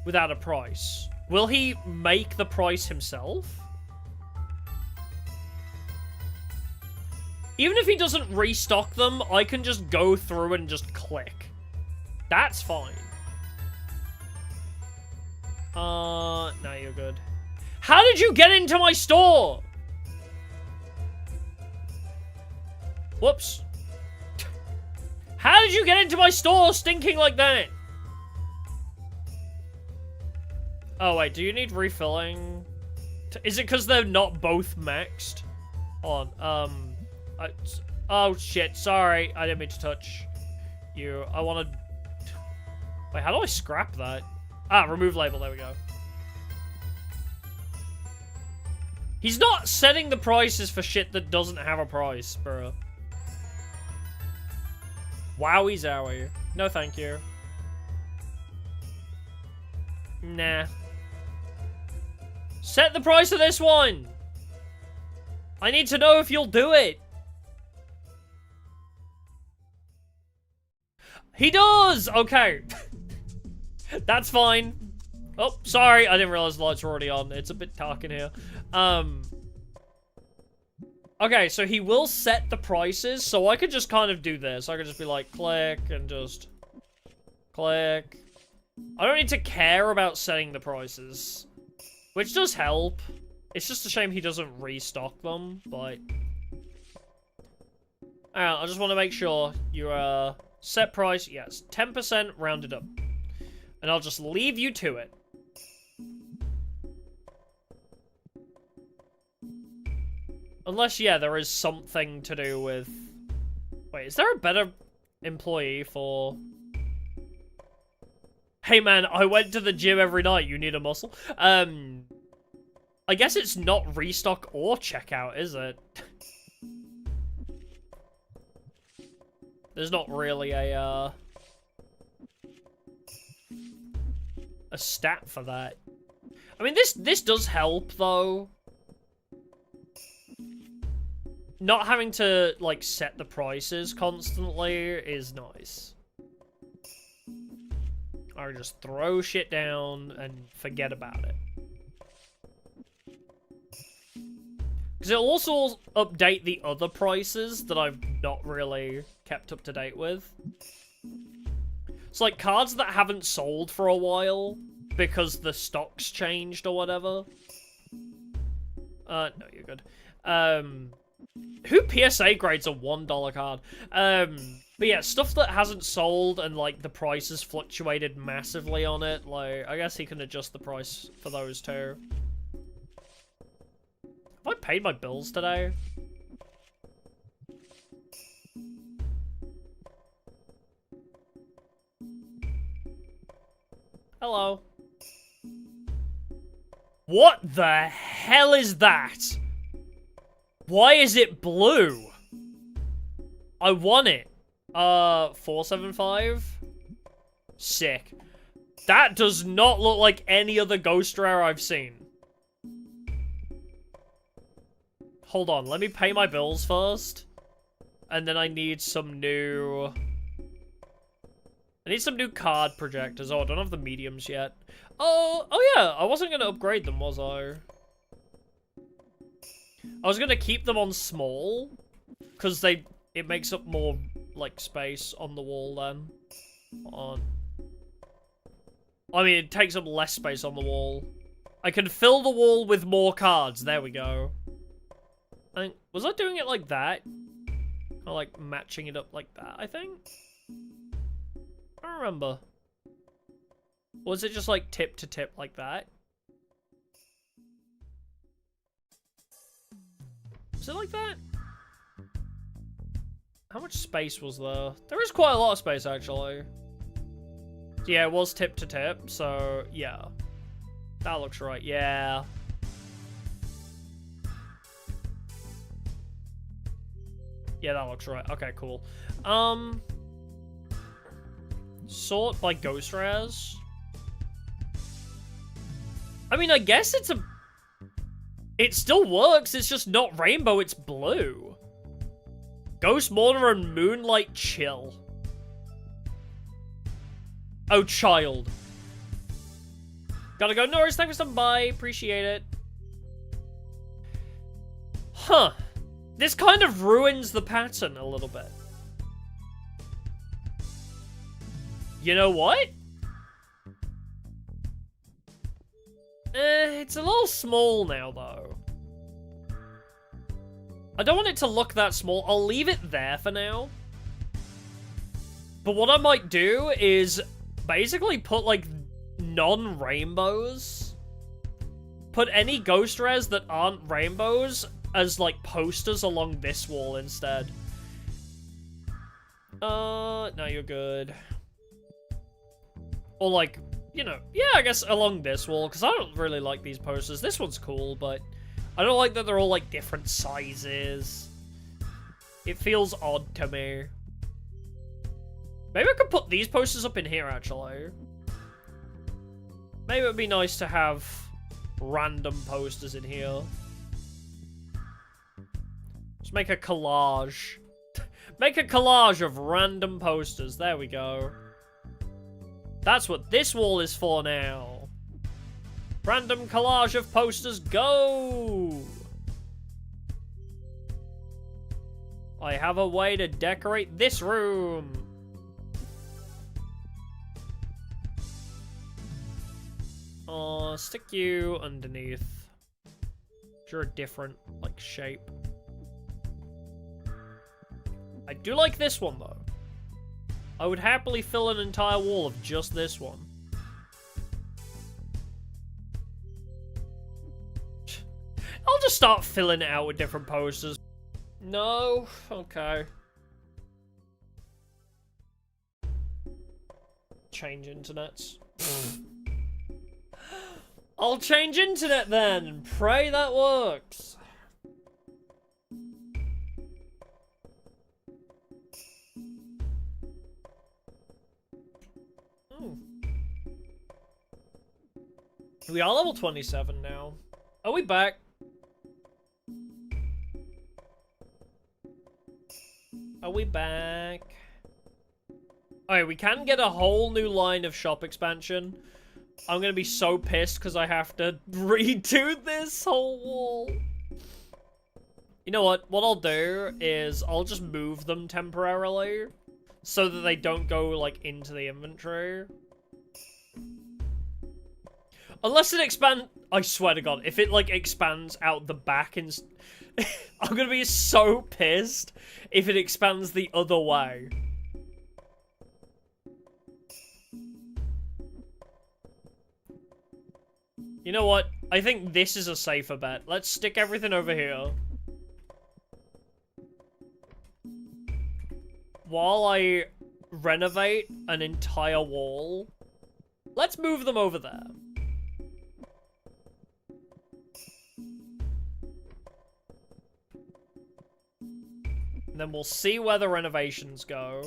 without a price, will he make the price himself? Even if he doesn't restock them, I can just go through and just click. That's fine. No, you're good. How did you get into my store? Whoops. How did you get into my store stinking like that? Oh, wait, do you need refilling? Is it because they're not both maxed? Hold on, oh shit, sorry. I didn't mean to touch you. I want to... Wait, how do I scrap that? Ah, remove label, there we go. He's not setting the prices for shit that doesn't have a price, bro. Wowie zowie. No thank you. Nah. Set the price of this one! I need to know if you'll do it! He does! Okay. That's fine. Oh, sorry. I didn't realize the lights were already on. It's a bit dark in here. Okay, so he will set the prices, so I could just kind of do this. I could just be like, click, and just... click. I don't need to care about setting the prices. Which does help. It's just a shame he doesn't restock them, but... Alright, I just want to make sure you're, set price, yes, 10% rounded up. And I'll just leave you to it. Unless, yeah, there is something to do with... Wait, is there a better employee for... Hey man, I went to the gym every night, you need a muscle? I guess it's not restock or checkout, is it? There's not really a stat for that. I mean, this does help, though. Not having to, like, set the prices constantly is nice. Or just throw shit down and forget about it. Because it'll also update the other prices that I've not really kept up to date with. It's like cards that haven't sold for a while because the stock's changed or whatever. No, you're good. Who PSA grades a $1 card? But yeah, stuff that hasn't sold and, like, the price has fluctuated massively on it, like, I guess he can adjust the price for those too. Have I paid my bills today? Hello. What the hell is that? Why is it blue? I want it. 475? Sick. That does not look like any other ghost rare I've seen. Hold on, let me pay my bills first. And then I need some new... I need some new card projectors. Oh, I don't have the mediums yet. Oh yeah, I wasn't gonna upgrade them, was I? I was gonna keep them on small, because it makes up more, like, space on the wall then. I mean, it takes up less space on the wall. I can fill the wall with more cards. There we go. Was I doing it like that? Or, like, matching it up like that, I think? I don't remember. Or was it just, like, tip to tip like that? Was it like that? How much space was there? There is quite a lot of space, actually. Yeah, it was tip to tip, so, yeah. That looks right, yeah. Yeah, that looks right. Okay, cool. Sort by ghost rares. I mean, I guess it still works, it's just not rainbow, it's blue. Ghost Mourner and Moonlight Chill. Oh, child. Gotta go. Norris, thanks for some by. Appreciate it. Huh. This kind of ruins the pattern a little bit. You know what? It's a little small now, though. I don't want it to look that small. I'll leave it there for now. But what I might do is basically put, like, non-rainbows put any ghost rares that aren't rainbows as, like, posters along this wall instead. No, you're good. Or, like, you know, yeah, I guess along this wall, because I don't really like these posters. This one's cool, but I don't like that they're all, like, different sizes. It feels odd to me. Maybe I could put these posters up in here, actually. Maybe it would be nice to have random posters in here. Just make a collage. Make a collage of random posters. There we go. That's what this wall is for now. Random collage of posters, go! I have a way to decorate this room. Stick you underneath. You're a different, like, shape. I do like this one, though. I would happily fill an entire wall of just this one. I'll just start filling it out with different posters. No? Okay. Change internets. I'll change internet then, and pray that works. Oh. We are level 27 now. Are we back? Are we back? Alright, we can get a whole new line of shop expansion. I'm gonna be so pissed because I have to redo this whole wall. You know what? What I'll do is I'll just move them temporarily so that they don't go, like, into the inventory. Unless it expands... I swear to God, if it, like, expands out the back and... I'm gonna be so pissed if it expands the other way. You know what? I think this is a safer bet. Let's stick everything over here. While I renovate an entire wall, let's move them over there. And then we'll see where the renovations go.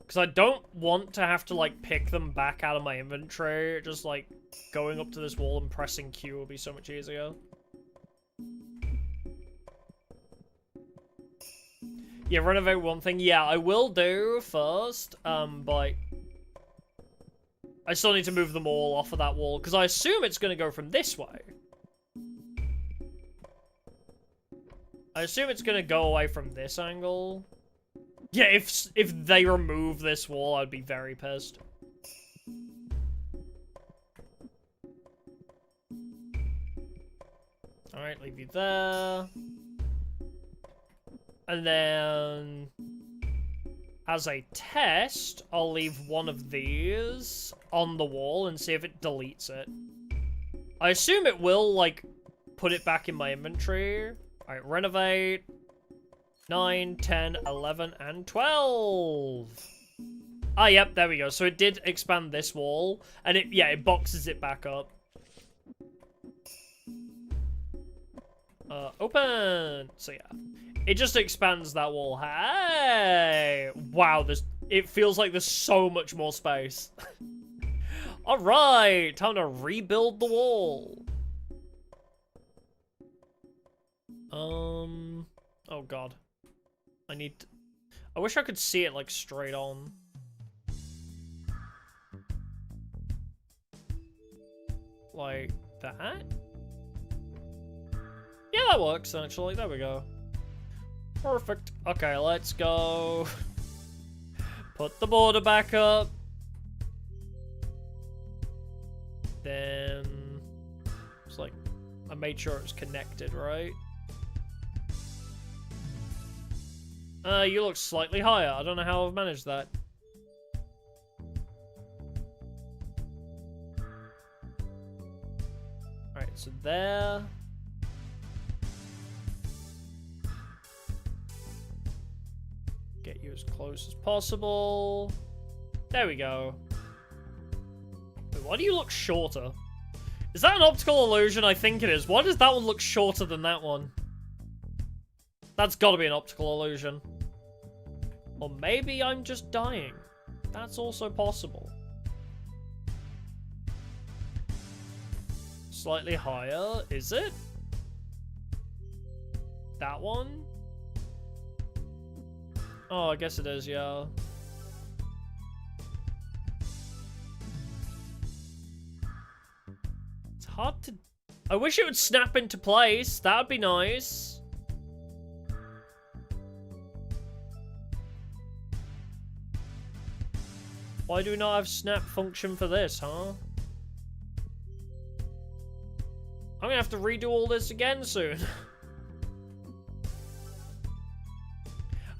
Because I don't want to have to, like, pick them back out of my inventory. Just, like, going up to this wall and pressing Q will be so much easier. Yeah, renovate one thing. Yeah, I will do first. But I still need to move them all off of that wall. Because I assume it's going to go from this way. I assume it's going to go away from this angle. Yeah, if they remove this wall, I'd be very pissed. Alright, leave you there. And then, as a test, I'll leave one of these on the wall and see if it deletes it. I assume it will, like, put it back in my inventory. Alright, renovate. 9, 10, 11, and 12. Ah, yep, there we go. So it did expand this wall, and it boxes it back up. Open. So yeah, it just expands that wall. Hey, wow, it feels like there's so much more space. All right, time to rebuild the wall. Oh God. I wish I could see it, like, straight on. Like that? Yeah, that works, actually. There we go. Perfect. Okay, let's go. Put the border back up. Then... It's like... I made sure it was connected, right? You look slightly higher. I don't know how I've managed that. So there. Get you as close as possible. There we go. Wait, why do you look shorter? Is that an optical illusion? I think it is. Why does that one look shorter than that one? That's gotta be an optical illusion. Or maybe I'm just dying. That's also possible. Slightly higher, is it? That one? Oh, I guess it is, yeah. It's hard to... I wish it would snap into place. That would be nice. Why do we not have snap function for this, huh? I'm gonna have to redo all this again soon.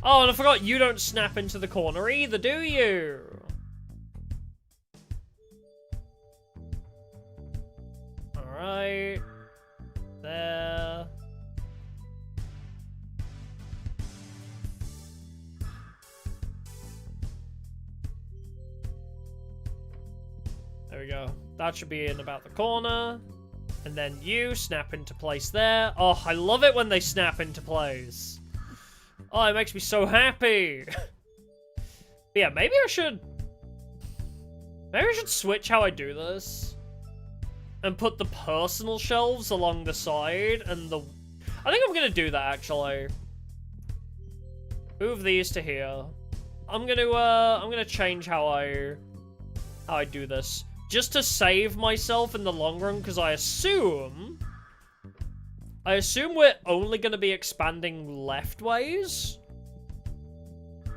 Oh, and I forgot you don't snap into the corner either, do you? Alright. There. There we go. That should be in about the corner. And then you snap into place there. Oh, I love it when they snap into place. Oh, it makes me so happy. But yeah, maybe I should switch how I do this. And put the personal shelves along the side and the... I think I'm gonna do that, actually. Move these to here. I'm gonna change how I do this. Just to save myself in the long run, because I assume we're only going to be expanding leftways.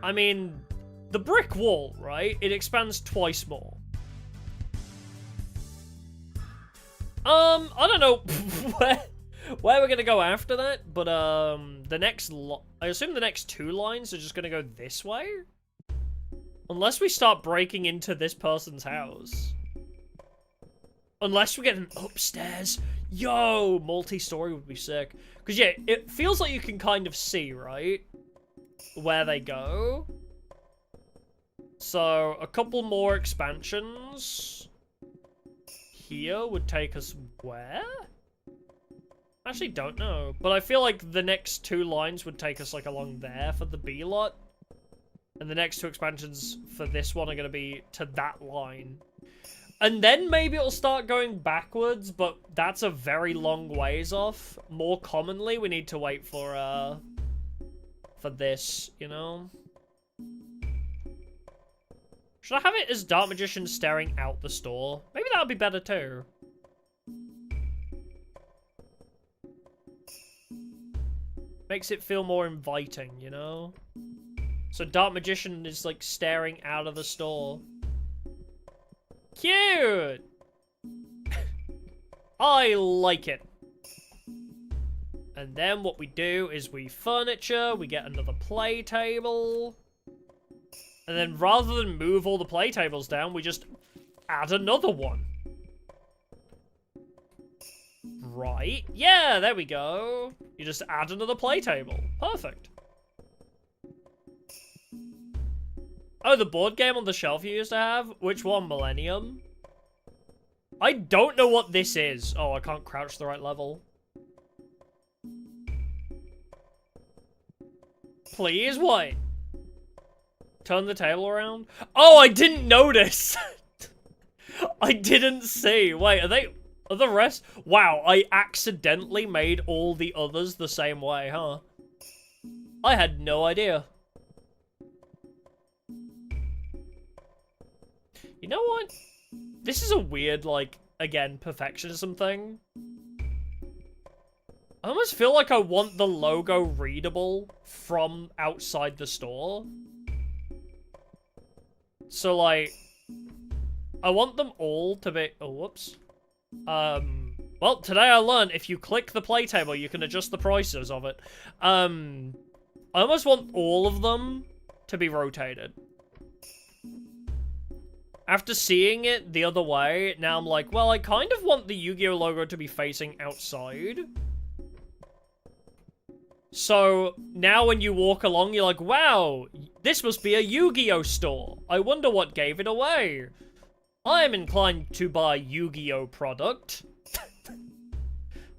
I mean, the brick wall, right? It expands twice more. I don't know where we're going to go after that, but I assume the next two lines are just going to go this way. Unless we start breaking into this person's house. Unless we get an upstairs. Yo, multi-story would be sick. Because, yeah, it feels like you can kind of see, right? Where they go. So, a couple more expansions. Here would take us where? Actually, don't know. But I feel like the next two lines would take us, like, along there for the B lot. And the next two expansions for this one are going to be to that line. And then maybe it'll start going backwards, but that's a very long ways off. More commonly, we need to wait for this, you know? Should I have it as Dark Magician staring out the store? Maybe that would be better too. Makes it feel more inviting, you know? So Dark Magician is like staring out of the store. Cute! I like it. And then what we do is we furniture, we get another play table. And then rather than move all the play tables down, we just add another one. Right? Yeah, there we go. You just add another play table. Perfect. Oh, the board game on the shelf you used to have? Which one, Millennium? I don't know what this is. Oh, I can't crouch the right level. Please, what? Turn the table around? Oh, I didn't notice! I didn't see. Wait, are the rest? Wow, I accidentally made all the others the same way, huh? I had no idea. You know what? This is a weird, like, again, perfectionism thing. I almost feel like I want the logo readable from outside the store. So, like, I want them all to be... Oh, whoops. Well, today I learned if you click the play table, you can adjust the prices of it. I almost want all of them to be rotated. After seeing it the other way, now I'm like, well, I kind of want the Yu-Gi-Oh logo to be facing outside. So, now when you walk along, you're like, wow, this must be a Yu-Gi-Oh store. I wonder what gave it away. I am inclined to buy Yu-Gi-Oh product.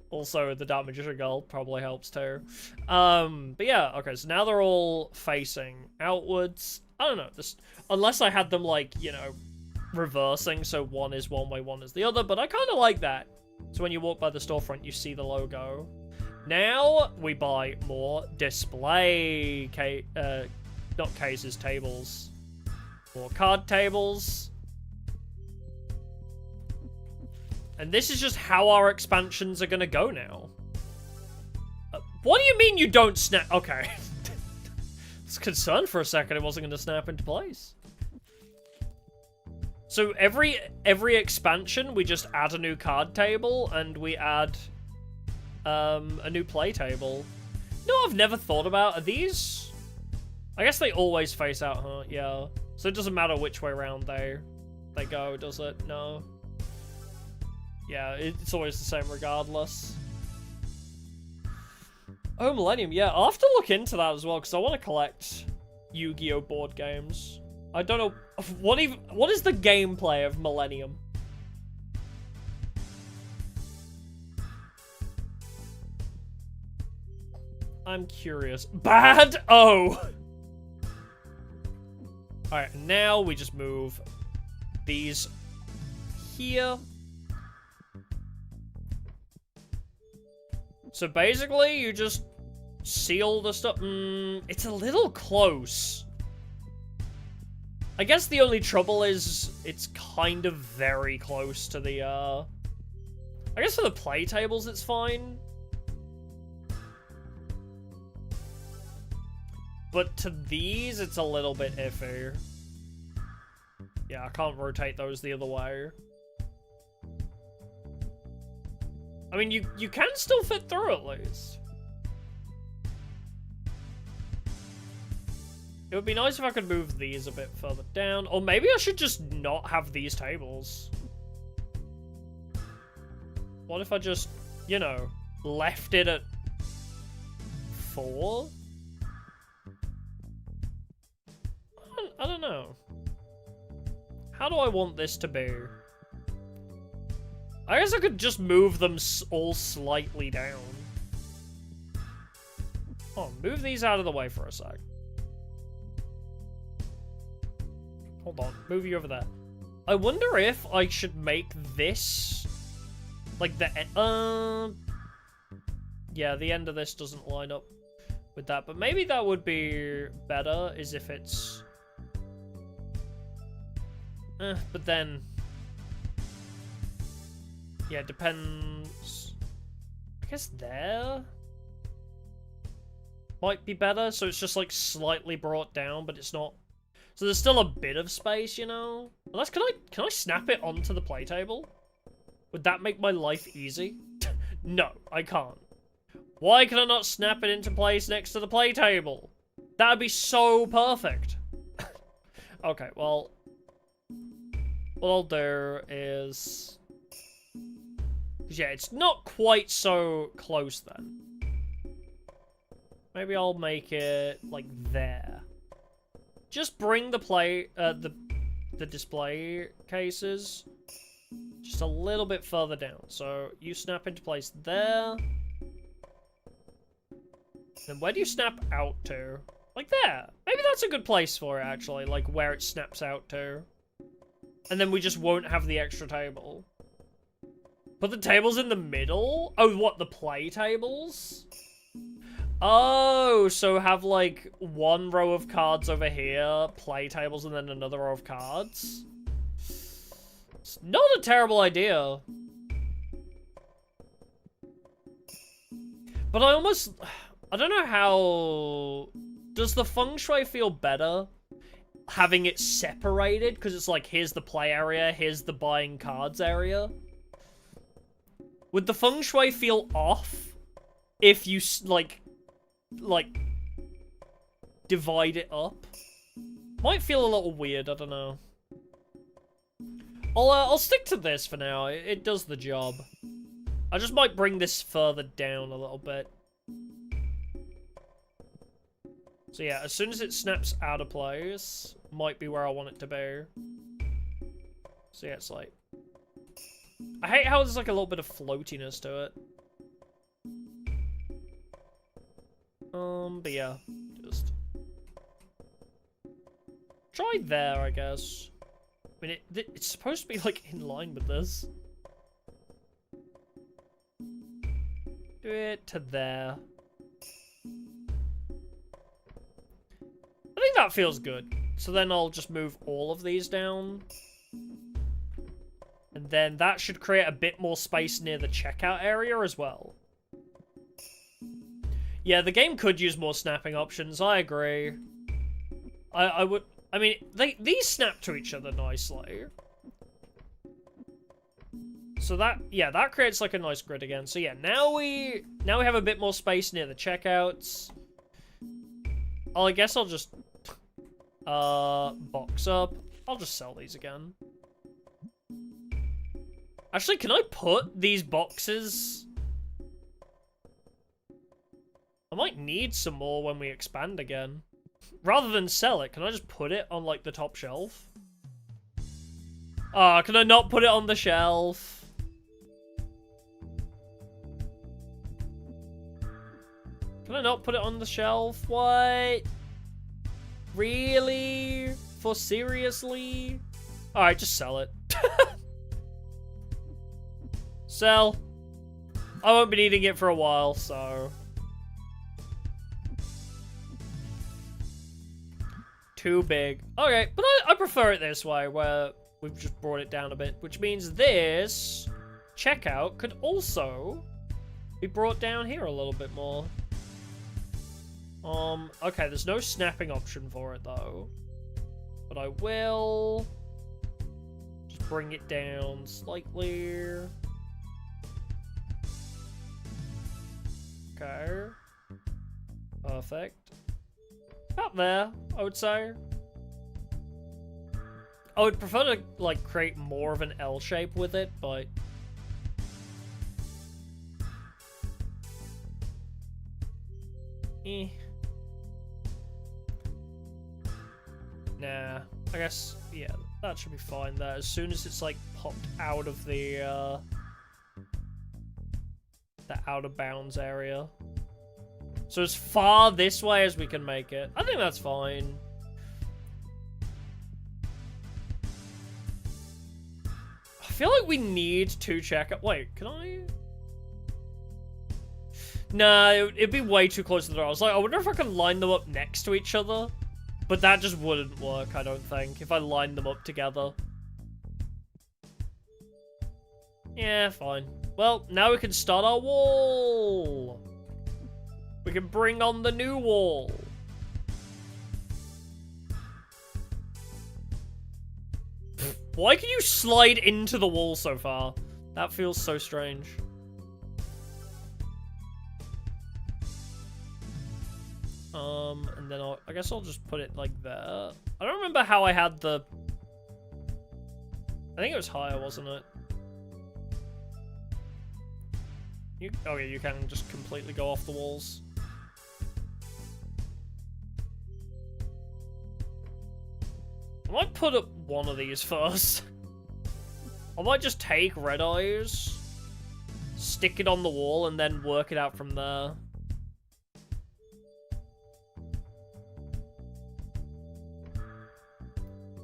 Also, the Dark Magician Girl probably helps too. But yeah, okay, so now they're all facing outwards. I don't know, this, unless I had them, like, you know, reversing, so one is one way, one is the other, but I kind of like that. So when you walk by the storefront, you see the logo. Now, we buy more display, not cases, tables. More card tables. And this is just how our expansions are gonna go now. What do you mean you don't snap? Okay. I was concerned for a second it wasn't gonna snap into place. So every expansion, we just add a new card table, and we add a new play table. No, I've never thought about, are these... I guess they always face out, huh? Yeah. So it doesn't matter which way around they go, does it? No. Yeah, it's always the same regardless. Oh, Millennium, yeah. I'll have to look into that as well, because I want to collect Yu-Gi-Oh board games. I don't know, what is the gameplay of Millennium? I'm curious. Bad? Oh! Alright, now we just move these here. So basically, you just seal the stuff. It's a little close. I guess the only trouble is it's kind of very close to the, I guess for the play tables, it's fine. But to these, it's a little bit iffy. Yeah, I can't rotate those the other way. I mean, you can still fit through at least. It would be nice if I could move these a bit further down. Or maybe I should just not have these tables. What if I just, you know, left it at 4? I don't know. How do I want this to be? I guess I could just move them all slightly down. Oh, move these out of the way for a sec. Hold on, move you over there. I wonder if I should make this... like the... yeah, the end of this doesn't line up with that, but maybe that would be better, is if it's... but then... yeah, it depends... I guess there... might be better, so it's just, like, slightly brought down, but it's not... so there's still a bit of space, you know? Unless, can I snap it onto the play table? Would that make my life easy? No, I can't. Why can I not snap it into place next to the play table? That'd be so perfect. Okay, well... what I'll do is... yeah, it's not quite so close then. Maybe I'll make it, like, there. Just bring the the display cases just a little bit further down. So, you snap into place there. Then where do you snap out to? Like there. Maybe that's a good place for it, actually. Like, where it snaps out to. And then we just won't have the extra table. Put the tables in the middle? Oh, what, the play tables? Oh, so have, like, one row of cards over here, play tables, and then another row of cards? It's not a terrible idea. But I don't know how... does the feng shui feel better having it separated? Because it's like, here's the play area, here's the buying cards area. Would the feng shui feel off if you, like, divide it up? Might feel a little weird, I don't know. I'll stick to this for now. It does the job. I just might bring this further down a little bit. So yeah, as soon as it snaps out of place, might be where I want it to be. So yeah, it's like... I hate how there's like a little bit of floatiness to it. But yeah, just... Try there, I guess. I mean, it's supposed to be like in line with this. Do it to there. I think that feels good. So then I'll just move all of these down. And then that should create a bit more space near the checkout area as well. Yeah, the game could use more snapping options, I agree. I would... I mean, these snap to each other nicely. So that... Yeah, that creates like a nice grid again. So yeah, now we have a bit more space near the checkouts. Oh, I guess I'll just... box up. I'll just sell these again. Actually, can I put these boxes... I might need some more when we expand again. Rather than sell it, can I just put it on, like, the top shelf? Ah, can I not put it on the shelf? Can I not put it on the shelf? What? Really? For seriously? Alright, just sell it. Sell. I won't be needing it for a while, so... Too big. Okay, but I prefer it this way, where we've just brought it down a bit, which means this checkout could also be brought down here a little bit more. Okay, there's no snapping option for it, though. But I will just bring it down slightly. Okay. Perfect. About there, I would say. I would prefer to, like, create more of an L shape with it, but... Nah, I guess, yeah, that should be fine there. As soon as it's, like, popped out of the out of bounds area. So as far this way as we can make it. I think that's fine. I feel like we need two checkout. Wait, can I? Nah, it'd be way too close to the door. I was like, I wonder if I can line them up next to each other. But that just wouldn't work, I don't think, if I lined them up together. Yeah, fine. Well, now we can start our wall. We can bring on the new wall. Why can you slide into the wall so far? That feels so strange. And then I guess I'll just put it like there. I don't remember how I had the... I think it was higher, wasn't it? Oh yeah, you can just completely go off the walls. I might put up one of these first. I might just take red eyes, stick it on the wall, and then work it out from there.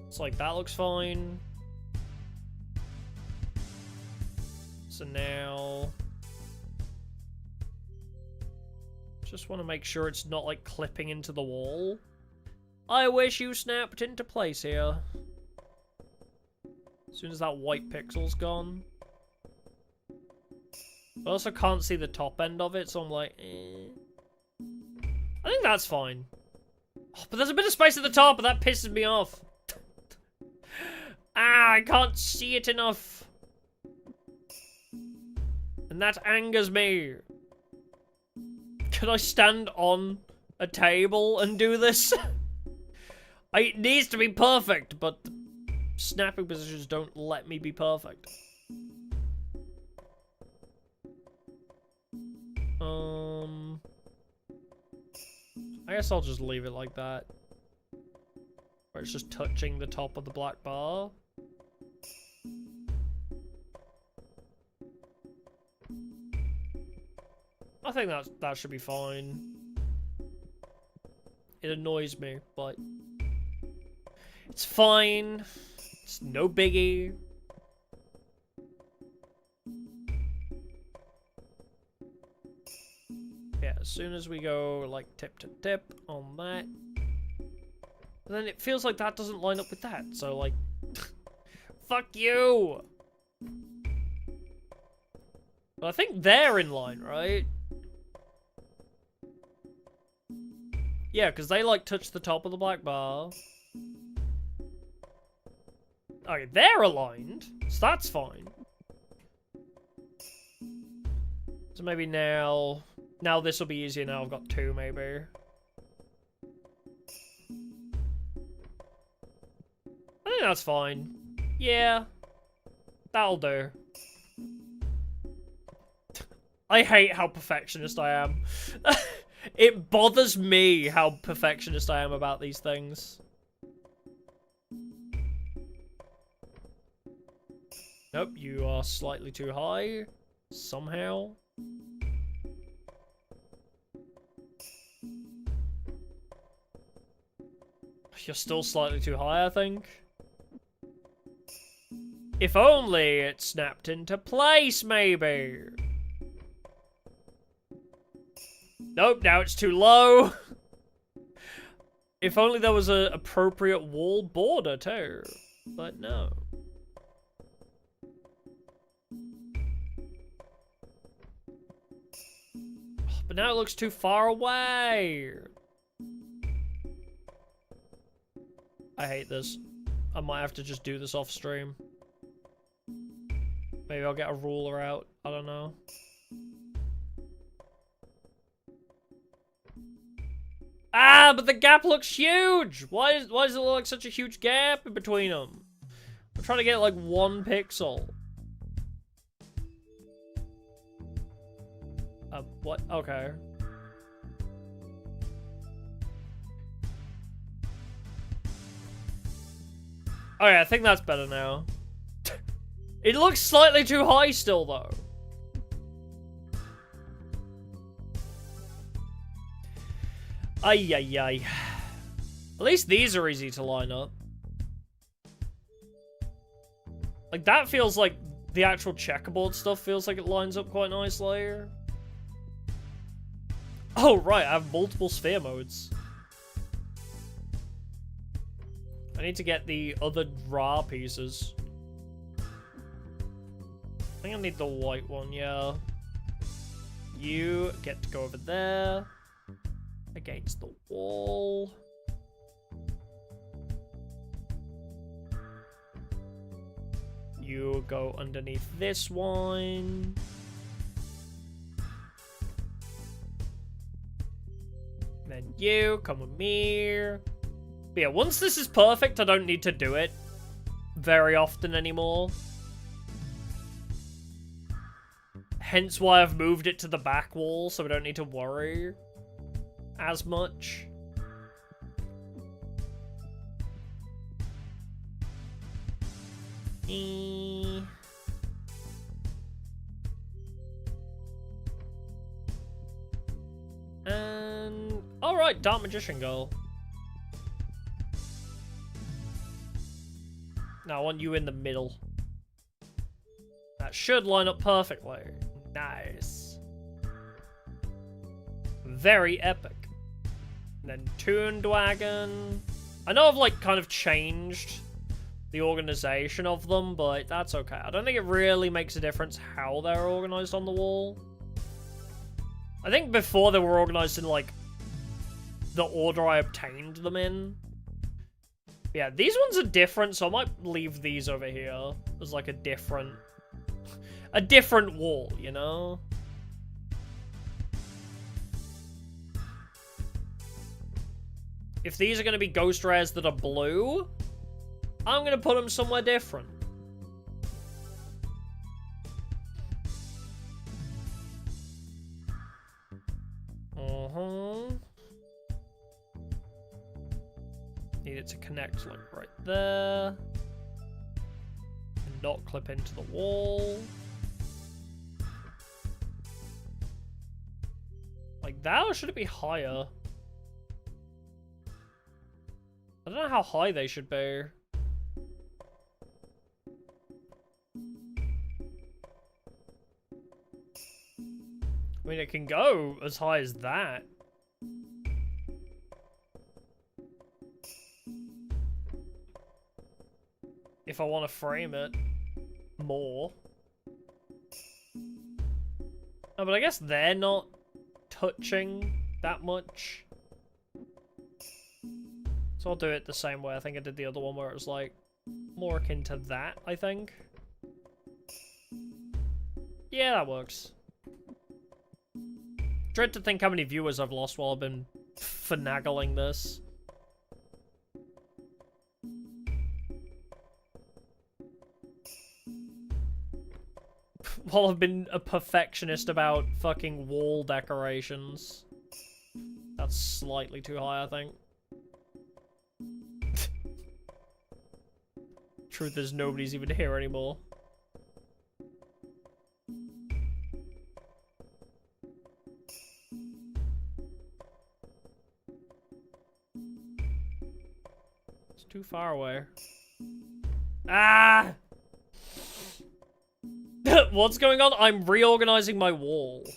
It's like, that looks fine. So now... just want to make sure it's not, like, clipping into the wall. I wish you snapped into place here. As soon as that white pixel's gone. I also can't see the top end of it, so I'm like, eh. I think that's fine. Oh, but there's a bit of space at the top, and that pisses me off. Ah, I can't see it enough. And that angers me. Can I stand on a table and do this? It needs to be perfect, but snapping positions don't let me be perfect. I guess I'll just leave it like that. Where it's just touching the top of the black bar. I think that should be fine. It annoys me, but it's fine. It's no biggie. Yeah, as soon as we go like tip to tip on that, then it feels like that doesn't line up with that. So like, fuck you. But I think they're in line, right? Yeah, because they like touch the top of the black bar. Okay, they're aligned, so that's fine. So maybe now this will be easier. Now I've got two, maybe. I think that's fine. Yeah, that'll do. I hate how perfectionist I am. It bothers me how perfectionist I am about these things. Nope, you are slightly too high. Somehow. You're still slightly too high, I think. If only it snapped into place, maybe. Nope, now it's too low. If only there was an appropriate wall border, too. But no. But now it looks too far away. I hate this. I might have to just do this off stream. Maybe I'll get a ruler out. I don't know. Ah, but the gap looks huge! Why does it look like such a huge gap in between them? I'm trying to get like 1 pixel. What? Okay. Okay, I think that's better now. It looks slightly too high still, though. Ay, ay, ay. At least these are easy to line up. Like, that feels like the actual checkerboard stuff feels like it lines up quite nicely. Oh, right, I have multiple sphere modes. I need to get the other raw pieces. I think I need the white one, yeah. You get to go over there. Against the wall. You go underneath this one. Then you come with me. But yeah, once this is perfect, I don't need to do it very often anymore. Hence why I've moved it to the back wall, so we don't need to worry as much. And alright, Dark Magician Girl. Now I want you in the middle. That should line up perfectly. Nice. Very epic. And then Toonwagon. I know I've like kind of changed the organization of them, but that's okay. I don't think it really makes a difference how they're organized on the wall. I think before they were organized in like the order I obtained them in. Yeah, these ones are different, so I might leave these over here as like a different wall, you know? If these are going to be ghost rares that are blue, I'm gonna put them somewhere different. Need it to connect like right there. And not clip into the wall. Like that, or should it be higher? I don't know how high they should be. I mean, it can go as high as that. If I want to frame it more. Oh, but I guess they're not touching that much. So I'll do it the same way I think I did the other one, where it was like more akin to that, I think. Yeah, that works. Dread to think how many viewers I've lost while I've been finagling this. While I've been a perfectionist about fucking wall decorations. That's slightly too high, I think. Truth is, nobody's even here anymore. It's too far away. Ah! What's going on? I'm reorganizing my wall.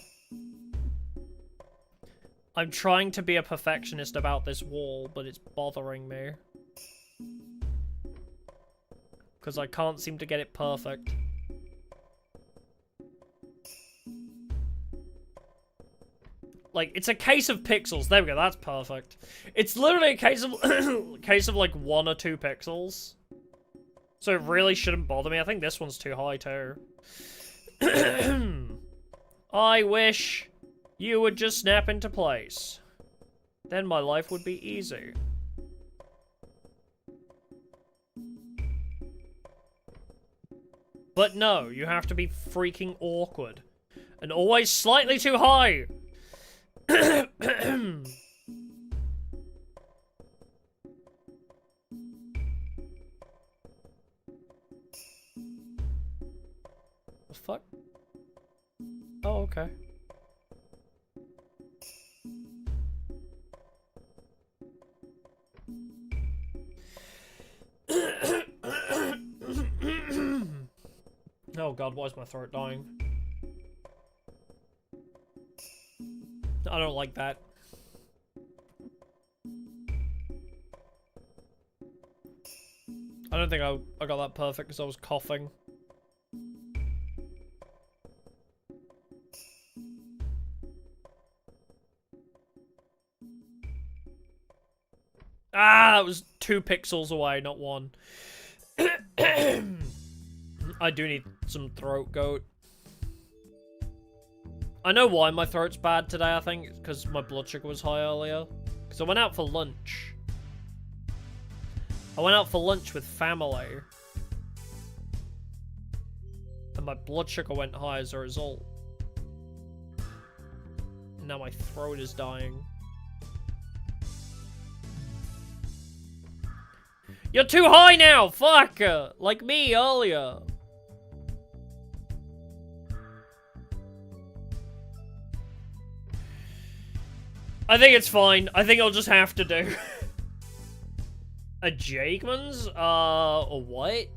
I'm trying to be a perfectionist about this wall, but it's bothering me. Because I can't seem to get it perfect. Like, it's a case of pixels. There we go, that's perfect. It's literally a case of like 1 or 2 pixels. So it really shouldn't bother me. I think this one's too high too. I wish you would just snap into place. Then my life would be easy. But no, you have to be freaking awkward. And always slightly too high! The fuck? Oh, okay. Oh god, why is my throat dying? I don't like that. I don't think I got that perfect because I was coughing. Ah, that was 2 pixels away, not 1. I do need some throat goat. I know why my throat's bad today, I think. It's because my blood sugar was high earlier. Because I went out for lunch. I went out for lunch with family. And my blood sugar went high as a result. And now my throat is dying. You're too high now! Fuck! Like me earlier. I think it's fine. I think I'll just have to do. A Jakeman's? What?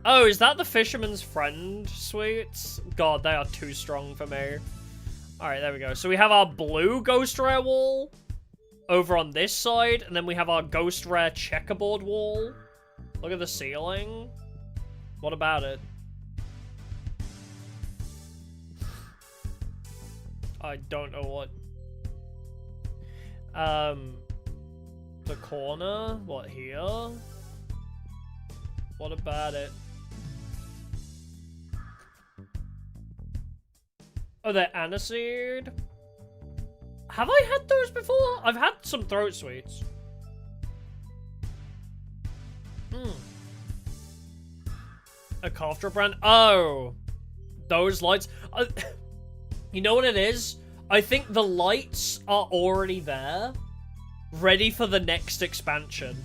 Oh, is that the Fisherman's Friend sweets? God, they are too strong for me. Alright, there we go. So we have our blue Ghost Rare wall over on this side, and then we have our Ghost Rare checkerboard wall. Look at the ceiling. What about it? I don't know what. The corner? What, here? What about it? Oh, they're aniseed? Have I had those before? I've had some throat sweets. A cough drop brand? Oh, those lights. You know what it is? I think the lights are already there, ready for the next expansion.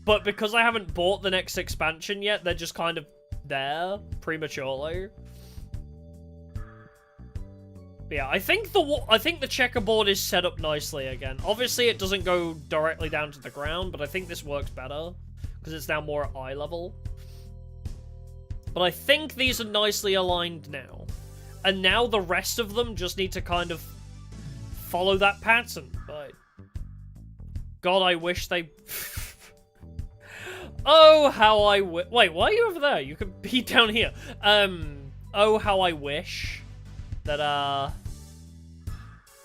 But because I haven't bought the next expansion yet, they're just kind of there prematurely. But yeah, I think the checkerboard is set up nicely again. Obviously, it doesn't go directly down to the ground, but I think this works better because it's now more at eye level. But I think these are nicely aligned now. And now the rest of them just need to kind of follow that pattern. But God, I wish they... Oh, how I wish... Wait, why are you over there? You could be down here. Oh, how I wish that,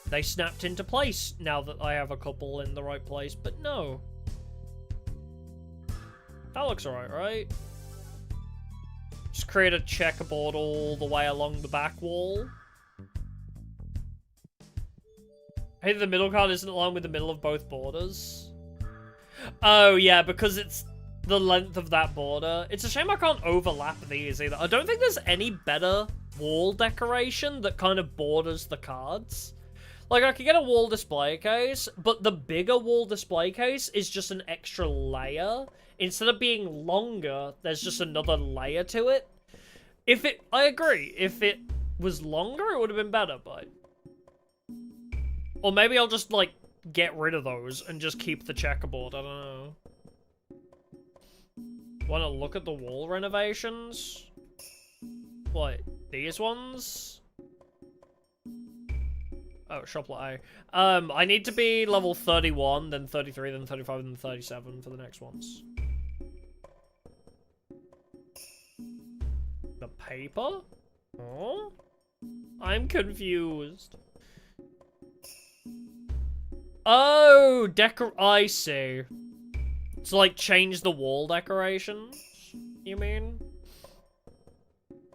they snapped into place now that I have a couple in the right place. But no. That looks alright, right? Just create a checkerboard all the way along the back wall. Hey, the middle card isn't aligned with the middle of both borders. Oh, yeah, because it's the length of that border. It's a shame I can't overlap these either. I don't think there's any better wall decoration that kind of borders the cards. Like, I could get a wall display case, but the bigger wall display case is just an extra layer. Instead of being longer, there's just another layer to it. I agree. If it was longer, it would have been better, but... Or maybe I'll just, like, get rid of those and just keep the checkerboard. I don't know. Want to look at the wall renovations? What? These ones? Oh, Shoplet A. I need to be level 31, then 33, then 35, then 37 for the next ones. The paper? Oh? I'm confused. Oh, I see. To, like, change the wall decorations, you mean?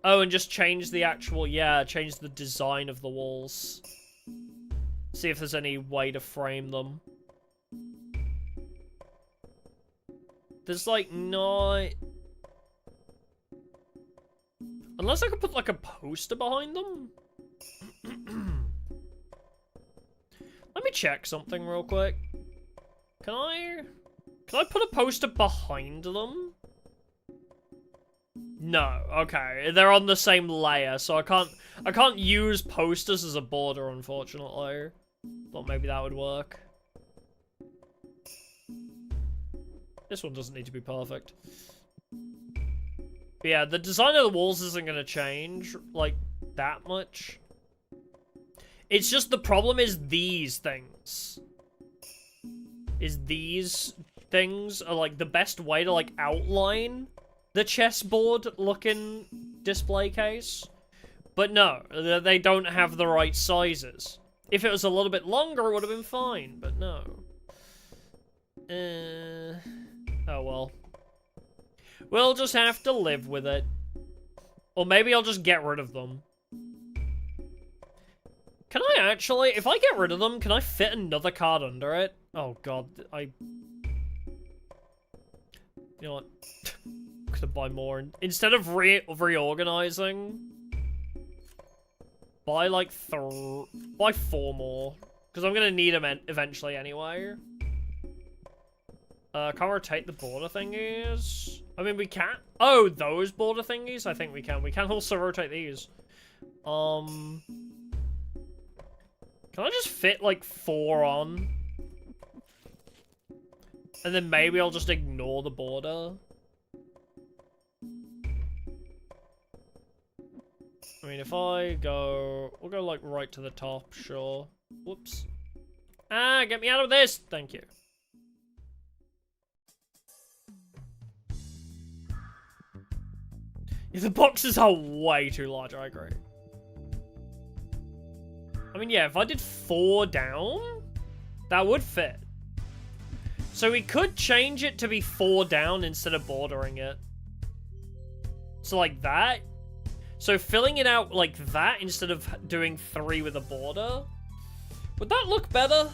Oh, and just change the actual, yeah, change the design of the walls. See if there's any way to frame them. There's, like, not... Unless I could put, like, a poster behind them? Let me check something real quick. Can I put a poster behind them? No, okay. They're on the same layer, so I can't use posters as a border, unfortunately. Thought maybe that would work. This one doesn't need to be perfect. But yeah, the design of the walls isn't going to change, like, that much. It's just the problem is these things. These things are, like, the best way to, like, outline the chessboard-looking display case. But no, they don't have the right sizes. If it was a little bit longer, it would have been fine, but no. Oh well. We'll just have to live with it. Or maybe I'll just get rid of them. Can I actually, if I get rid of them, can I fit another card under it? Oh god, you know what? I'm gonna buy more. Instead of reorganizing, buy like buy 4 more. Because I'm gonna need them eventually anyway. Can't rotate the border thingies. I mean, we can't. Oh, those border thingies? I think we can. We can also rotate these. Can I just fit, like, 4 on? And then maybe I'll just ignore the border. I mean, if I go... We'll go, like, right to the top, sure. Whoops. Ah, get me out of this! Thank you. Yeah, the boxes are way too large, I agree. I mean, yeah, if I did 4 down, that would fit. So we could change it to be 4 down instead of bordering it. So like that. So filling it out like that instead of doing 3 with a border. Would that look better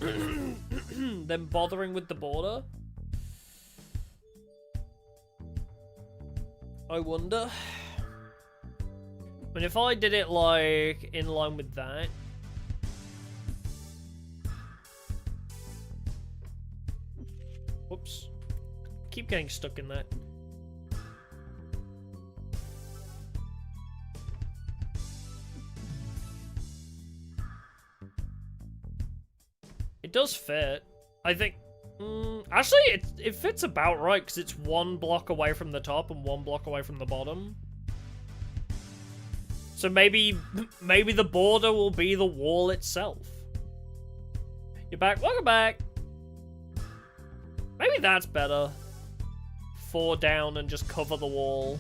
than bothering with the border? I wonder. I mean, if I did it, like, in line with that. Whoops. Keep getting stuck in that. It does fit. I think... actually, it fits about right, because it's 1 block away from the top and 1 block away from the bottom. So maybe the border will be the wall itself. You're back. Welcome back. Maybe that's better. 4 down and just cover the wall.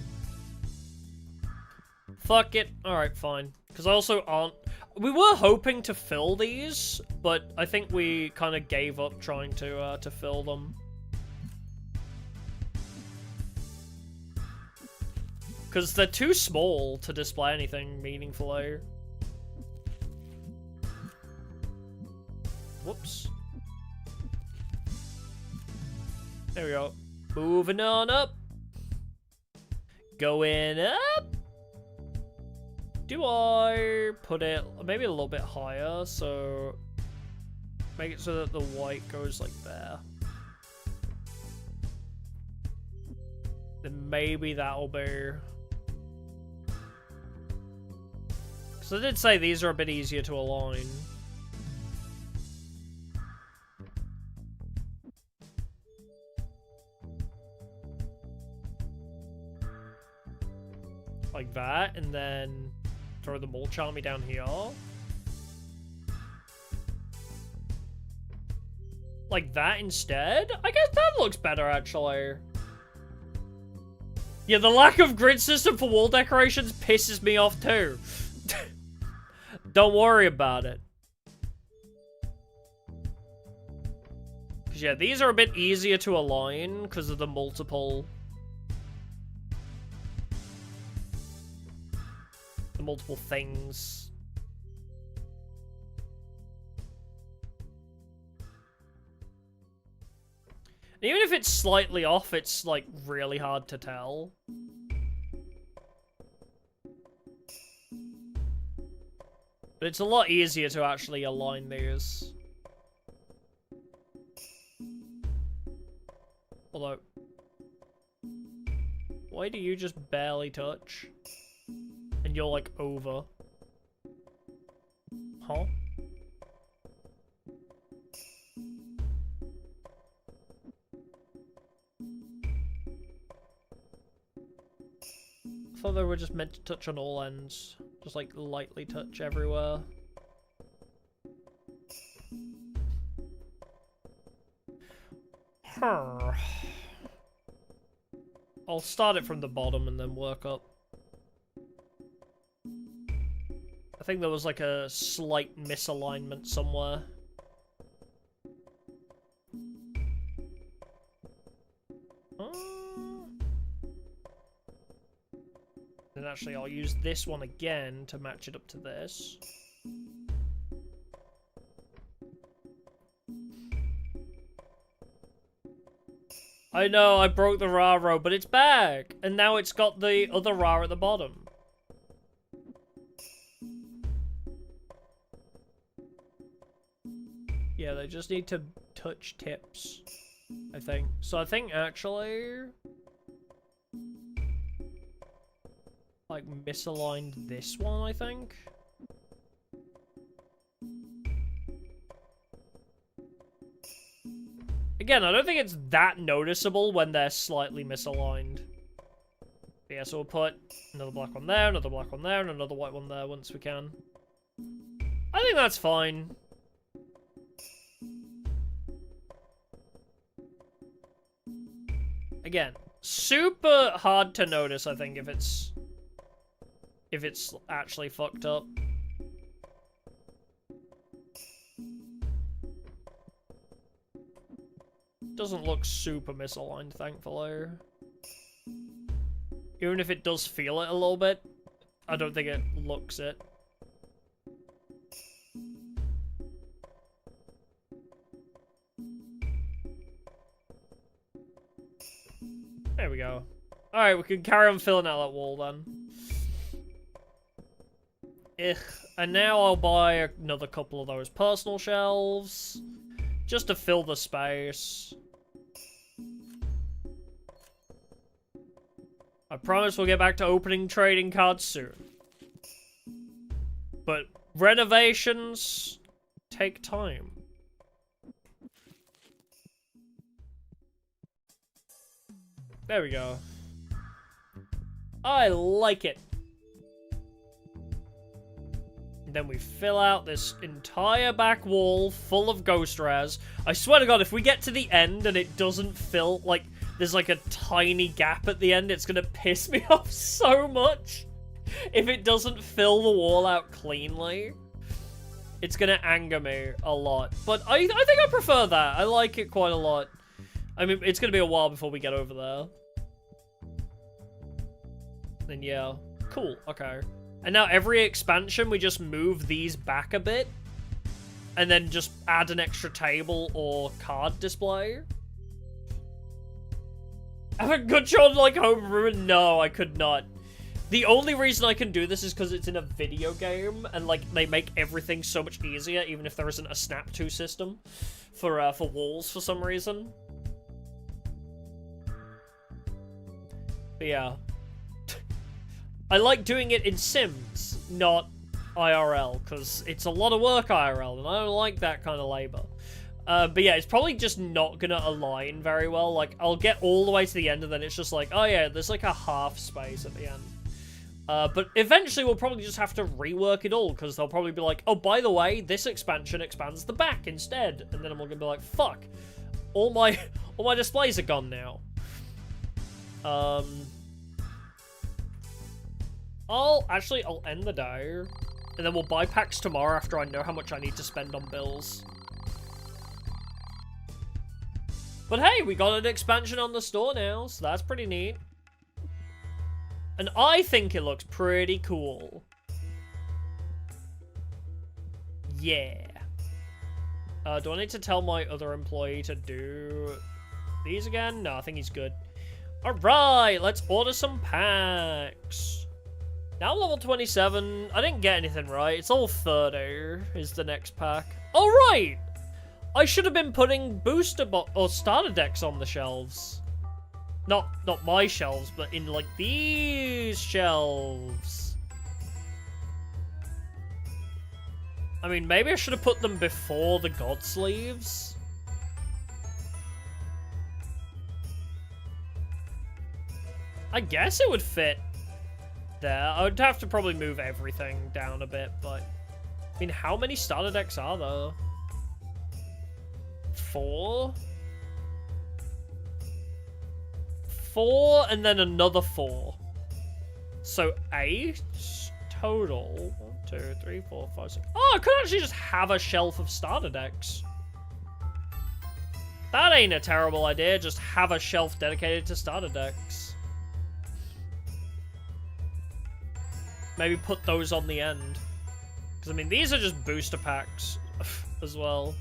Fuck it. Alright, fine. Because I also aren't... We were hoping to fill these, but I think we kind of gave up trying to fill them. Because they're too small to display anything meaningfully. Whoops. There we go. Moving on up. Going up. Do I put it maybe a little bit higher, so make it so that the white goes like there. Then maybe that'll be... Because I did say these are a bit easier to align. Like that, and then throw the mulch army down here. Like that instead? I guess that looks better, actually. Yeah, the lack of grid system for wall decorations pisses me off too. Don't worry about it. Because yeah, these are a bit easier to align because of the multiple things. And even if it's slightly off, it's like really hard to tell. But it's a lot easier to actually align these. Although, why do you just barely touch? And you're like over. Huh? I thought they were just meant to touch on all ends. Just like lightly touch everywhere. I'll start it from the bottom and then work up. I think there was like a slight misalignment somewhere. And actually I'll use this one again to match it up to this. I know, I broke the Raro, but it's back! And now it's got the other Ra at the bottom. Yeah, they just need to touch tips, I think. So I think actually... like, misaligned this one, I think? Again, I don't think it's that noticeable when they're slightly misaligned. But yeah, so we'll put another black one there, another black one there, and another white one there once we can. I think that's fine. Again, super hard to notice, I think, if it's actually fucked up. Doesn't look super misaligned, thankfully. Even if it does feel it a little bit, I don't think it looks it. There we go. Alright. Alright, we can carry on filling out that wall then. Ugh. And now I'll buy another couple of those personal shelves. Just to fill the space. I promise we'll get back to opening trading cards soon. But renovations take time. There we go. I like it. And then we fill out this entire back wall full of ghost rares. I swear to God, if we get to the end and it doesn't fill, like, there's like a tiny gap at the end, it's gonna piss me off so much. If it doesn't fill the wall out cleanly, it's gonna anger me a lot. But I think I prefer that. I like it quite a lot. I mean, it's gonna be a while before we get over there. Then yeah. Cool, okay. And now every expansion, we just move these back a bit. And then just add an extra table or card display. Have a good shot like home ruin? No, I could not. The only reason I can do this is because it's in a video game, and like they make everything so much easier, even if there isn't a snap to system for walls for some reason. But yeah, I like doing it in Sims, not IRL, because it's a lot of work IRL, and I don't like that kind of labor. But yeah, it's probably just not gonna align very well. Like, I'll get all the way to the end, and then it's just like, oh yeah, there's like a half space at the end. But eventually we'll probably just have to rework it all, because they'll probably be like, oh, by the way, this expansion expands the back instead. And then I'm gonna be like, fuck, all my displays are gone now. I'll end the day, and then we'll buy packs tomorrow after I know how much I need to spend on bills. But hey, we got an expansion on the store now, so that's pretty neat. And I think it looks pretty cool. Yeah. Do I need to tell my other employee to do these again? No, I think he's good. Alright, let's order some packs. Now I'm level 27. I didn't get anything right. It's all 30 is the next pack. Alright! I should have been putting booster or starter decks on the shelves. Not my shelves, but in like these shelves. I mean, maybe I should have put them before the god sleeves. I guess it would fit there. I would have to probably move everything down a bit, but I mean, how many starter decks are there? 4? 4 and then another 4. So 8 total. 1, 2, 3, 4, 5, 6. Oh, I could actually just have a shelf of starter decks. That ain't a terrible idea. Just have a shelf dedicated to starter decks. Maybe put those on the end. Because, I mean, these are just booster packs as well.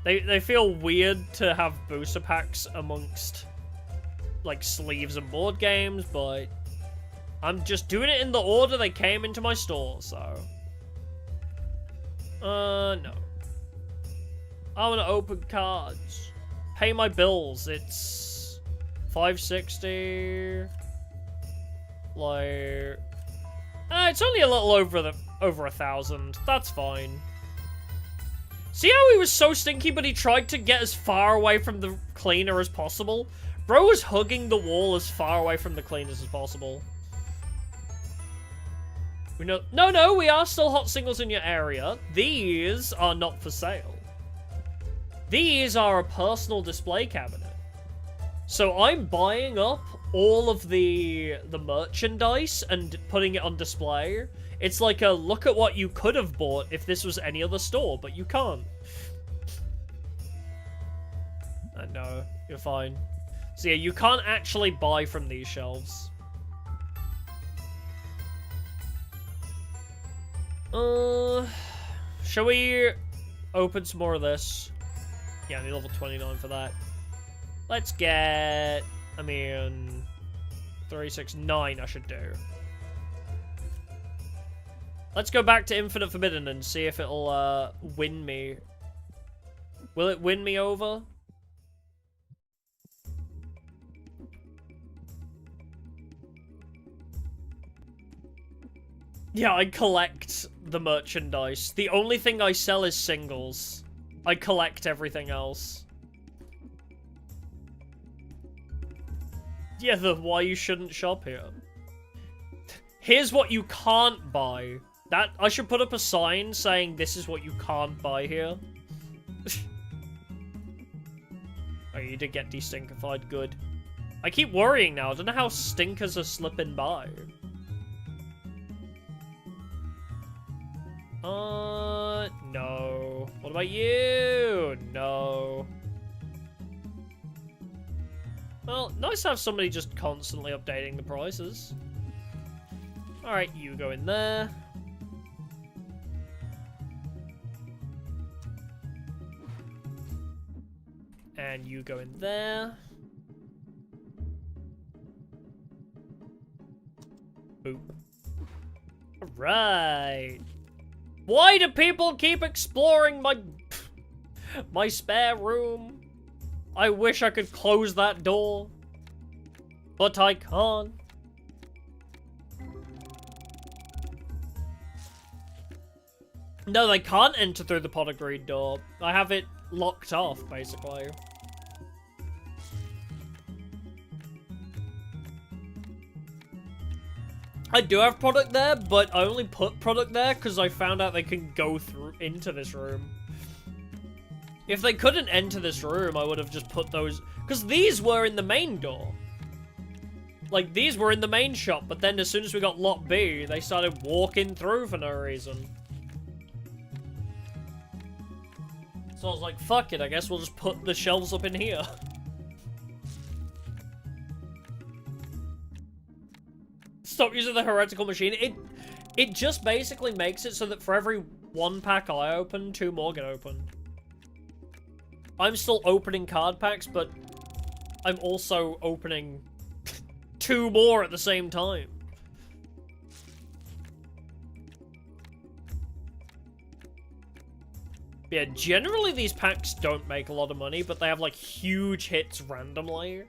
They feel weird to have booster packs amongst, like, sleeves and board games, but I'm just doing it in the order they came into my store, so. No. I want to open cards. Pay my bills. It's $560. Like, it's only a little over 1,000. That's fine. See how he was so stinky, but he tried to get as far away from the cleaner as possible? Bro was hugging the wall as far away from the cleaners as possible. We know. No, we are still hot singles in your area. These are not for sale. These are a personal display cabinet. So I'm buying up all of the merchandise and putting it on display. It's like a look at what you could have bought if this was any other store, but you can't. No, you're fine. So yeah, you can't actually buy from these shelves. Shall we open some more of this? Yeah, I need level 29 for that. Let's get, I mean, 3, 6, 9 I should do. Let's go back to Infinite Forbidden and see if it'll win me. Will it win me over? Yeah, I collect the merchandise. The only thing I sell is singles. I collect everything else. Yeah, the why you shouldn't shop here. Here's what you can't buy. That I should put up a sign saying this is what you can't buy here. Oh, you did get destinkified. Good. I keep worrying now. I don't know how stinkers are slipping by. No. What about you? No. Well, nice to have somebody just constantly updating the prices. Alright, you go in there. And you go in there. Boop. Alright. Why do people keep exploring my spare room? I wish I could close that door, but I can't. No, they can't enter through the pot of greed door. I have it locked off, basically. I do have product there, but I only put product there because I found out they can go through into this room. If they couldn't enter this room, I would have just put those... Because these were in the main door. Like, these were in the main shop, but then as soon as we got lot B, they started walking through for no reason. So I was like, fuck it, I guess we'll just put the shelves up in here. Stop using the heretical machine. It just basically makes it so that for every one pack I open, 2 more get opened. I'm still opening card packs, but I'm also opening 2 more at the same time. Yeah, generally these packs don't make a lot of money, but they have like huge hits randomly.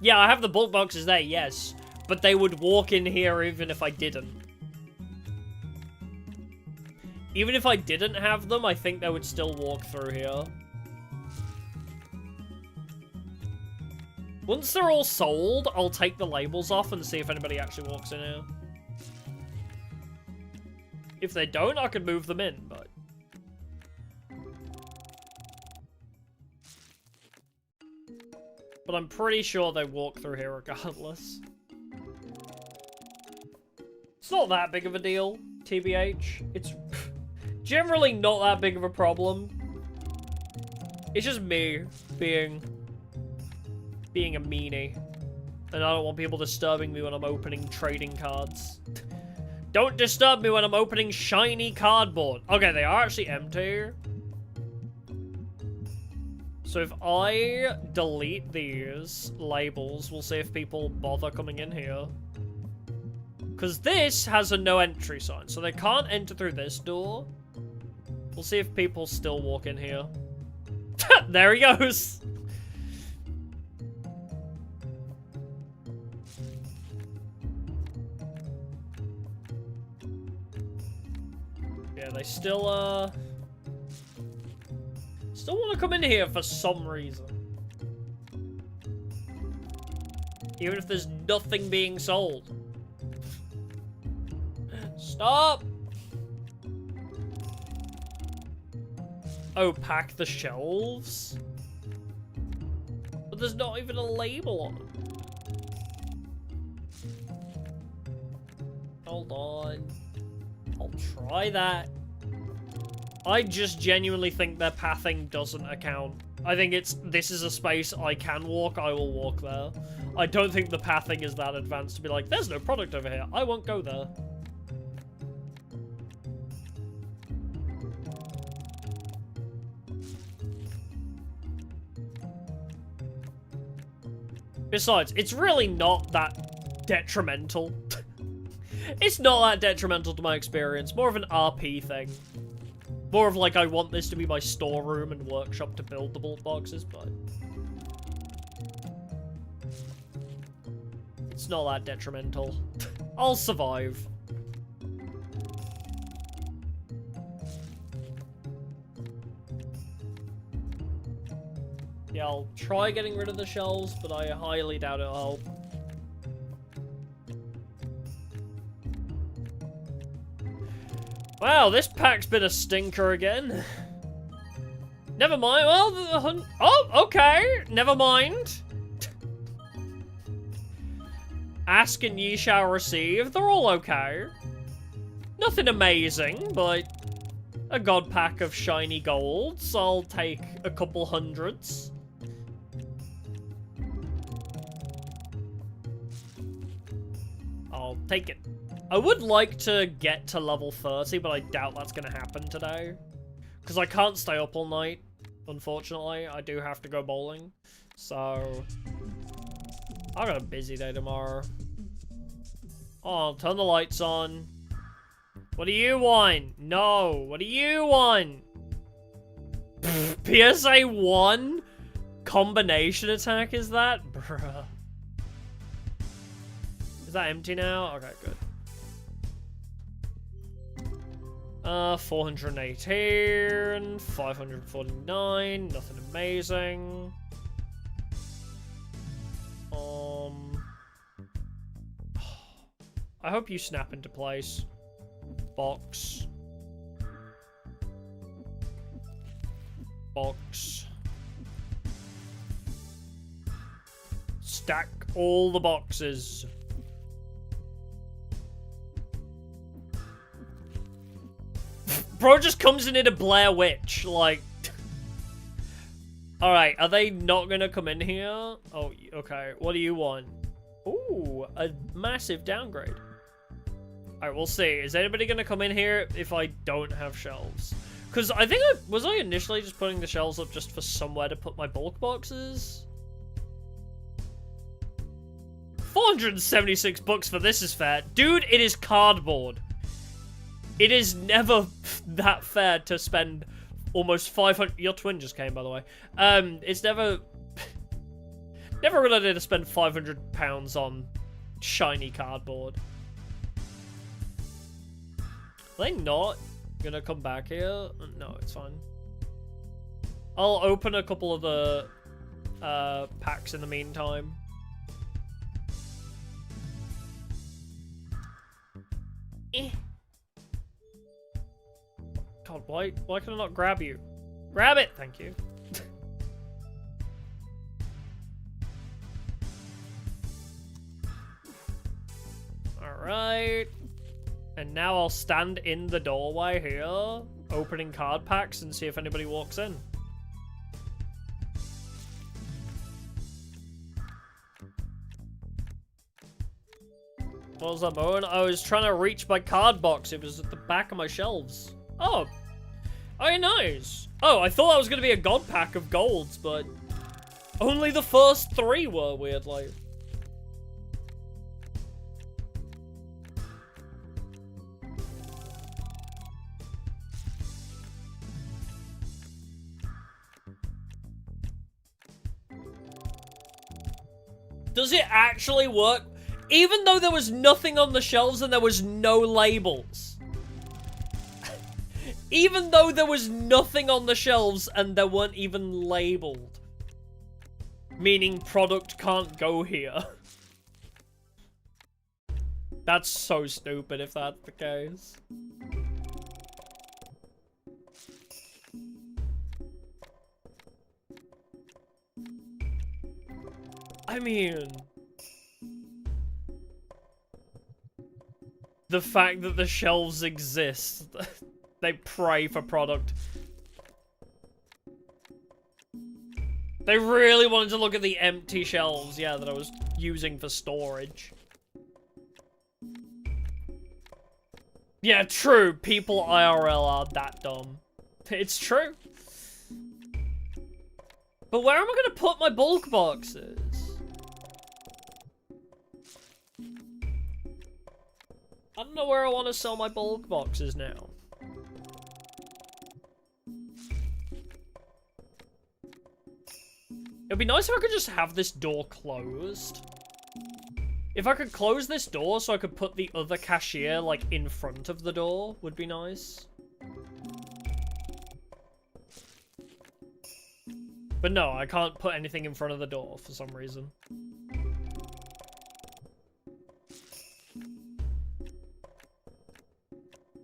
Yeah, I have the bulk boxes there, yes. But they would walk in here even if I didn't. Even if I didn't have them, I think they would still walk through here. Once they're all sold, I'll take the labels off and see if anybody actually walks in here. If they don't, I could move them in, but... But I'm pretty sure they walk through here regardless. It's not that big of a deal, TBH. It's generally not that big of a problem. It's just me being a meanie. And I don't want people disturbing me when I'm opening trading cards. Don't disturb me when I'm opening shiny cardboard. Okay, they are actually empty. So if I delete these labels, we'll see if people bother coming in here. Because this has a no entry sign, so they can't enter through this door. We'll see if people still walk in here. There he goes! Yeah, they still want to come in here for some reason. Even if there's nothing being sold. Stop! Oh, pack the shelves? But there's not even a label on them. Hold on. I'll try that. I just genuinely think their pathing doesn't account. I think this is a space I can walk, I will walk there. I don't think the pathing is that advanced to be like, there's no product over here, I won't go there. Besides, it's really not that detrimental. It's not that detrimental to my experience. More of an RP thing. More of like, I want this to be my storeroom and workshop to build the bulk boxes, but... it's not that detrimental. I'll survive. Yeah, I'll try getting rid of the shelves, but I highly doubt it'll help. Wow, this pack's been a stinker again. Never mind. Well, oh, okay. Never mind. Ask and ye shall receive. They're all okay. Nothing amazing, but a god pack of shiny golds. I'll take a couple hundreds. I'll take it. I would like to get to level 30, but I doubt that's going to happen today. Because I can't stay up all night, unfortunately. I do have to go bowling. So, I've got a busy day tomorrow. Oh, I'll turn the lights on. What do you want? No. What do you want? PSA 1? Combination attack is that? Bruh. Is that empty now? Okay, good. 418, 549, nothing amazing. I hope you snap into place. Box. Box. Stack all the boxes. Bro just comes in a Blair Witch, like... Alright, are they not gonna come in here? Oh, okay. What do you want? Ooh, a massive downgrade. Alright, we'll see. Is anybody gonna come in here if I don't have shelves? Because I think was I initially just putting the shelves up just for somewhere to put my bulk boxes? 476 bucks for this is fair. Dude, it is cardboard. It is never that fair to spend almost 500... Your twin just came, by the way. It's never... never a good idea to spend £500 on shiny cardboard. Are they not gonna come back here? No, it's fine. I'll open a couple of the packs in the meantime. Eh. God, why can I not grab you? Grab it! Thank you. Alright. And now I'll stand in the doorway here, opening card packs and see if anybody walks in. What was that moment? I was trying to reach my card box. It was at the back of my shelves. Oh. Oh, nice. Oh, I thought that was going to be a god pack of golds, but only the first 3 were, weirdly. Does it actually work? Even though there was nothing on the shelves and there was no labels. Even though there was nothing on the shelves and there weren't even labeled. Meaning product can't go here. That's so stupid if that's the case. I mean... the fact that the shelves exist. They pray for product. They really wanted to look at the empty shelves, yeah, that I was using for storage. Yeah, true. People IRL are that dumb. It's true. But where am I going to put my bulk boxes? I don't know where I want to sell my bulk boxes now. It'd be nice if I could just have this door closed. If I could close this door so I could put the other cashier, like, in front of the door, would be nice. But no, I can't put anything in front of the door for some reason.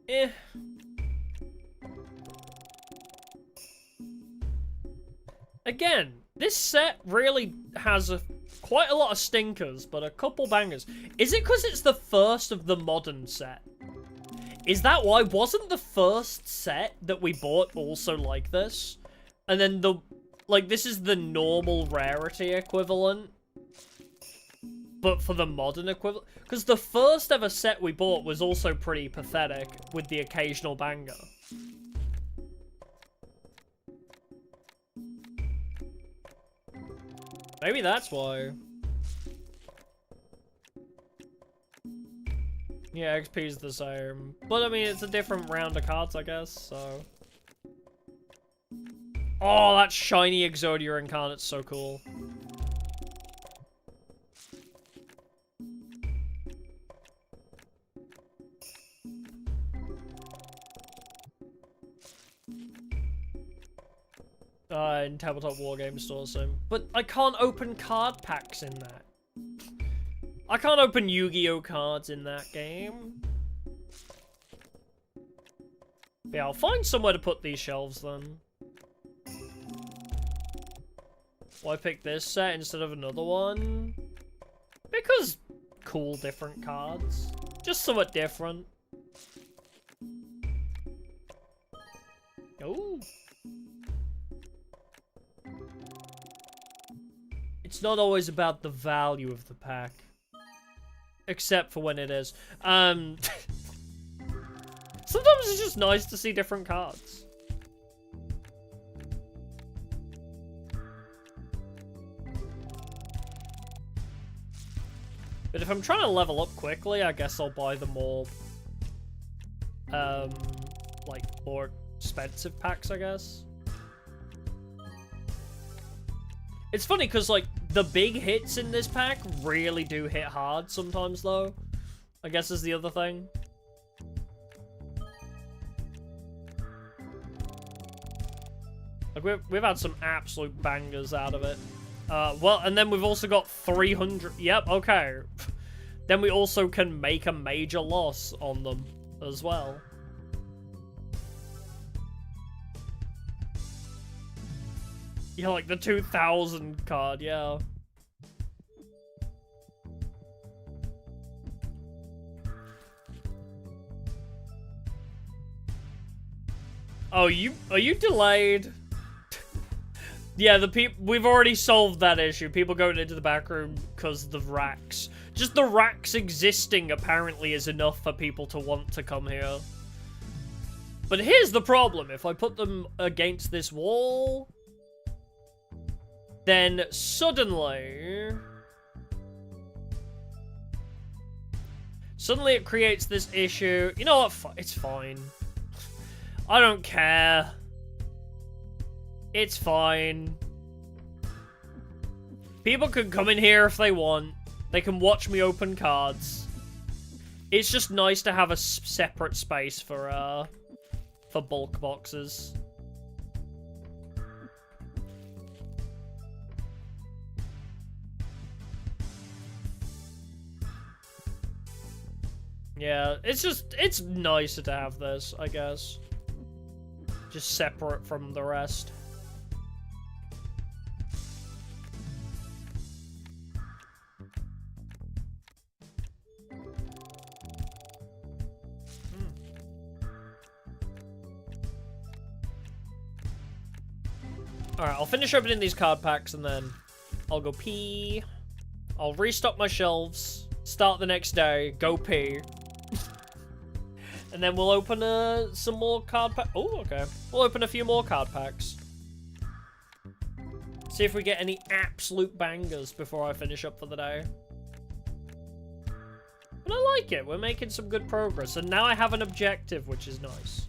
Eh. Again, this set really has quite a lot of stinkers, but a couple bangers. Is it because it's the first of the modern set? Is that why? Wasn't the first set that we bought also like this? And then this is the normal rarity equivalent, but for the modern equivalent? Because the first ever set we bought was also pretty pathetic, with the occasional banger. Maybe that's why. Yeah, XP is the same. But, I mean, it's a different round of cards, I guess, so... Oh, that shiny Exodia Incarnate's so cool. In Tabletop Wargame Store, so... But I can't open card packs in that. I can't open Yu-Gi-Oh cards in that game. Yeah, I'll find somewhere to put these shelves then. Why pick this set instead of another one? Because cool different cards. Just somewhat different. Oh. It's not always about the value of the pack. Except for when it is. Sometimes it's just nice to see different cards. But if I'm trying to level up quickly, I guess I'll buy the more, like, more expensive packs, I guess. It's funny, because, like, the big hits in this pack really do hit hard sometimes, though. I guess is the other thing. Like, we've had some absolute bangers out of it. Well, and then we've also got 300... Yep, okay. Then we also can make a major loss on them as well. Yeah, like the 2000 card, yeah. Oh, are you delayed? Yeah, we've already solved that issue. People going into the back room because the racks. Just the racks existing apparently is enough for people to want to come here. But here's the problem. If I put them against this wall, then suddenly it creates this issue. You know what? It's fine. I don't care. It's fine. People can come in here if they want. They can watch me open cards. It's just nice to have a separate space for bulk boxes. Yeah, it's nicer to have this, I guess. Just separate from the rest. Alright, I'll finish opening these card packs and then I'll go pee. I'll restock my shelves, start the next day, go pee. And then we'll open some more card packs. Oh, okay. We'll open a few more card packs. See if we get any absolute bangers before I finish up for the day. But I like it. We're making some good progress. And now I have an objective, which is nice.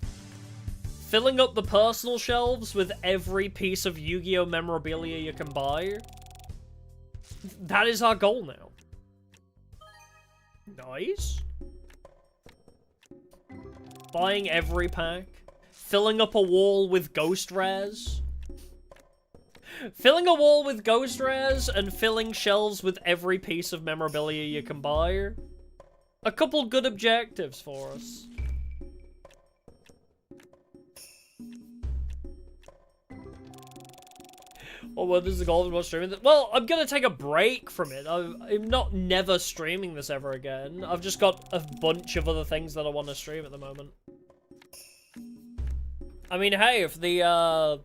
Filling up the personal shelves with every piece of Yu-Gi-Oh! Memorabilia you can buy. That is our goal now. Nice. Buying every pack. Filling up a wall with ghost rares. Filling a wall with ghost rares and filling shelves with every piece of memorabilia you can buy. A couple good objectives for us. Oh, well, this is the goal of not streaming. Well, I'm gonna take a break from it. I'm not never streaming this ever again. I've just got a bunch of other things that I want to stream at the moment. I mean, hey, if the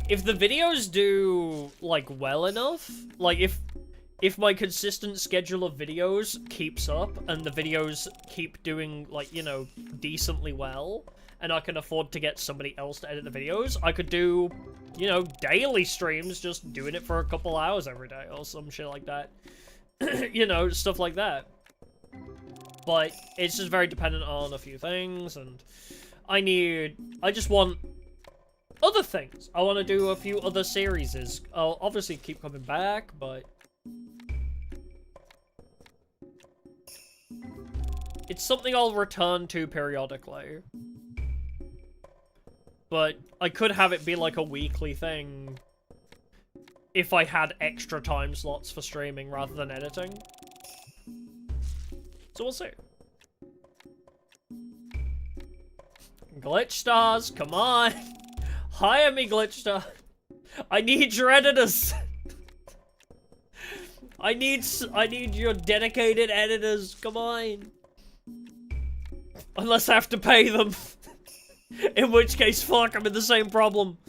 videos do, like, well enough, like, if my consistent schedule of videos keeps up, and the videos keep doing, like, you know, decently well, and I can afford to get somebody else to edit the videos, I could do, you know, daily streams, just doing it for a couple hours every day, or some shit like that. You know, stuff like that. But it's just very dependent on a few things, and I just want other things. I want to do a few other series. I'll obviously keep coming back, but it's something I'll return to periodically. But I could have it be like a weekly thing if I had extra time slots for streaming rather than editing. So we'll see. Glitch stars, come on. Hire me, Glitch star. I need your editors. I need your dedicated editors. Come on. Unless I have to pay them. In which case, fuck, I'm in the same problem.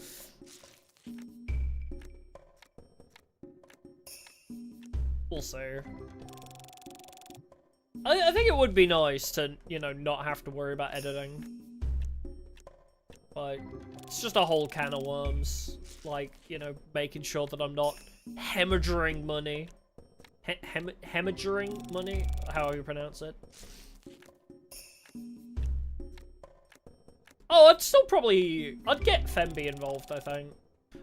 We'll see. I think it would be nice to, you know, not have to worry about editing. But it's just a whole can of worms. Like, you know, making sure that I'm not hemorrhaging money. Hemorrhaging money? However you pronounce it. Oh, I'd get Femby involved, I think.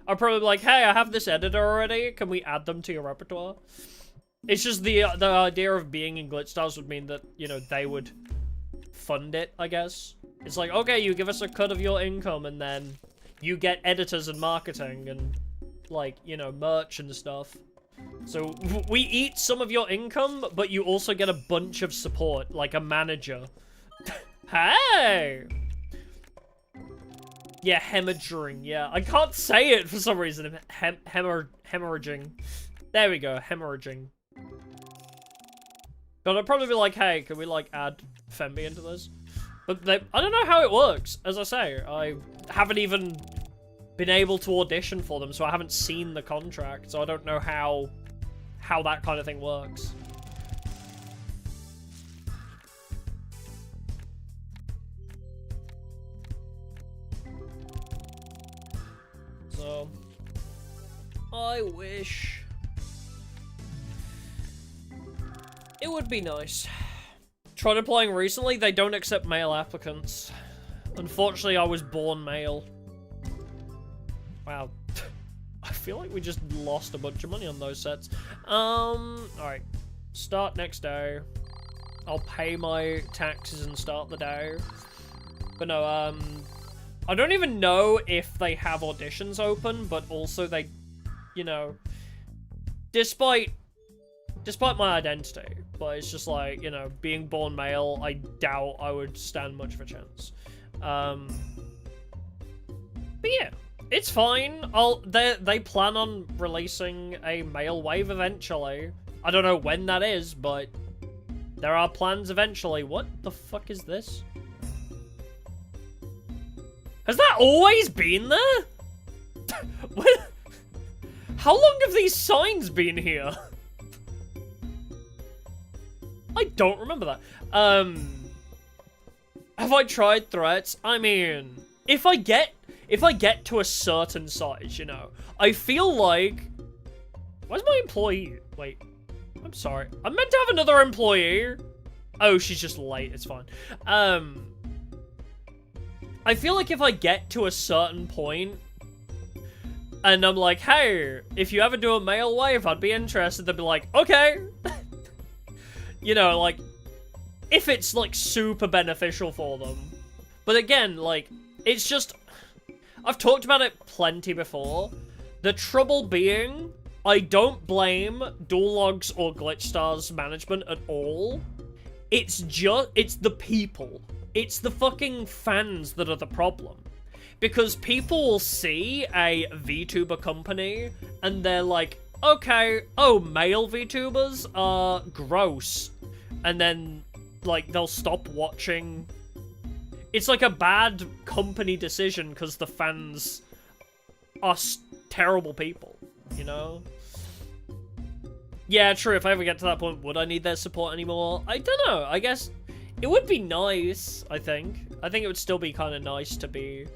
I'd probably be like, hey, I have this editor already, can we add them to your repertoire? It's just the idea of being in Glitch Stars would mean that, you know, they would fund it, I guess. It's like, okay, you give us a cut of your income, and then you get editors and marketing, and, like, you know, merch and stuff. So, we eat some of your income, but you also get a bunch of support, like a manager. Hey! Yeah, hemorrhaging, yeah. I can't say it for some reason. Hemorrhaging. There we go, hemorrhaging. But I'd probably be like, hey, can we, like, add Femby into this? But I don't know how it works. As I say, I haven't even been able to audition for them, so I haven't seen the contract, so I don't know how that kind of thing works. So, I wish it would be nice. Tried applying recently, they don't accept male applicants. Unfortunately, I was born male. Wow. I feel like we just lost a bunch of money on those sets. Alright. Start next day. I'll pay my taxes and start the day. But no, I don't even know if they have auditions open, but also they, you know, despite my identity, but it's just like, you know, being born male, I doubt I would stand much of a chance. But yeah, it's fine. They plan on releasing a male wave eventually. I don't know when that is, but there are plans eventually. What the fuck is this? Has that always been there? How long have these signs been here? I don't remember that. Have I tried threats? I mean, if I get to a certain size, you know, I feel like... Where's my employee? Wait. I'm sorry. I meant to have another employee. Oh, she's just late. It's fine. I feel like if I get to a certain point and I'm like, hey, if you ever do a mail wave, I'd be interested, they'd be like, okay. You know, like, if it's, like, super beneficial for them. But again, like, it's just... I've talked about it plenty before. The trouble being, I don't blame Dual Logs or Glitch Stars management at all. It's the people. It's the fucking fans that are the problem. Because people will see a VTuber company, and they're like, okay, oh, male VTubers are gross. And then, like, they'll stop watching. It's like a bad company decision, because the fans are terrible people, you know? Yeah, true, if I ever get to that point, would I need their support anymore? I don't know, I guess it would be nice, I think. I think it would still be kind of nice to be,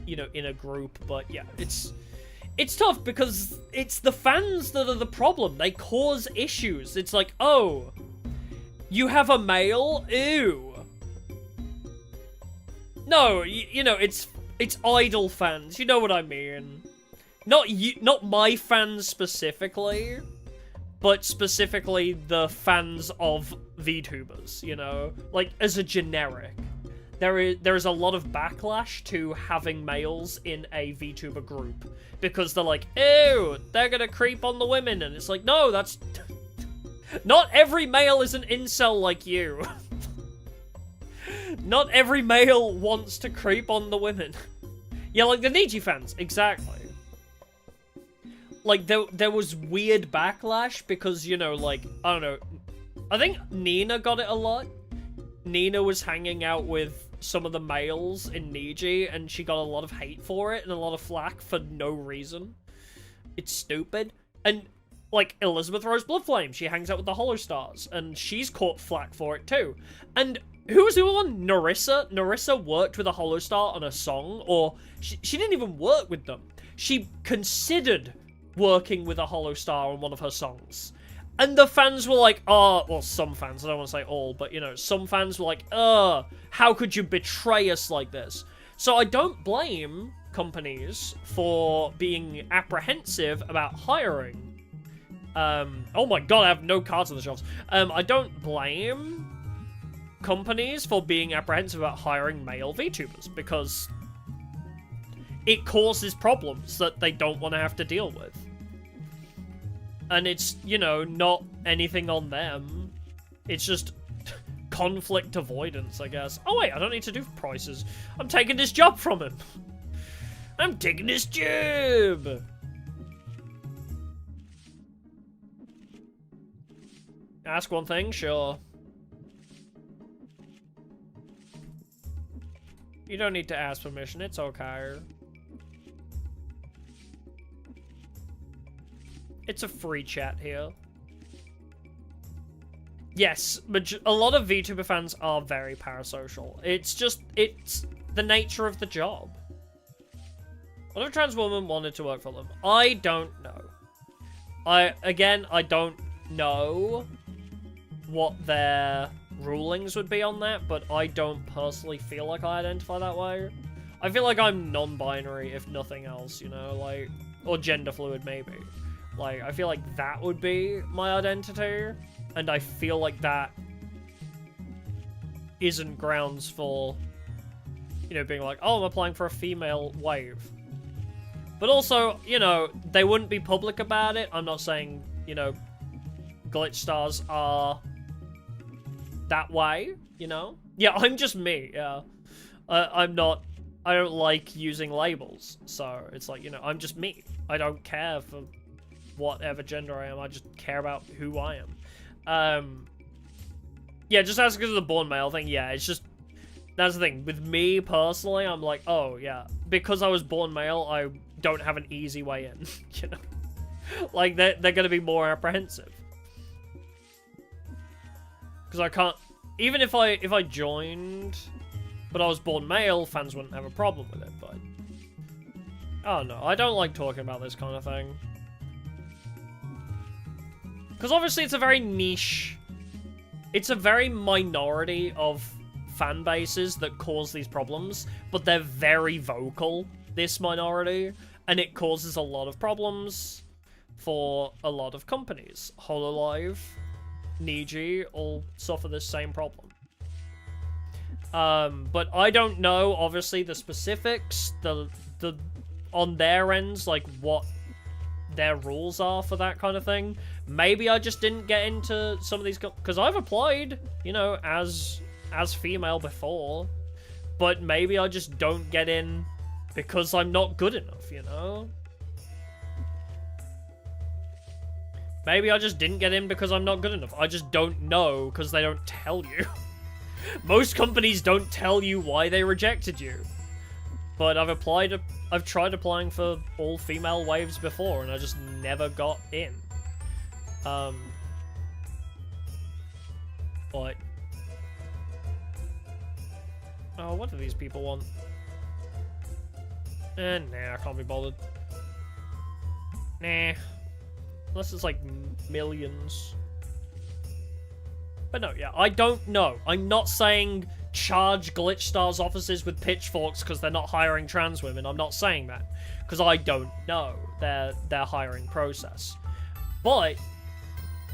you know, in a group, but yeah, it's tough because it's the fans that are the problem. They cause issues. It's like, oh, you have a male? Ew. No, you know, it's idol fans. You know what I mean. Not my fans specifically, but specifically the fans of VTubers, you know? Like, as a generic. There is a lot of backlash to having males in a VTuber group. Because they're like, ew, they're gonna creep on the women. And it's like, no, that's... Not every male is an incel like you. Not every male wants to creep on the women. Yeah, like the Niji fans, exactly. Like, there was weird backlash because, you know, like, I don't know. I think Nina got it a lot. Nina was hanging out with some of the males in Niji, and she got a lot of hate for it and a lot of flack for no reason. It's stupid. And, like, Elizabeth Rose Bloodflame, she hangs out with the Hollow Stars, and she's caught flack for it too. And who was the other one? Narissa? Narissa worked with a Hollow Star on a song, or she didn't even work with them. She considered working with a Hollow Star on one of her songs. And the fans were like, oh, well, some fans, I don't want to say all, but, you know, some fans were like, how could you betray us like this? So I don't blame companies for being apprehensive about hiring. Oh my god, I have no cards on the shelves. I don't blame companies for being apprehensive about hiring male VTubers, because it causes problems that they don't want to have to deal with. And it's, you know, not anything on them. It's just conflict avoidance, I guess. Oh wait, I don't need to do prices. I'm taking this job from him. I'm taking this job. Ask one thing, sure. You don't need to ask permission, it's okay. It's a free chat here. Yes, but a lot of VTuber fans are very parasocial. It's the nature of the job. What if a trans woman wanted to work for them? I don't know. I don't know what their rulings would be on that, but I don't personally feel like I identify that way. I feel like I'm non-binary, if nothing else, you know, like, or gender fluid maybe. Like, I feel like that would be my identity, and I feel like that isn't grounds for, you know, being like, oh, I'm applying for a female wave. But also, you know, they wouldn't be public about it. I'm not saying, you know, glitch stars are that way, you know? Yeah, I'm just me, yeah. I don't like using labels, so it's like, you know, I'm just me. I don't care for whatever gender I am, I just care about who I am. Yeah, just as because of the born male thing, yeah, it's just, that's the thing. With me, personally, I'm like, oh, yeah, because I was born male, I don't have an easy way in, you know? Like, they're gonna be more apprehensive. Because I can't, even if I joined, but I was born male, fans wouldn't have a problem with it, but... I don't know, I don't like talking about this kind of thing. Because obviously it's a very niche... It's a very minority of fan bases that cause these problems, but they're very vocal, this minority, and it causes a lot of problems for a lot of companies. HoloLive, Niji all suffer the same problem. But I don't know, obviously, the specifics, the on their ends, like, what their rules are for that kind of thing. Maybe I just didn't get into some of these, because I've applied, you know, as female before, but maybe I just don't get in because I'm not good enough, you know? Maybe I just didn't get in because I'm not good enough. I just don't know because they don't tell you. Most companies don't tell you why they rejected you. But I've tried applying for all female waves before and I just never got in. But... Oh, what do these people want? Nah, I can't be bothered. Nah. Unless it's like millions. But no, yeah, I don't know. I'm not saying charge Glitchstars offices with pitchforks because they're not hiring trans women. I'm not saying that. Because I don't know their hiring process. But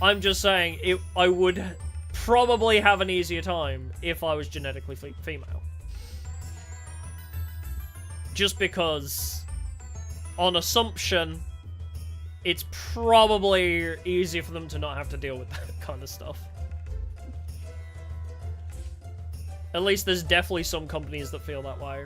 I'm just saying I would probably have an easier time if I was genetically female. Just because, on assumption, it's probably easier for them to not have to deal with that kind of stuff. At least there's definitely some companies that feel that way.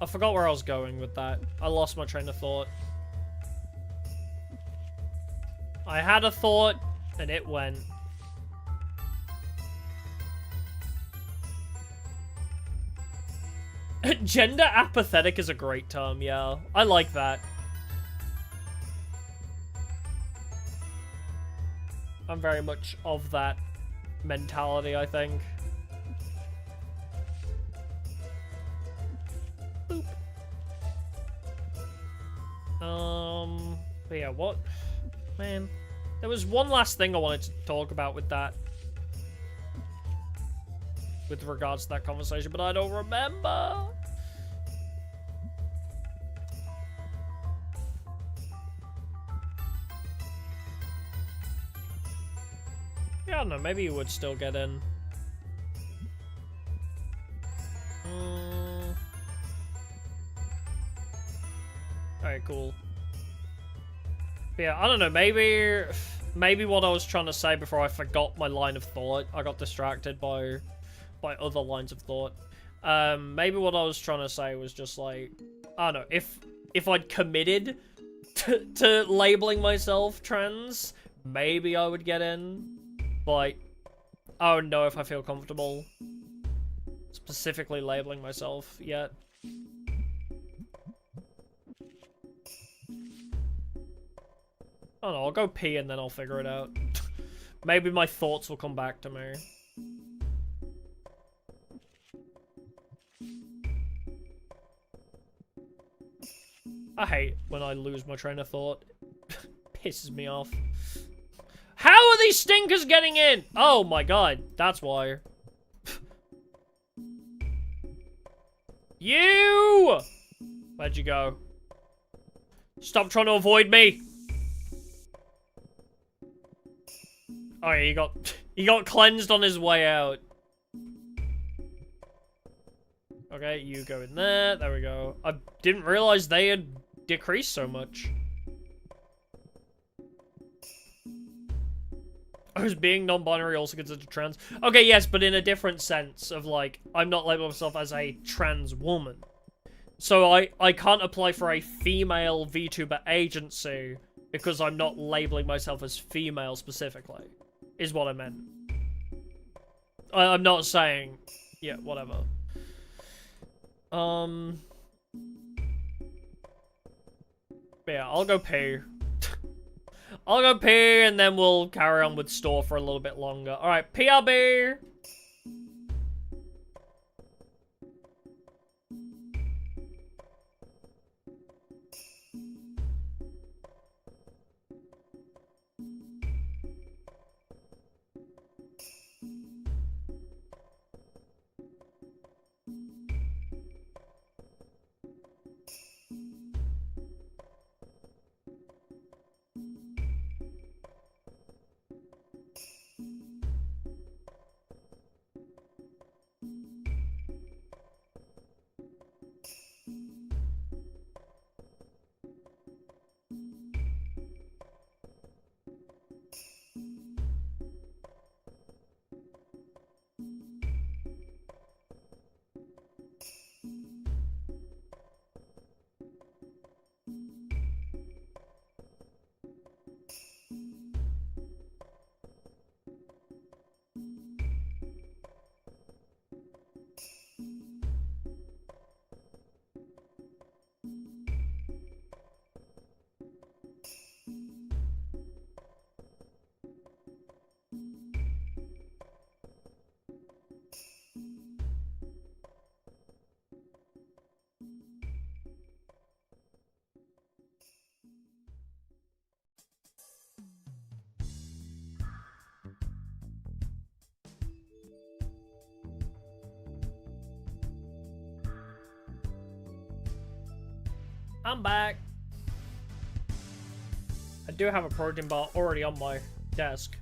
I forgot where I was going with that. I lost my train of thought. I had a thought, and it went. Gender apathetic is a great term, yeah. I like that. I'm very much of that mentality, I think. Boop. But yeah, what? Man. There was one last thing I wanted to talk about with that. With regards to that conversation, but I don't remember. Yeah, I don't know, maybe you would still get in. Alright, cool. But yeah, I don't know, maybe what I was trying to say before I forgot my line of thought. I got distracted by other lines of thought. Maybe what I was trying to say was just like, I don't know, if I'd committed to labeling myself trans, maybe I would get in. But I don't know if I feel comfortable specifically labeling myself yet. I don't know, I'll go pee and then I'll figure it out. Maybe my thoughts will come back to me. I hate when I lose my train of thought. Pisses me off. How are these stinkers getting in? Oh my god, that's why. You! Where'd you go? Stop trying to avoid me. Oh yeah, he got cleansed on his way out. Okay, you go in there. There we go. I didn't realize they had decreased so much. I was being non-binary also considered trans. Okay, yes, but in a different sense of like, I'm not labeling myself as a trans woman. So I can't apply for a female VTuber agency because I'm not labeling myself as female specifically, is what I meant. I'm not saying, yeah, whatever. Yeah, I'll go pee. I'll go pee, and then we'll carry on with store for a little bit longer. Alright, PRB! I'm back. I do have a protein bar already on my desk.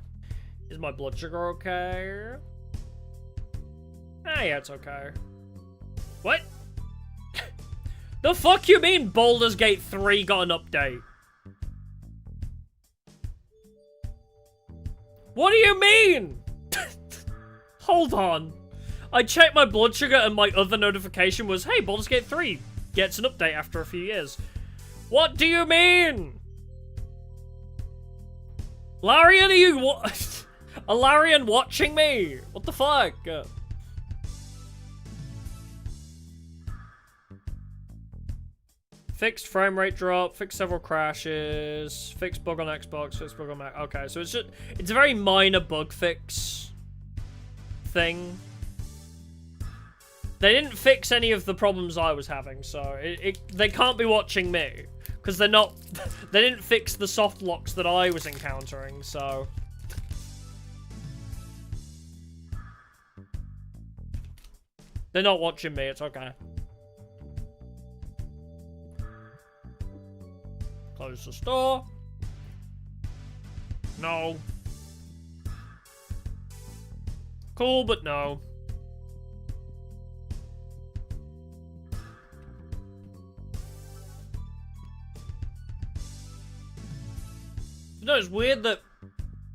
Is my blood sugar okay? Ah, yeah, it's okay. What? The fuck you mean Baldur's Gate 3 got an update? What do you mean? Hold on. I checked my blood sugar and my other notification was, hey, Baldur's Gate 3 gets an update after a few years. What do you mean? Larian, are you a Larian watching me? What the fuck? Fixed frame rate drop, fixed several crashes, fixed bug on Xbox, fixed bug on Mac. Okay, so it's a very minor bug fix thing. They didn't fix any of the problems I was having, so they can't be watching me. Because they're not... They didn't fix the soft locks that I was encountering, so... They're not watching me, it's okay. Close the store. No. Cool, but no. No, it's weird that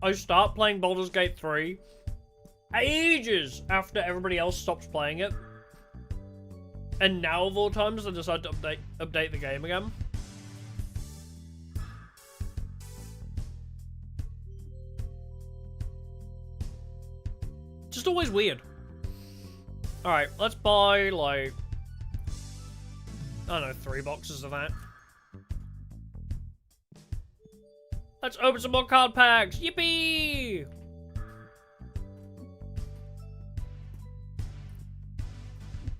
I start playing Baldur's Gate 3 ages after everybody else stops playing it. And now, of all times, I decide to update the game again. Just always weird. Alright, let's buy, like... I don't know, 3 boxes of that. Let's open some more card packs! Yippee!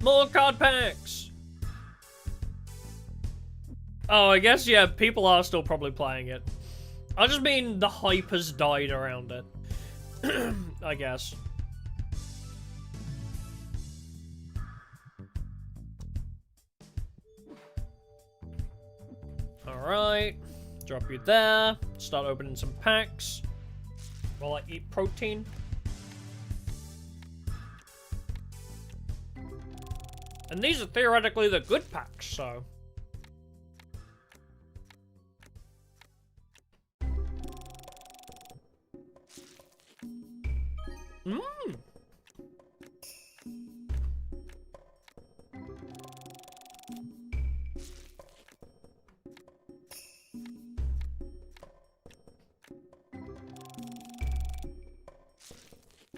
More card packs! Oh, I guess, yeah, people are still probably playing it. I just mean the hype has died around it. I guess. Alright. Drop you there. Start opening some packs. While I eat protein. And these are theoretically the good packs, so... Mmm!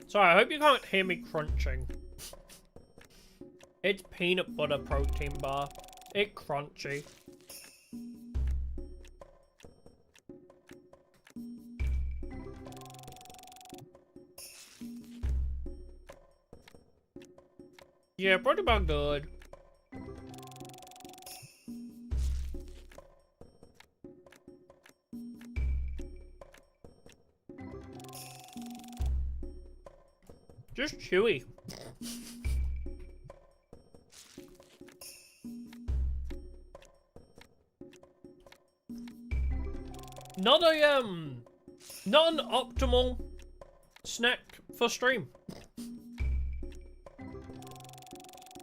Sorry, I hope you can't hear me crunching. It's peanut butter protein bar. It's crunchy. Yeah, pretty about good. Just chewy. Not an optimal snack for stream.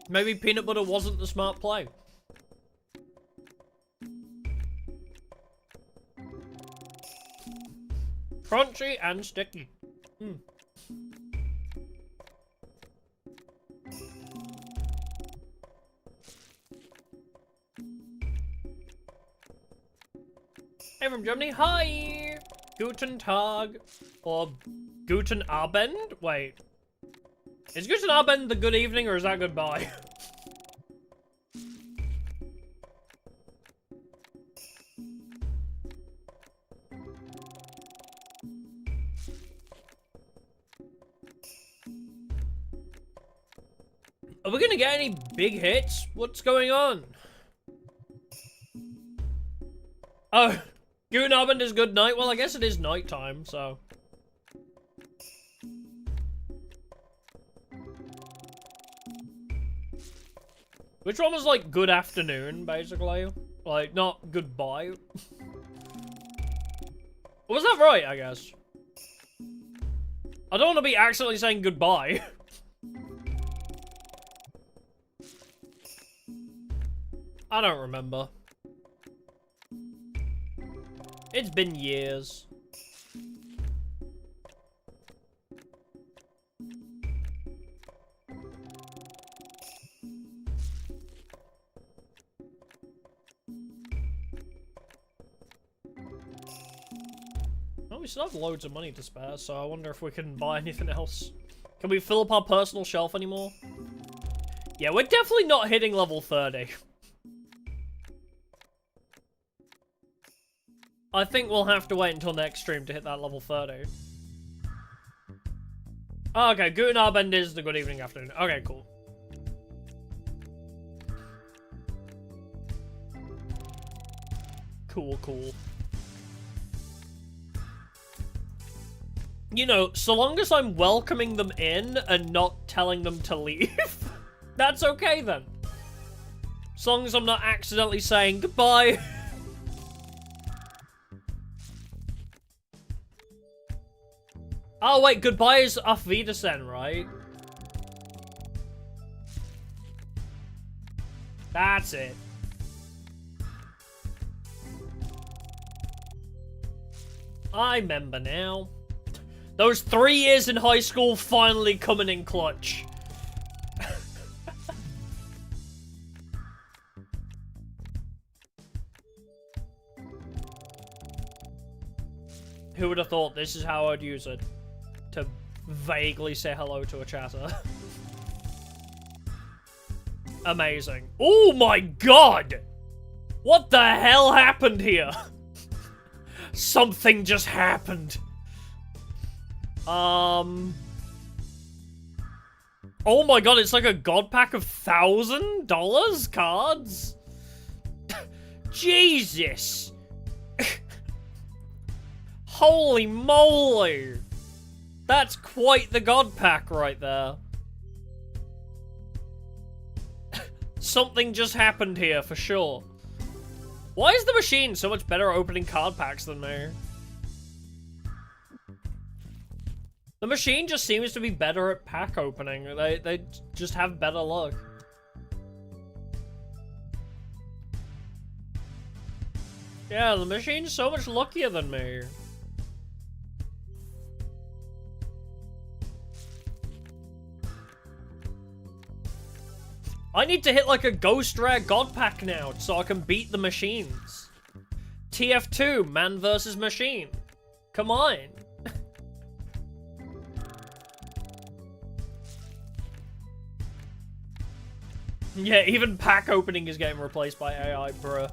Maybe peanut butter wasn't the smart play. Crunchy and sticky. Mm. Hey from Germany, hi! Guten Tag. Or Guten Abend? Wait. Is Guten Abend the good evening or is that goodbye? Are we gonna get any big hits? What's going on? Oh, Guten Abend is good night? Well, I guess it is nighttime, so... Which one was like good afternoon, basically? Like, not goodbye. Was that right, I guess? I don't want to be accidentally saying goodbye. I don't remember. It's been years. Well, we still have loads of money to spare, so I wonder if we can buy anything else. Can we fill up our personal shelf anymore? Yeah, we're definitely not hitting level 30. I think we'll have to wait until next stream to hit that level 30. Oh, okay, Guten Abend is the good evening, afternoon. Okay, cool. Cool. You know, so long as I'm welcoming them in and not telling them to leave, that's okay then. As long as I'm not accidentally saying goodbye. Oh wait, goodbye is Auf Wiedersehen, right? That's it. I remember now. Those 3 years in high school finally coming in clutch. Who would have thought this is how I'd use it? To vaguely say hello to a chatter. Amazing. Oh my god! What the hell happened here? Something just happened. Oh my god, it's like a god pack of $1,000 cards? Jesus! Holy moly! That's quite the god pack right there. Something just happened here, for sure. Why is the machine so much better at opening card packs than me? The machine just seems to be better at pack opening. They just have better luck. Yeah, the machine's so much luckier than me. I need to hit like a Ghost Rare God Pack now so I can beat the machines. TF2, man versus machine. Come on. Yeah, even pack opening is getting replaced by AI, bruh.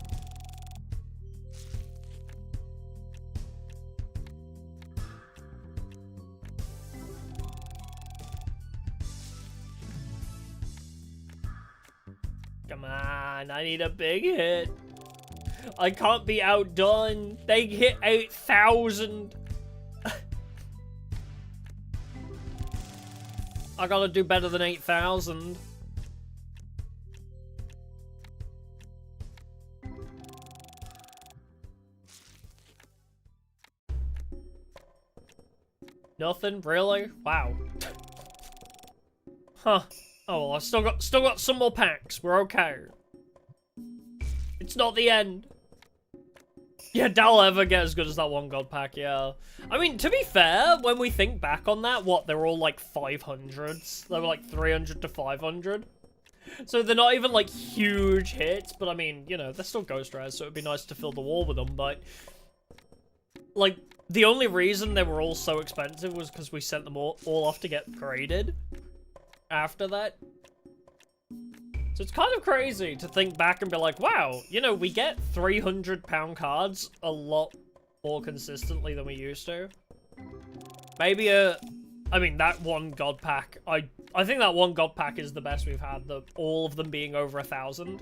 Come on, I need a big hit. I can't be outdone. They hit 8,000. I gotta do better than 8,000. Nothing? Really? Wow. Huh. Oh well, I still got some more packs. We're okay. It's not the end. Yeah, that'll ever get as good as that one god pack, yeah. I mean, to be fair, when we think back on that, what, they were all like 500s? They were like 300 to 500? So they're not even like huge hits, but I mean, you know, they're still Ghost Rares, so it'd be nice to fill the wall with them, but... Like, the only reason they were all so expensive was because we sent them all off to get graded after that. So it's kind of crazy to think back and be like, wow, you know, we get £300 cards a lot more consistently than we used to. Maybe I mean, that one god pack, I think that one god pack is the best we've had, all of them being over 1,000.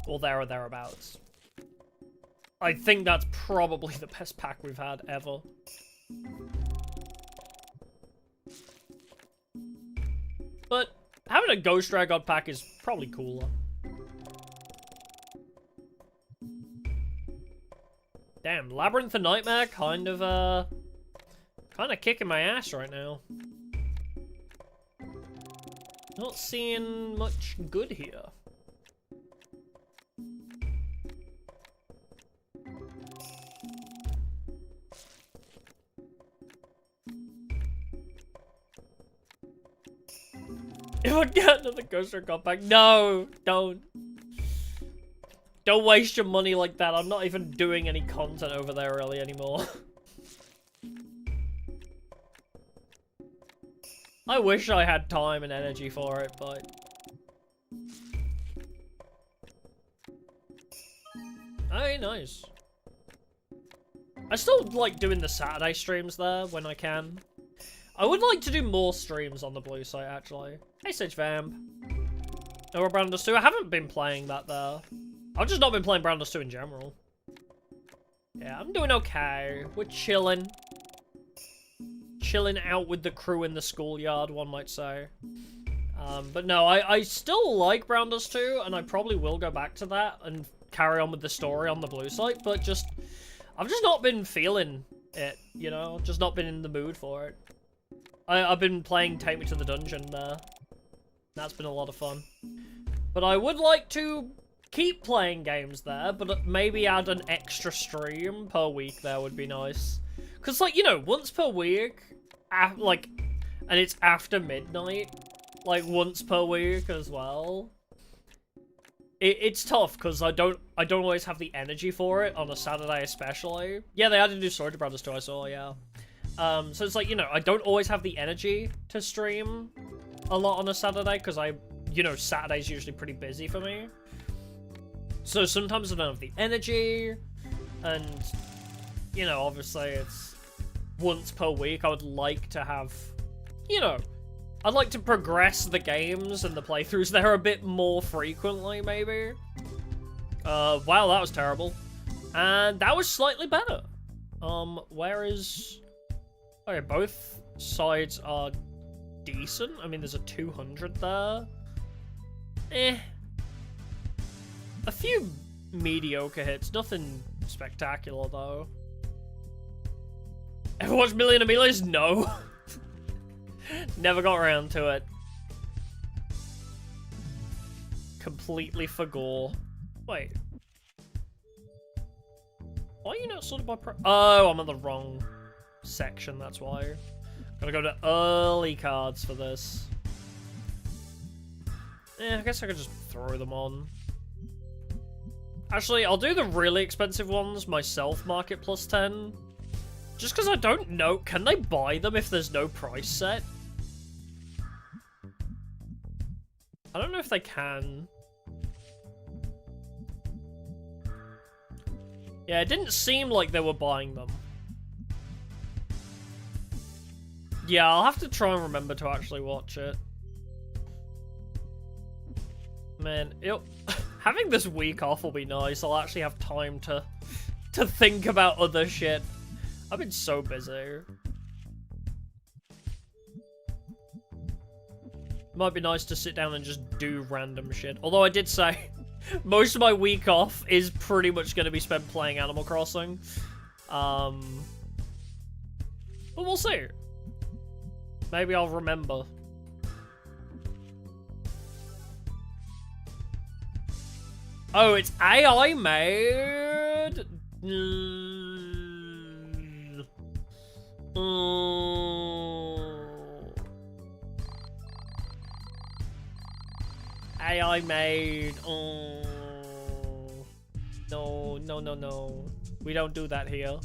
Or there or thereabouts. I think that's probably the best pack we've had ever. But having a Ghost Rare God pack is probably cooler. Damn, Labyrinth and Nightmare kind of kicking my ass right now. Not seeing much good here. If I get another Ghost Recon pack, no, don't. Don't waste your money like that. I'm not even doing any content over there really anymore. I wish I had time and energy for it, but... Oh, nice. I still like doing the Saturday streams there when I can. I would like to do more streams on the blue site, actually. Hey, Sage Vamp. Or Brandos 2. I haven't been playing that there. I've just not been playing Brandos 2 in general. Yeah, I'm doing okay. We're chilling. Chilling out with the crew in the schoolyard, one might say. But no, I still like Brandos 2, and I probably will go back to that and carry on with the story on the blue site, but just... I've just not been feeling it, you know? Just not been in the mood for it. I've been playing Take Me to the Dungeon there. That's been a lot of fun. But I would like to keep playing games there, but maybe add an extra stream per week there would be nice. Because, like, you know, once per week, like, and it's after midnight, like, once per week as well. It's tough, because I don't always have the energy for it on a Saturday especially. Yeah, they added a new story to Brothers 2, I saw, yeah. So it's like, you know, I don't always have the energy to stream a lot on a Saturday, because you know, Saturday's usually pretty busy for me. So sometimes I don't have the energy, and, you know, obviously it's once per week. I would like to have, you know, I'd like to progress the games and the playthroughs there a bit more frequently, maybe. Wow, that was terrible. And that was slightly better. Where is... Okay, both sides are decent. I mean, there's a 200 there. A few mediocre hits. Nothing spectacular, though. Ever watched Million Amelias? No. Never got around to it. Completely forgot. Wait. Why are you not sorted by Oh, I'm on the wrong section, that's why. Gotta go to early cards for this. I guess I could just throw them on. Actually, I'll do the really expensive ones myself, market plus 10. Just because I don't know, can they buy them if there's no price set? I don't know if they can. Yeah, it didn't seem like they were buying them. Yeah, I'll have to try and remember to actually watch it. Man, having this week off will be nice. I'll actually have time to think about other shit. I've been so busy. Might be nice to sit down and just do random shit. Although I did say, most of my week off is pretty much going to be spent playing Animal Crossing. But we'll see. Maybe I'll remember. Oh, it's AI made? AI made. No. We don't do that here.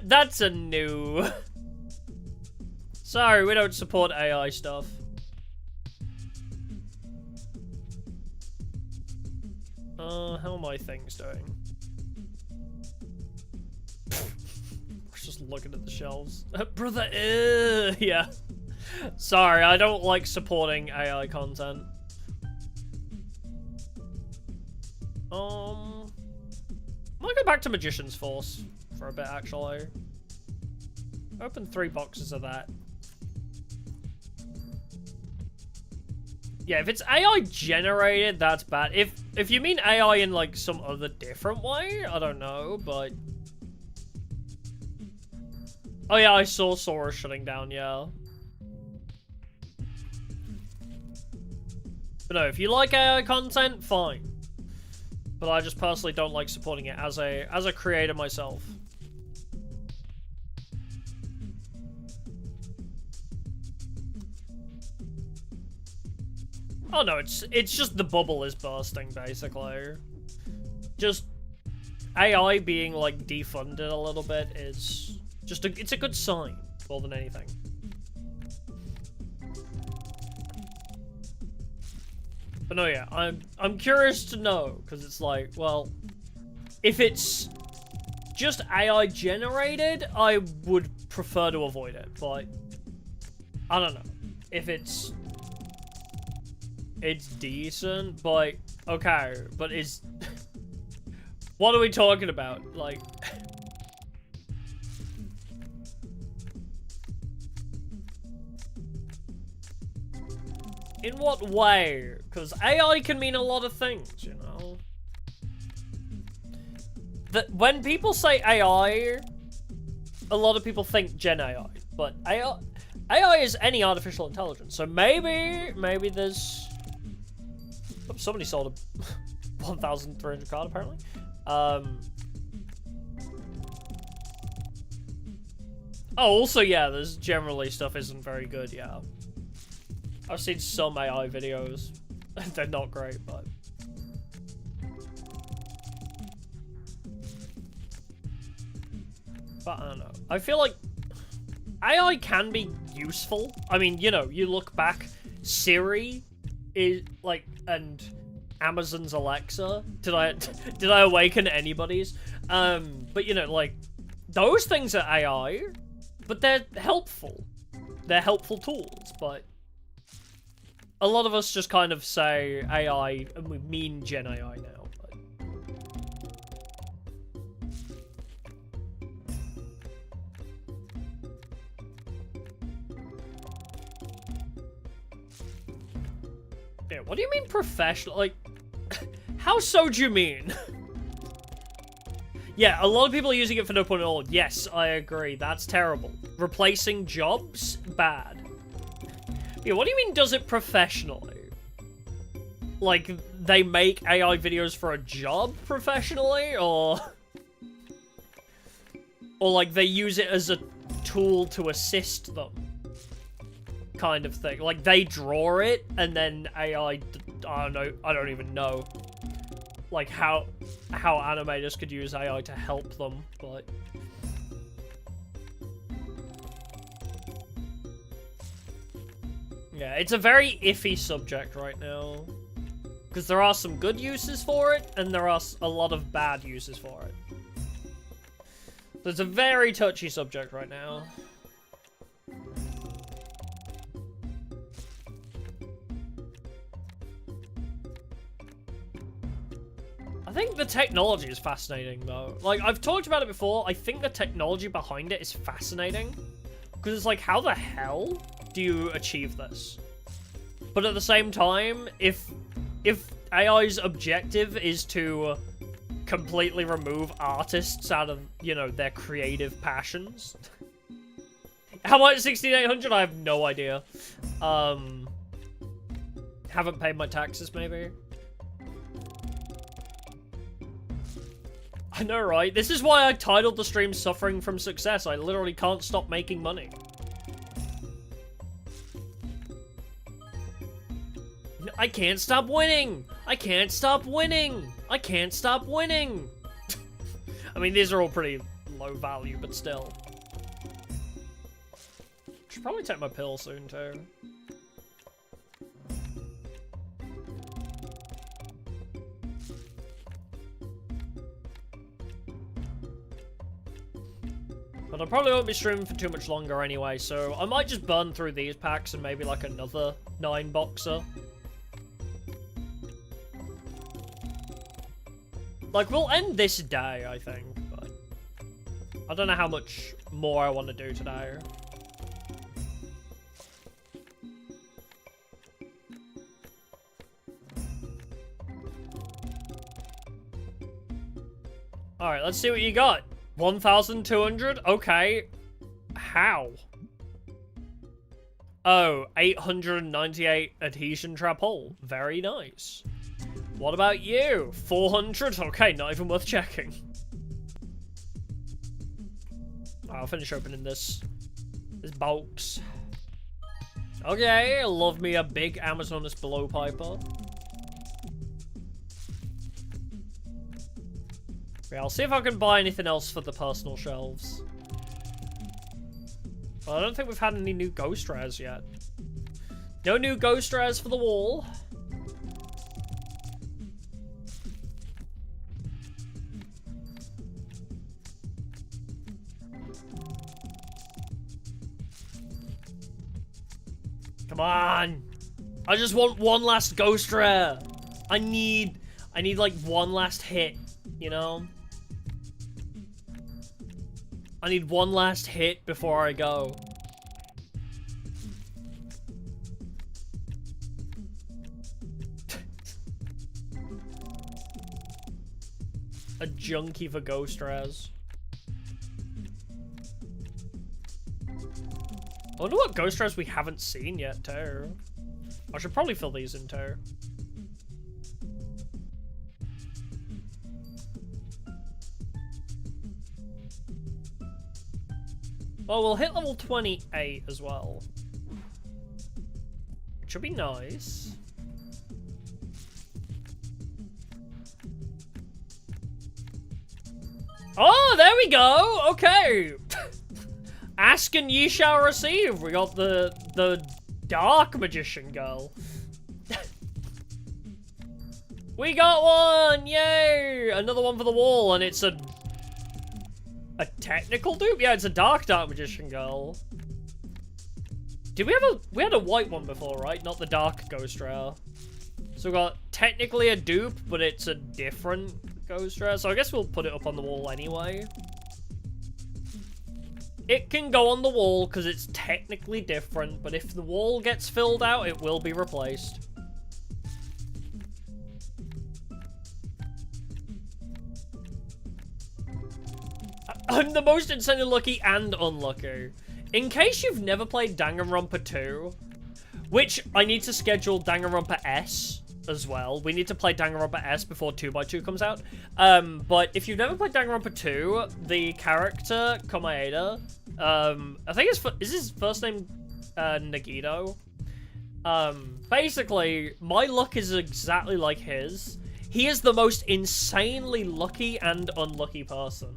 That's a no. Sorry, we don't support AI stuff. How are my things doing? Just looking at the shelves. Brother, yeah. Sorry, I don't like supporting AI content. I might go back to Magician's Force for a bit, actually. Open 3 boxes of that. Yeah, if it's AI generated, that's bad. if you mean AI in, like, some other different way, I don't know, but... Oh yeah, I saw Sora shutting down, yeah. But no, if you like AI content, fine. But I just personally don't like supporting it as a creator myself. Oh no, it's just the bubble is bursting, basically. Just AI being, like, defunded a little bit is just it's a good sign more than anything. But no, yeah, I'm curious to know, because it's like, well, if it's just AI generated, I would prefer to avoid it, but I don't know. If it's decent, but okay, but is what are we talking about? Like in what way? Because AI can mean a lot of things, you know? That when people say AI, a lot of people think Gen AI, but AI is any artificial intelligence. So maybe there's... Oh, somebody sold a 1,300 card, apparently. Oh, also, yeah, there's generally stuff isn't very good, yeah. I've seen some AI videos. They're not great, but... But I don't know. I feel like AI can be useful. I mean, you know, you look back, Siri is, like, and Amazon's Alexa. Did I awaken anybody's? But, you know, like, those things are AI, but they're helpful. They're helpful tools, but... A lot of us just kind of say AI, and we mean Gen AI now, but... Yeah, what do you mean professional? Like, how so do you mean? Yeah, a lot of people are using it for no point at all. Yes, I agree. That's terrible. Replacing jobs? Bad. Yeah, what do you mean does it professionally? Like, they make AI videos for a job professionally, or... Or, like, they use it as a tool to assist them? Kind of thing. Like, they draw it, and then AI... I don't know. I don't even know. Like, how animators could use AI to help them, but... Yeah, it's a very iffy subject right now. Because there are some good uses for it, and there are a lot of bad uses for it. So it's a very touchy subject right now. I think the technology is fascinating, though. Like, I've talked about it before. I think the technology behind it is fascinating. Because it's like, how the hell do you achieve this? But at the same time, if AI's objective is to completely remove artists out of, you know, their creative passions... How much? 1,600? I have no idea. Haven't paid my taxes, maybe? I know, right? This is why I titled the stream Suffering from Success. I literally can't stop making money. I can't stop winning! I can't stop winning! I can't stop winning! I mean, these are all pretty low value, but still. Should probably take my pill soon, too. But I probably won't be streaming for too much longer anyway, so I might just burn through these packs and maybe like another 9-boxer. Like, we'll end this day, I think, but I don't know how much more I want to do today. Alright, let's see what you got. 1,200? Okay. How? Oh, 898 adhesion trap hole. Very nice. What about you? 400? Okay, not even worth checking. I'll finish opening this box. Okay, love me a big Amazoness blowpiper. Yeah, I'll see if I can buy anything else for the personal shelves. Well, I don't think we've had any new ghost rares yet. No new ghost rares for the wall. Come on! I just want one last ghost rare! I need like one last hit, you know? I need one last hit before I go. A junkie for ghost rares. I wonder what ghost rares we haven't seen yet, too. I should probably fill these in, too. Well, we'll hit level 28 as well. Which should be nice. Oh, there we go! Okay! Ask and ye shall receive. We got the Dark Magician girl. We got one! Yay! Another one for the wall, and it's a technical dupe? Yeah, it's a Dark Magician girl. Did we have we had a white one before, right? Not the Dark Ghost Rare. So we got technically a dupe, but it's a different Ghost Rare. So I guess we'll put it up on the wall anyway. It can go on the wall because it's technically different, but if the wall gets filled out, it will be replaced. I'm the most insanely lucky and unlucky. In case you've never played Danganronpa 2, which I need to schedule Danganronpa S as well. We need to play Danganronpa S before 2x2 comes out. But if you've never played Danganronpa 2, the character, Komaeda, I think is his first name Nagito? Basically, my luck is exactly like his. He is the most insanely lucky and unlucky person.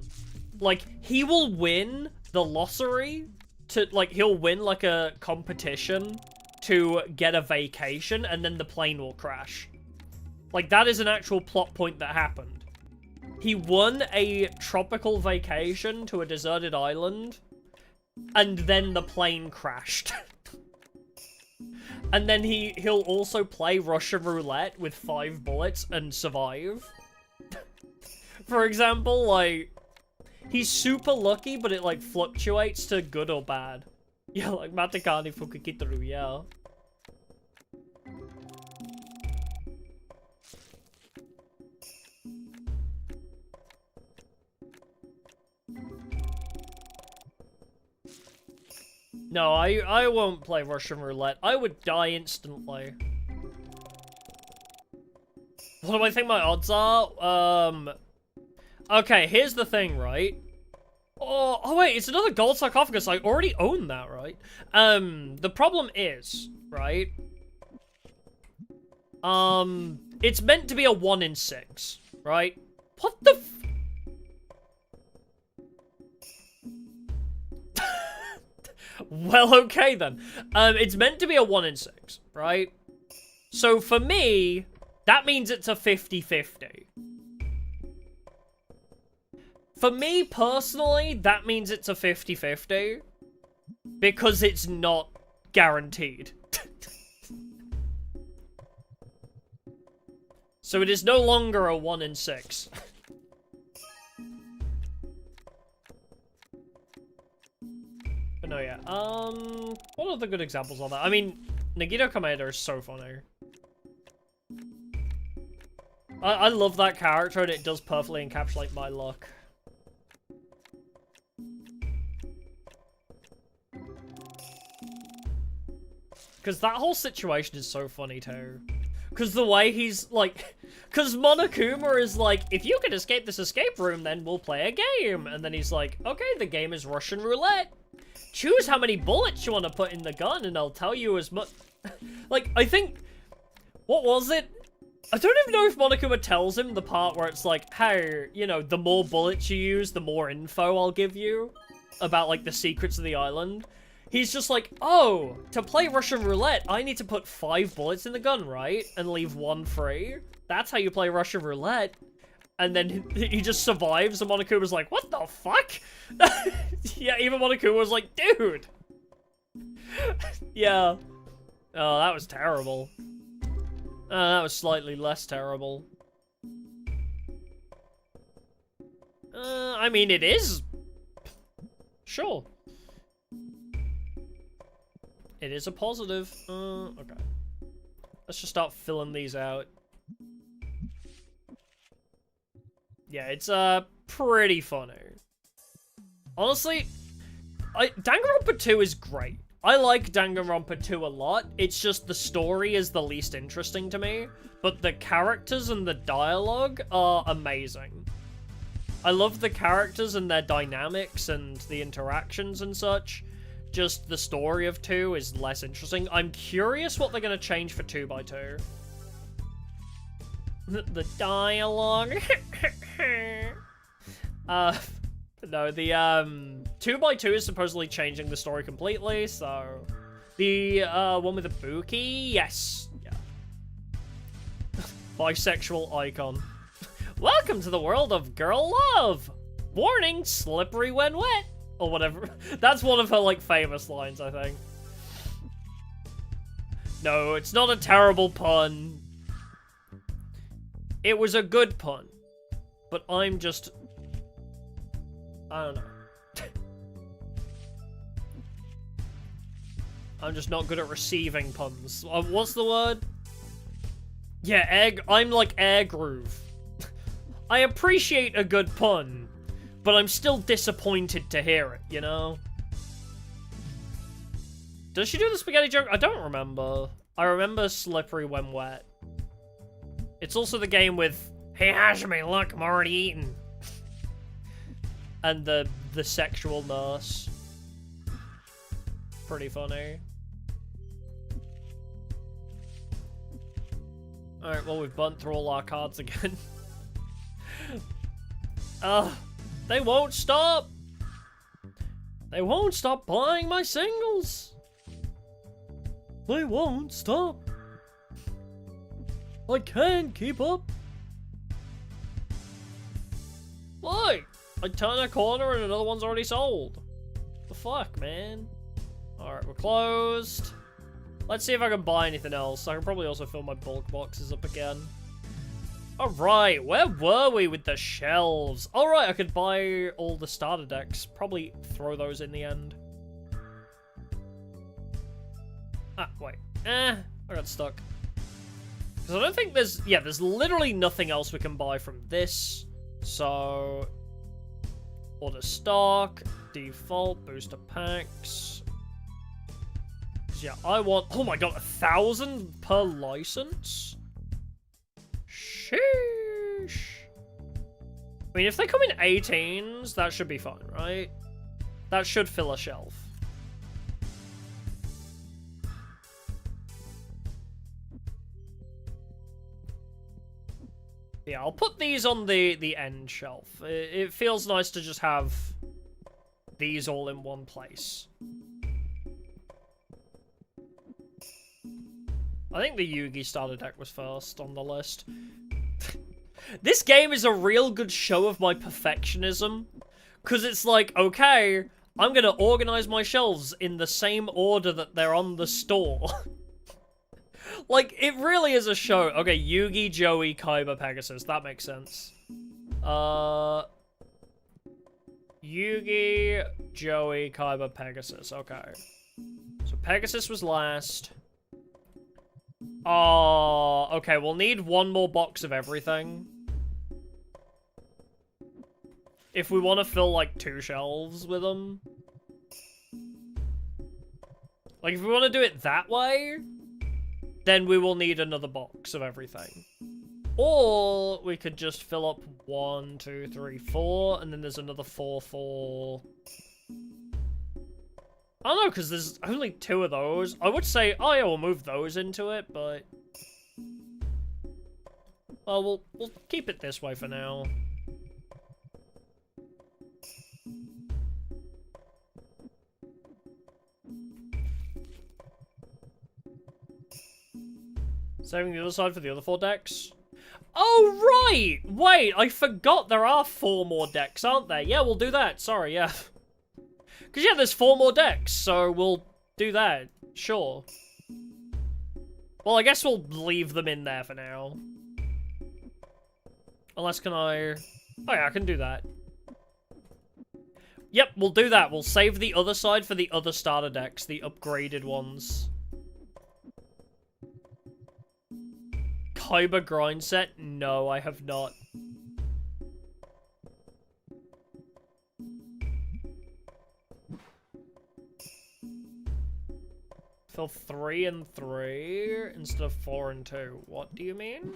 Like, he will win the lottery to, like, he'll win, like, a competition to get a vacation, and then the plane will crash. Like, that is an actual plot point that happened. He won a tropical vacation to a deserted island, and then the plane crashed. And then he'll also play Russian roulette with 5 bullets and survive. For example, like, he's super lucky, but it, like, fluctuates to good or bad. Yeah, like, Matakani Fukukitaru, yeah. No, I won't play Russian roulette. I would die instantly. What do I think my odds are? Okay, here's the thing, right? Oh wait, it's another gold sarcophagus. I already own that, right? The problem is, right? It's meant to be a 1 in 6, right? What the f- Well, okay then. It's meant to be a 1 in 6, right? So for me, that means it's a 50-50. For me, personally, that means it's a 50-50. Because it's not guaranteed. So it is no longer a 1 in 6. But no, yeah. What are the good examples of that? I mean, Nagito Komaeda is so funny. I love that character, and it does perfectly encapsulate my luck. Because that whole situation is so funny, too. Because the way he's, like... Because Monokuma is like, if you can escape this escape room, then we'll play a game. And then he's like, okay, the game is Russian roulette. Choose how many bullets you want to put in the gun, and I'll tell you as much... Like, I think... What was it? I don't even know if Monokuma tells him the part where it's like, hey, you know, the more bullets you use, the more info I'll give you about, like, the secrets of the island. He's just like, oh, to play Russian roulette, I need to put 5 bullets in the gun, right? And leave 1 free? That's how you play Russian roulette. And then he just survives, and Monokuma's like, what the fuck? Yeah, even Monokuma was like, dude! Yeah. Oh, that was terrible. That was slightly less terrible. I mean, it is. Sure. It is a positive. Okay. Let's just start filling these out. Yeah, it's, pretty funny. Honestly, Danganronpa 2 is great. I like Danganronpa 2 a lot. It's just the story is the least interesting to me. But the characters and the dialogue are amazing. I love the characters and their dynamics and the interactions and such. Just the story of 2 is less interesting. I'm curious what they're going to change for 2x2. The dialogue. No, the 2x2 is supposedly changing the story completely, so the one with the Buki, yes. Yeah. Bisexual icon. Welcome to the world of girl love. Warning, slippery when wet. Or whatever. That's one of her, like, famous lines, I think. No, it's not a terrible pun. It was a good pun. But I'm just... I don't know. I'm just not good at receiving puns. What's the word? Yeah, I'm like Air Groove. I appreciate a good pun, but I'm still disappointed to hear it, you know? Does she do the spaghetti joke? I don't remember. I remember slippery when wet. It's also the game with, hey Hajime, look, I'm already eating. And the sexual nurse. Pretty funny. Alright, well, we've burnt through all our cards again. They won't stop! They won't stop buying my singles! They won't stop! I can't keep up! Look! I turn a corner and another one's already sold. The fuck, man? Alright, we're closed. Let's see if I can buy anything else. I can probably also fill my bulk boxes up again. Alright, where were we with the shelves? Alright, I could buy all the starter decks. Probably throw those in the end. Ah, wait. I got stuck. Because I don't think there's... Yeah, there's literally nothing else we can buy from this. So... Order stock. Default. Booster packs. Yeah, I want... Oh my god, 1,000 per license? Sheesh. I mean, if they come in 18s, that should be fine, right? That should fill a shelf. Yeah, I'll put these on the end shelf. It feels nice to just have these all in one place. I think the Yugi starter deck was first on the list. This game is a real good show of my perfectionism. Because it's like, okay, I'm going to organize my shelves in the same order that they're on the store. Like, it really is a show. Okay, Yugi, Joey, Kaiba, Pegasus. That makes sense. Yugi, Joey, Kaiba, Pegasus. Okay. So Pegasus was last. Oh, okay, we'll need one more box of everything. If we want to fill, like, 2 shelves with them. Like, if we want to do it that way, then we will need another box of everything. Or we could just fill up 1, 2, 3, 4, and then there's another 4 for... I don't know, because there's only 2 of those. I would say, oh yeah, we'll move those into it, but... Well, we'll keep it this way for now. Saving the other side for the other 4 decks? Oh, right! Wait, I forgot there are 4 more decks, aren't there? Yeah, we'll do that. Sorry, yeah. Because, yeah, there's 4 more decks, so we'll do that. Sure. Well, I guess we'll leave them in there for now. Unless, can I... Oh, yeah, I can do that. Yep, we'll do that. We'll save the other side for the other starter decks, the upgraded ones. Kyber grind set? No, I have not. Fill 3 and 3 instead of 4 and 2. What do you mean?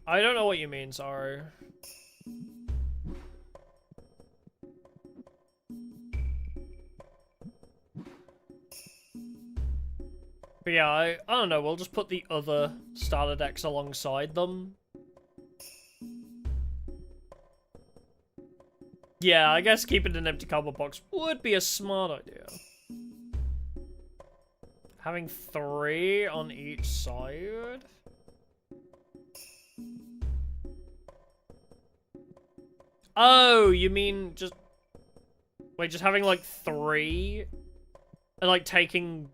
I don't know what you mean, sorry. But yeah, I don't know, we'll just put the other starter decks alongside them. Yeah, I guess keeping an empty cardboard box would be a smart idea. Having 3 on each side? Oh, you mean just... Wait, just having like 3? And like taking...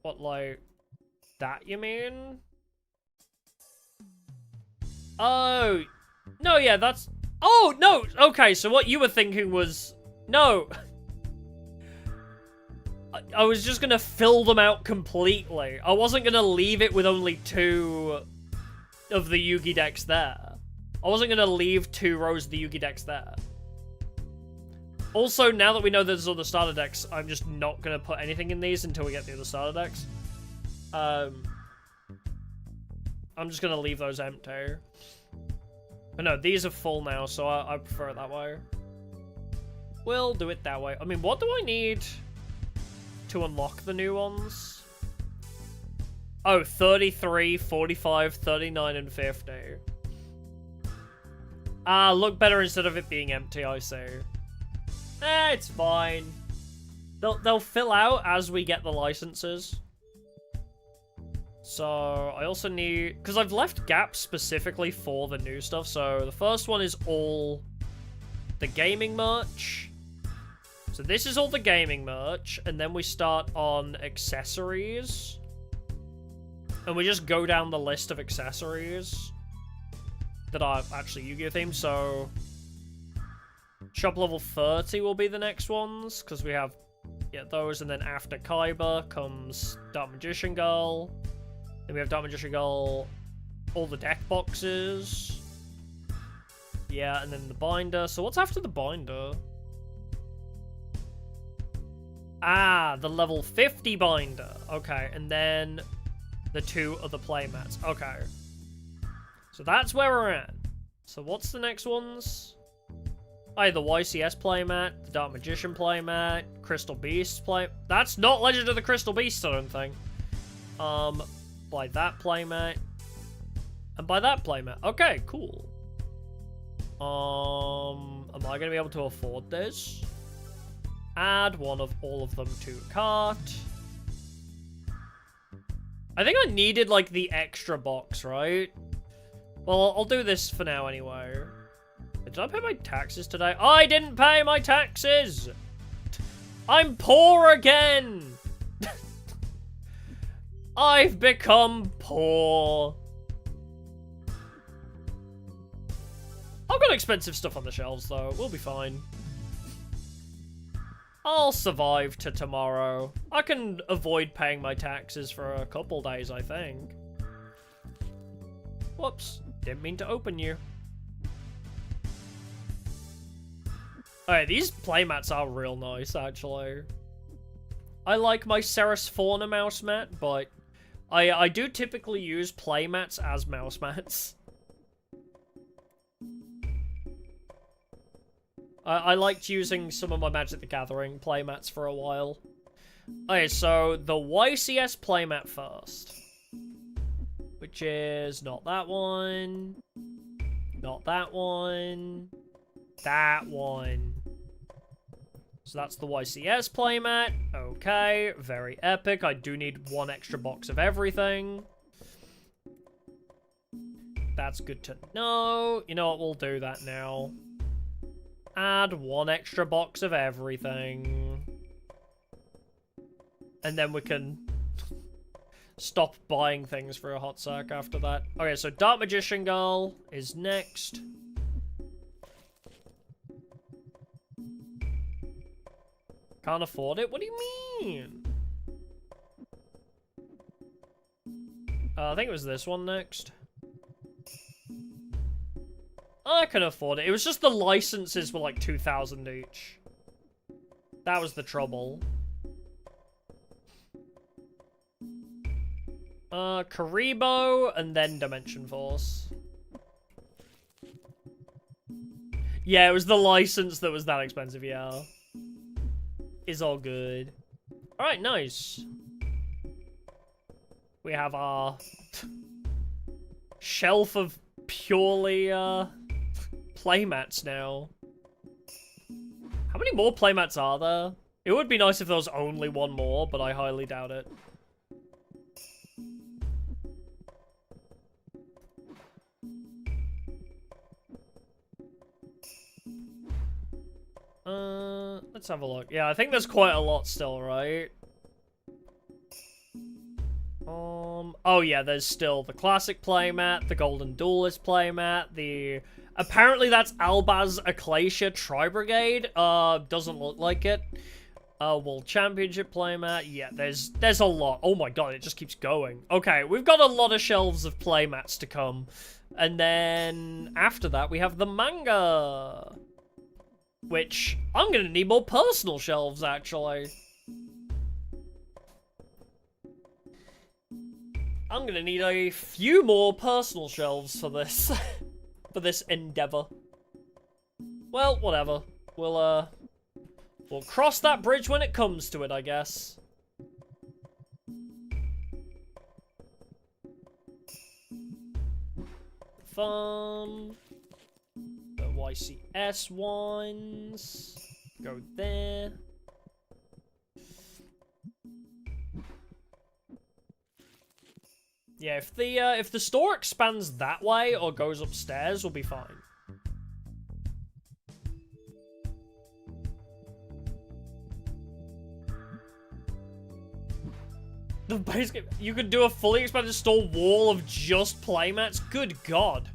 What, like... That you mean? Oh... No, yeah, that's... Oh, no! Okay, so what you were thinking was... No! I was just gonna fill them out completely. I wasn't gonna leave it with only 2 of the Yugi decks there. I wasn't gonna leave 2 rows of the Yugi decks there. Also, now that we know there's other starter decks, I'm just not gonna put anything in these until we get the other starter decks. I'm just gonna leave those empty. But no, these are full now, so I prefer it that way. We'll do it that way. I mean, what do I need to unlock the new ones? Oh, 33, 45, 39, and 50. Ah, look better instead of it being empty, I see. It's fine. They'll fill out as we get the licenses. So, I also need... Because I've left gaps specifically for the new stuff. So, the first one is all the gaming merch. So, this is all the gaming merch. And then we start on accessories. And we just go down the list of accessories that are actually Yu-Gi-Oh! Themed. So, shop level 30 will be the next ones. Because we have those. And then after Kyber comes Dark Magician Girl. Then we have Dark Magician Girl, all the deck boxes. Yeah, and then the binder. So what's after the binder? Ah, the level 50 binder. Okay, and then the 2 other playmats. Okay. So that's where we're at. So what's the next ones? Oh, the YCS playmat, the Dark Magician playmat, Crystal Beast play... That's not Legend of the Crystal Beast, I don't think. Buy that playmat. And buy that playmat. Okay, cool. Am I gonna be able to afford this? Add one of all of them to cart. I think I needed, like, the extra box, right? Well, I'll do this for now anyway. Did I pay my taxes today? I didn't pay my taxes! I'm poor again! I've become poor. I've got expensive stuff on the shelves, though. We'll be fine. I'll survive to tomorrow. I can avoid paying my taxes for a couple days, I think. Whoops. Didn't mean to open you. Alright, these playmats are real nice, actually. I like my Ceres Fauna mouse mat, but I do typically use playmats as mouse mats. I liked using some of my Magic the Gathering playmats for a while. Okay, so the YCS playmat first. Which is not that one. Not that one. That one. So that's the YCS playmat. Okay, very epic. I do need one extra box of everything. That's good to know. You know what, we'll do that now. Add one extra box of everything. And then we can stop buying things for a hot sec after that. Okay, so Dark Magician Girl is next. Can't afford it? What do you mean? I think it was this one next. I can afford it. It was just the licenses were like 2,000 each. That was the trouble. Karibo, and then Dimension Force. Yeah, it was the license that was that expensive, yeah. Is all good. Alright, nice. We have our shelf of purely, playmats now. How many more playmats are there? It would be nice if there was only one more, but I highly doubt it. Let's have a look. Yeah, I think there's quite a lot still, right? Oh yeah, there's still the classic playmat, the Golden Duelist playmat, the... Apparently that's Albaz Acacia Tri-Brigade. Doesn't look like it. World Championship playmat. Yeah, there's a lot. Oh my god, it just keeps going. Okay, we've got a lot of shelves of playmats to come. And then after that, we have the manga. Which, I'm gonna need more personal shelves, actually. I'm gonna need a few more personal shelves for this. For this endeavor. Well, whatever. We'll cross that bridge when it comes to it, I guess. Fun. The YCS ones. Go there. Yeah, if the store expands that way or goes upstairs, we'll be fine. Basically, you could do a fully expanded store wall of just playmats. Good god.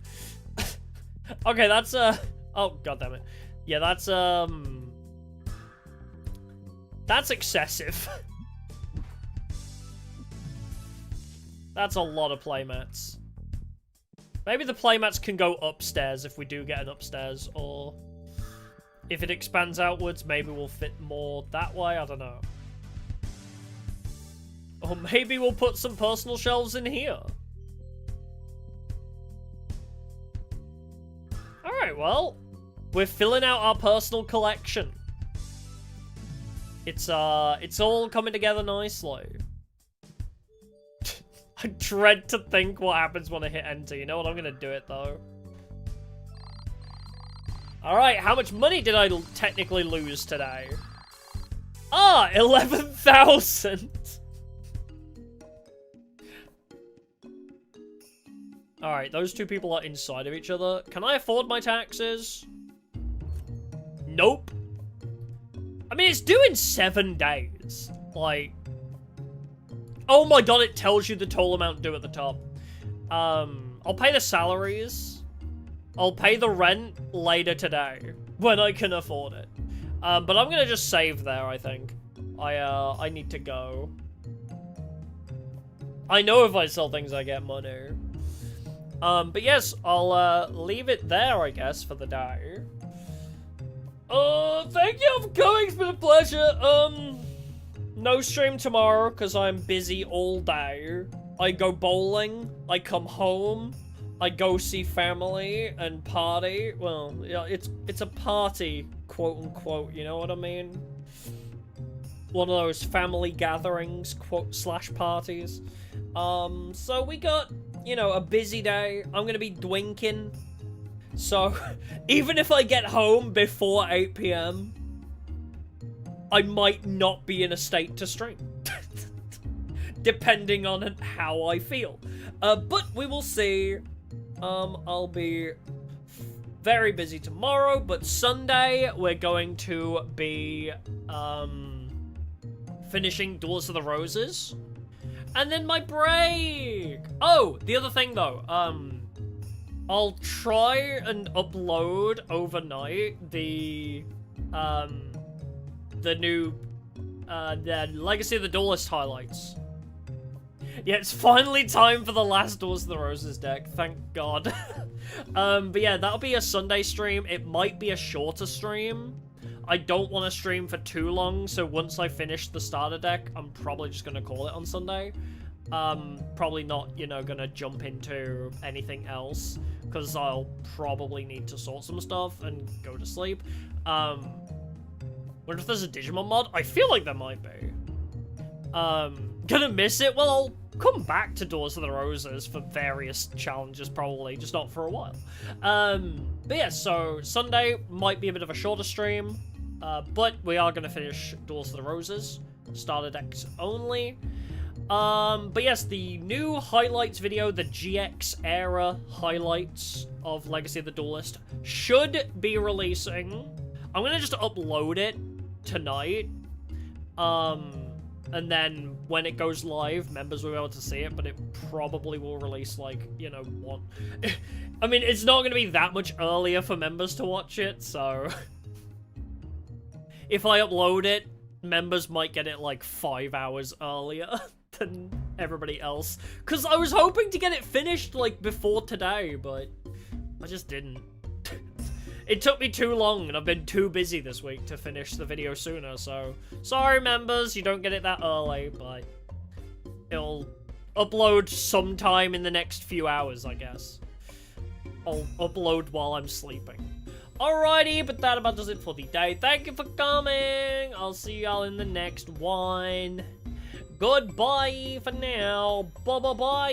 Okay, that's oh god damn it. Yeah, that's excessive. That's a lot of playmats. Maybe the playmats can go upstairs if we do get an upstairs, or if it expands outwards, maybe we'll fit more that way, I don't know. Or maybe we'll put some personal shelves in here. Alright, well, we're filling out our personal collection. It's all coming together nicely. I dread to think what happens when I hit enter. You know what? I'm gonna do it, though. Alright, how much money did I technically lose today? Ah, 11,000! Alright, those two people are inside of each other. Can I afford my taxes? Nope. I mean, it's due in 7 days. Like... Oh my god, it tells you the total amount due at the top. I'll pay the salaries. I'll pay the rent later today, when I can afford it. But I'm gonna just save there, I think. I need to go. I know if I sell things, I get money. But yes, I'll, leave it there, I guess, for the day. Thank you for coming, it's been a pleasure. No stream tomorrow, because I'm busy all day. I go bowling, I come home, I go see family and party. Well, yeah, it's a party, quote unquote, you know what I mean? One of those family gatherings, quote, / parties. So we got, you know, a busy day. I'm gonna be dwinking. So, even if I get home before 8 PM, I might not be in a state to stream. Depending on how I feel. But we will see. I'll be very busy tomorrow, but Sunday we're going to be, finishing Duels of the Roses. And then my break! Oh, the other thing though, I'll try and upload overnight the new, the Legacy of the Duelist highlights. Yeah, it's finally time for the last Duels of the Roses deck, thank God. But yeah, that'll be a Sunday stream. It might be a shorter stream. I don't want to stream for too long, so once I finish the starter deck, I'm probably just going to call it on Sunday. Probably not, you know, going to jump into anything else, because I'll probably need to sort some stuff and go to sleep. Wonder if there's a Digimon mod? I feel like there might be. Gonna miss it? Well, I'll come back to Duels of the Roses for various challenges, probably, just not for a while. But yeah, so Sunday might be a bit of a shorter stream, but we are gonna finish Duels of the Roses, starter decks only. But yes, the new highlights video, the GX era highlights of Legacy of the Duelist, should be releasing. I'm gonna just upload it tonight. And then when it goes live, members will be able to see it, but it probably will release, like, you know, one. I mean, it's not going to be that much earlier for members to watch it, so if I upload it, members might get it, like, 5 hours earlier than everybody else. Because I was hoping to get it finished, like, before today, but I just didn't. It took me too long, and I've been too busy this week to finish the video sooner, so sorry, members, you don't get it that early, but it'll upload sometime in the next few hours, I guess. I'll upload while I'm sleeping. Alrighty, but that about does it for the day. Thank you for coming! I'll see y'all in the next one. Goodbye for now. Bye-bye-bye.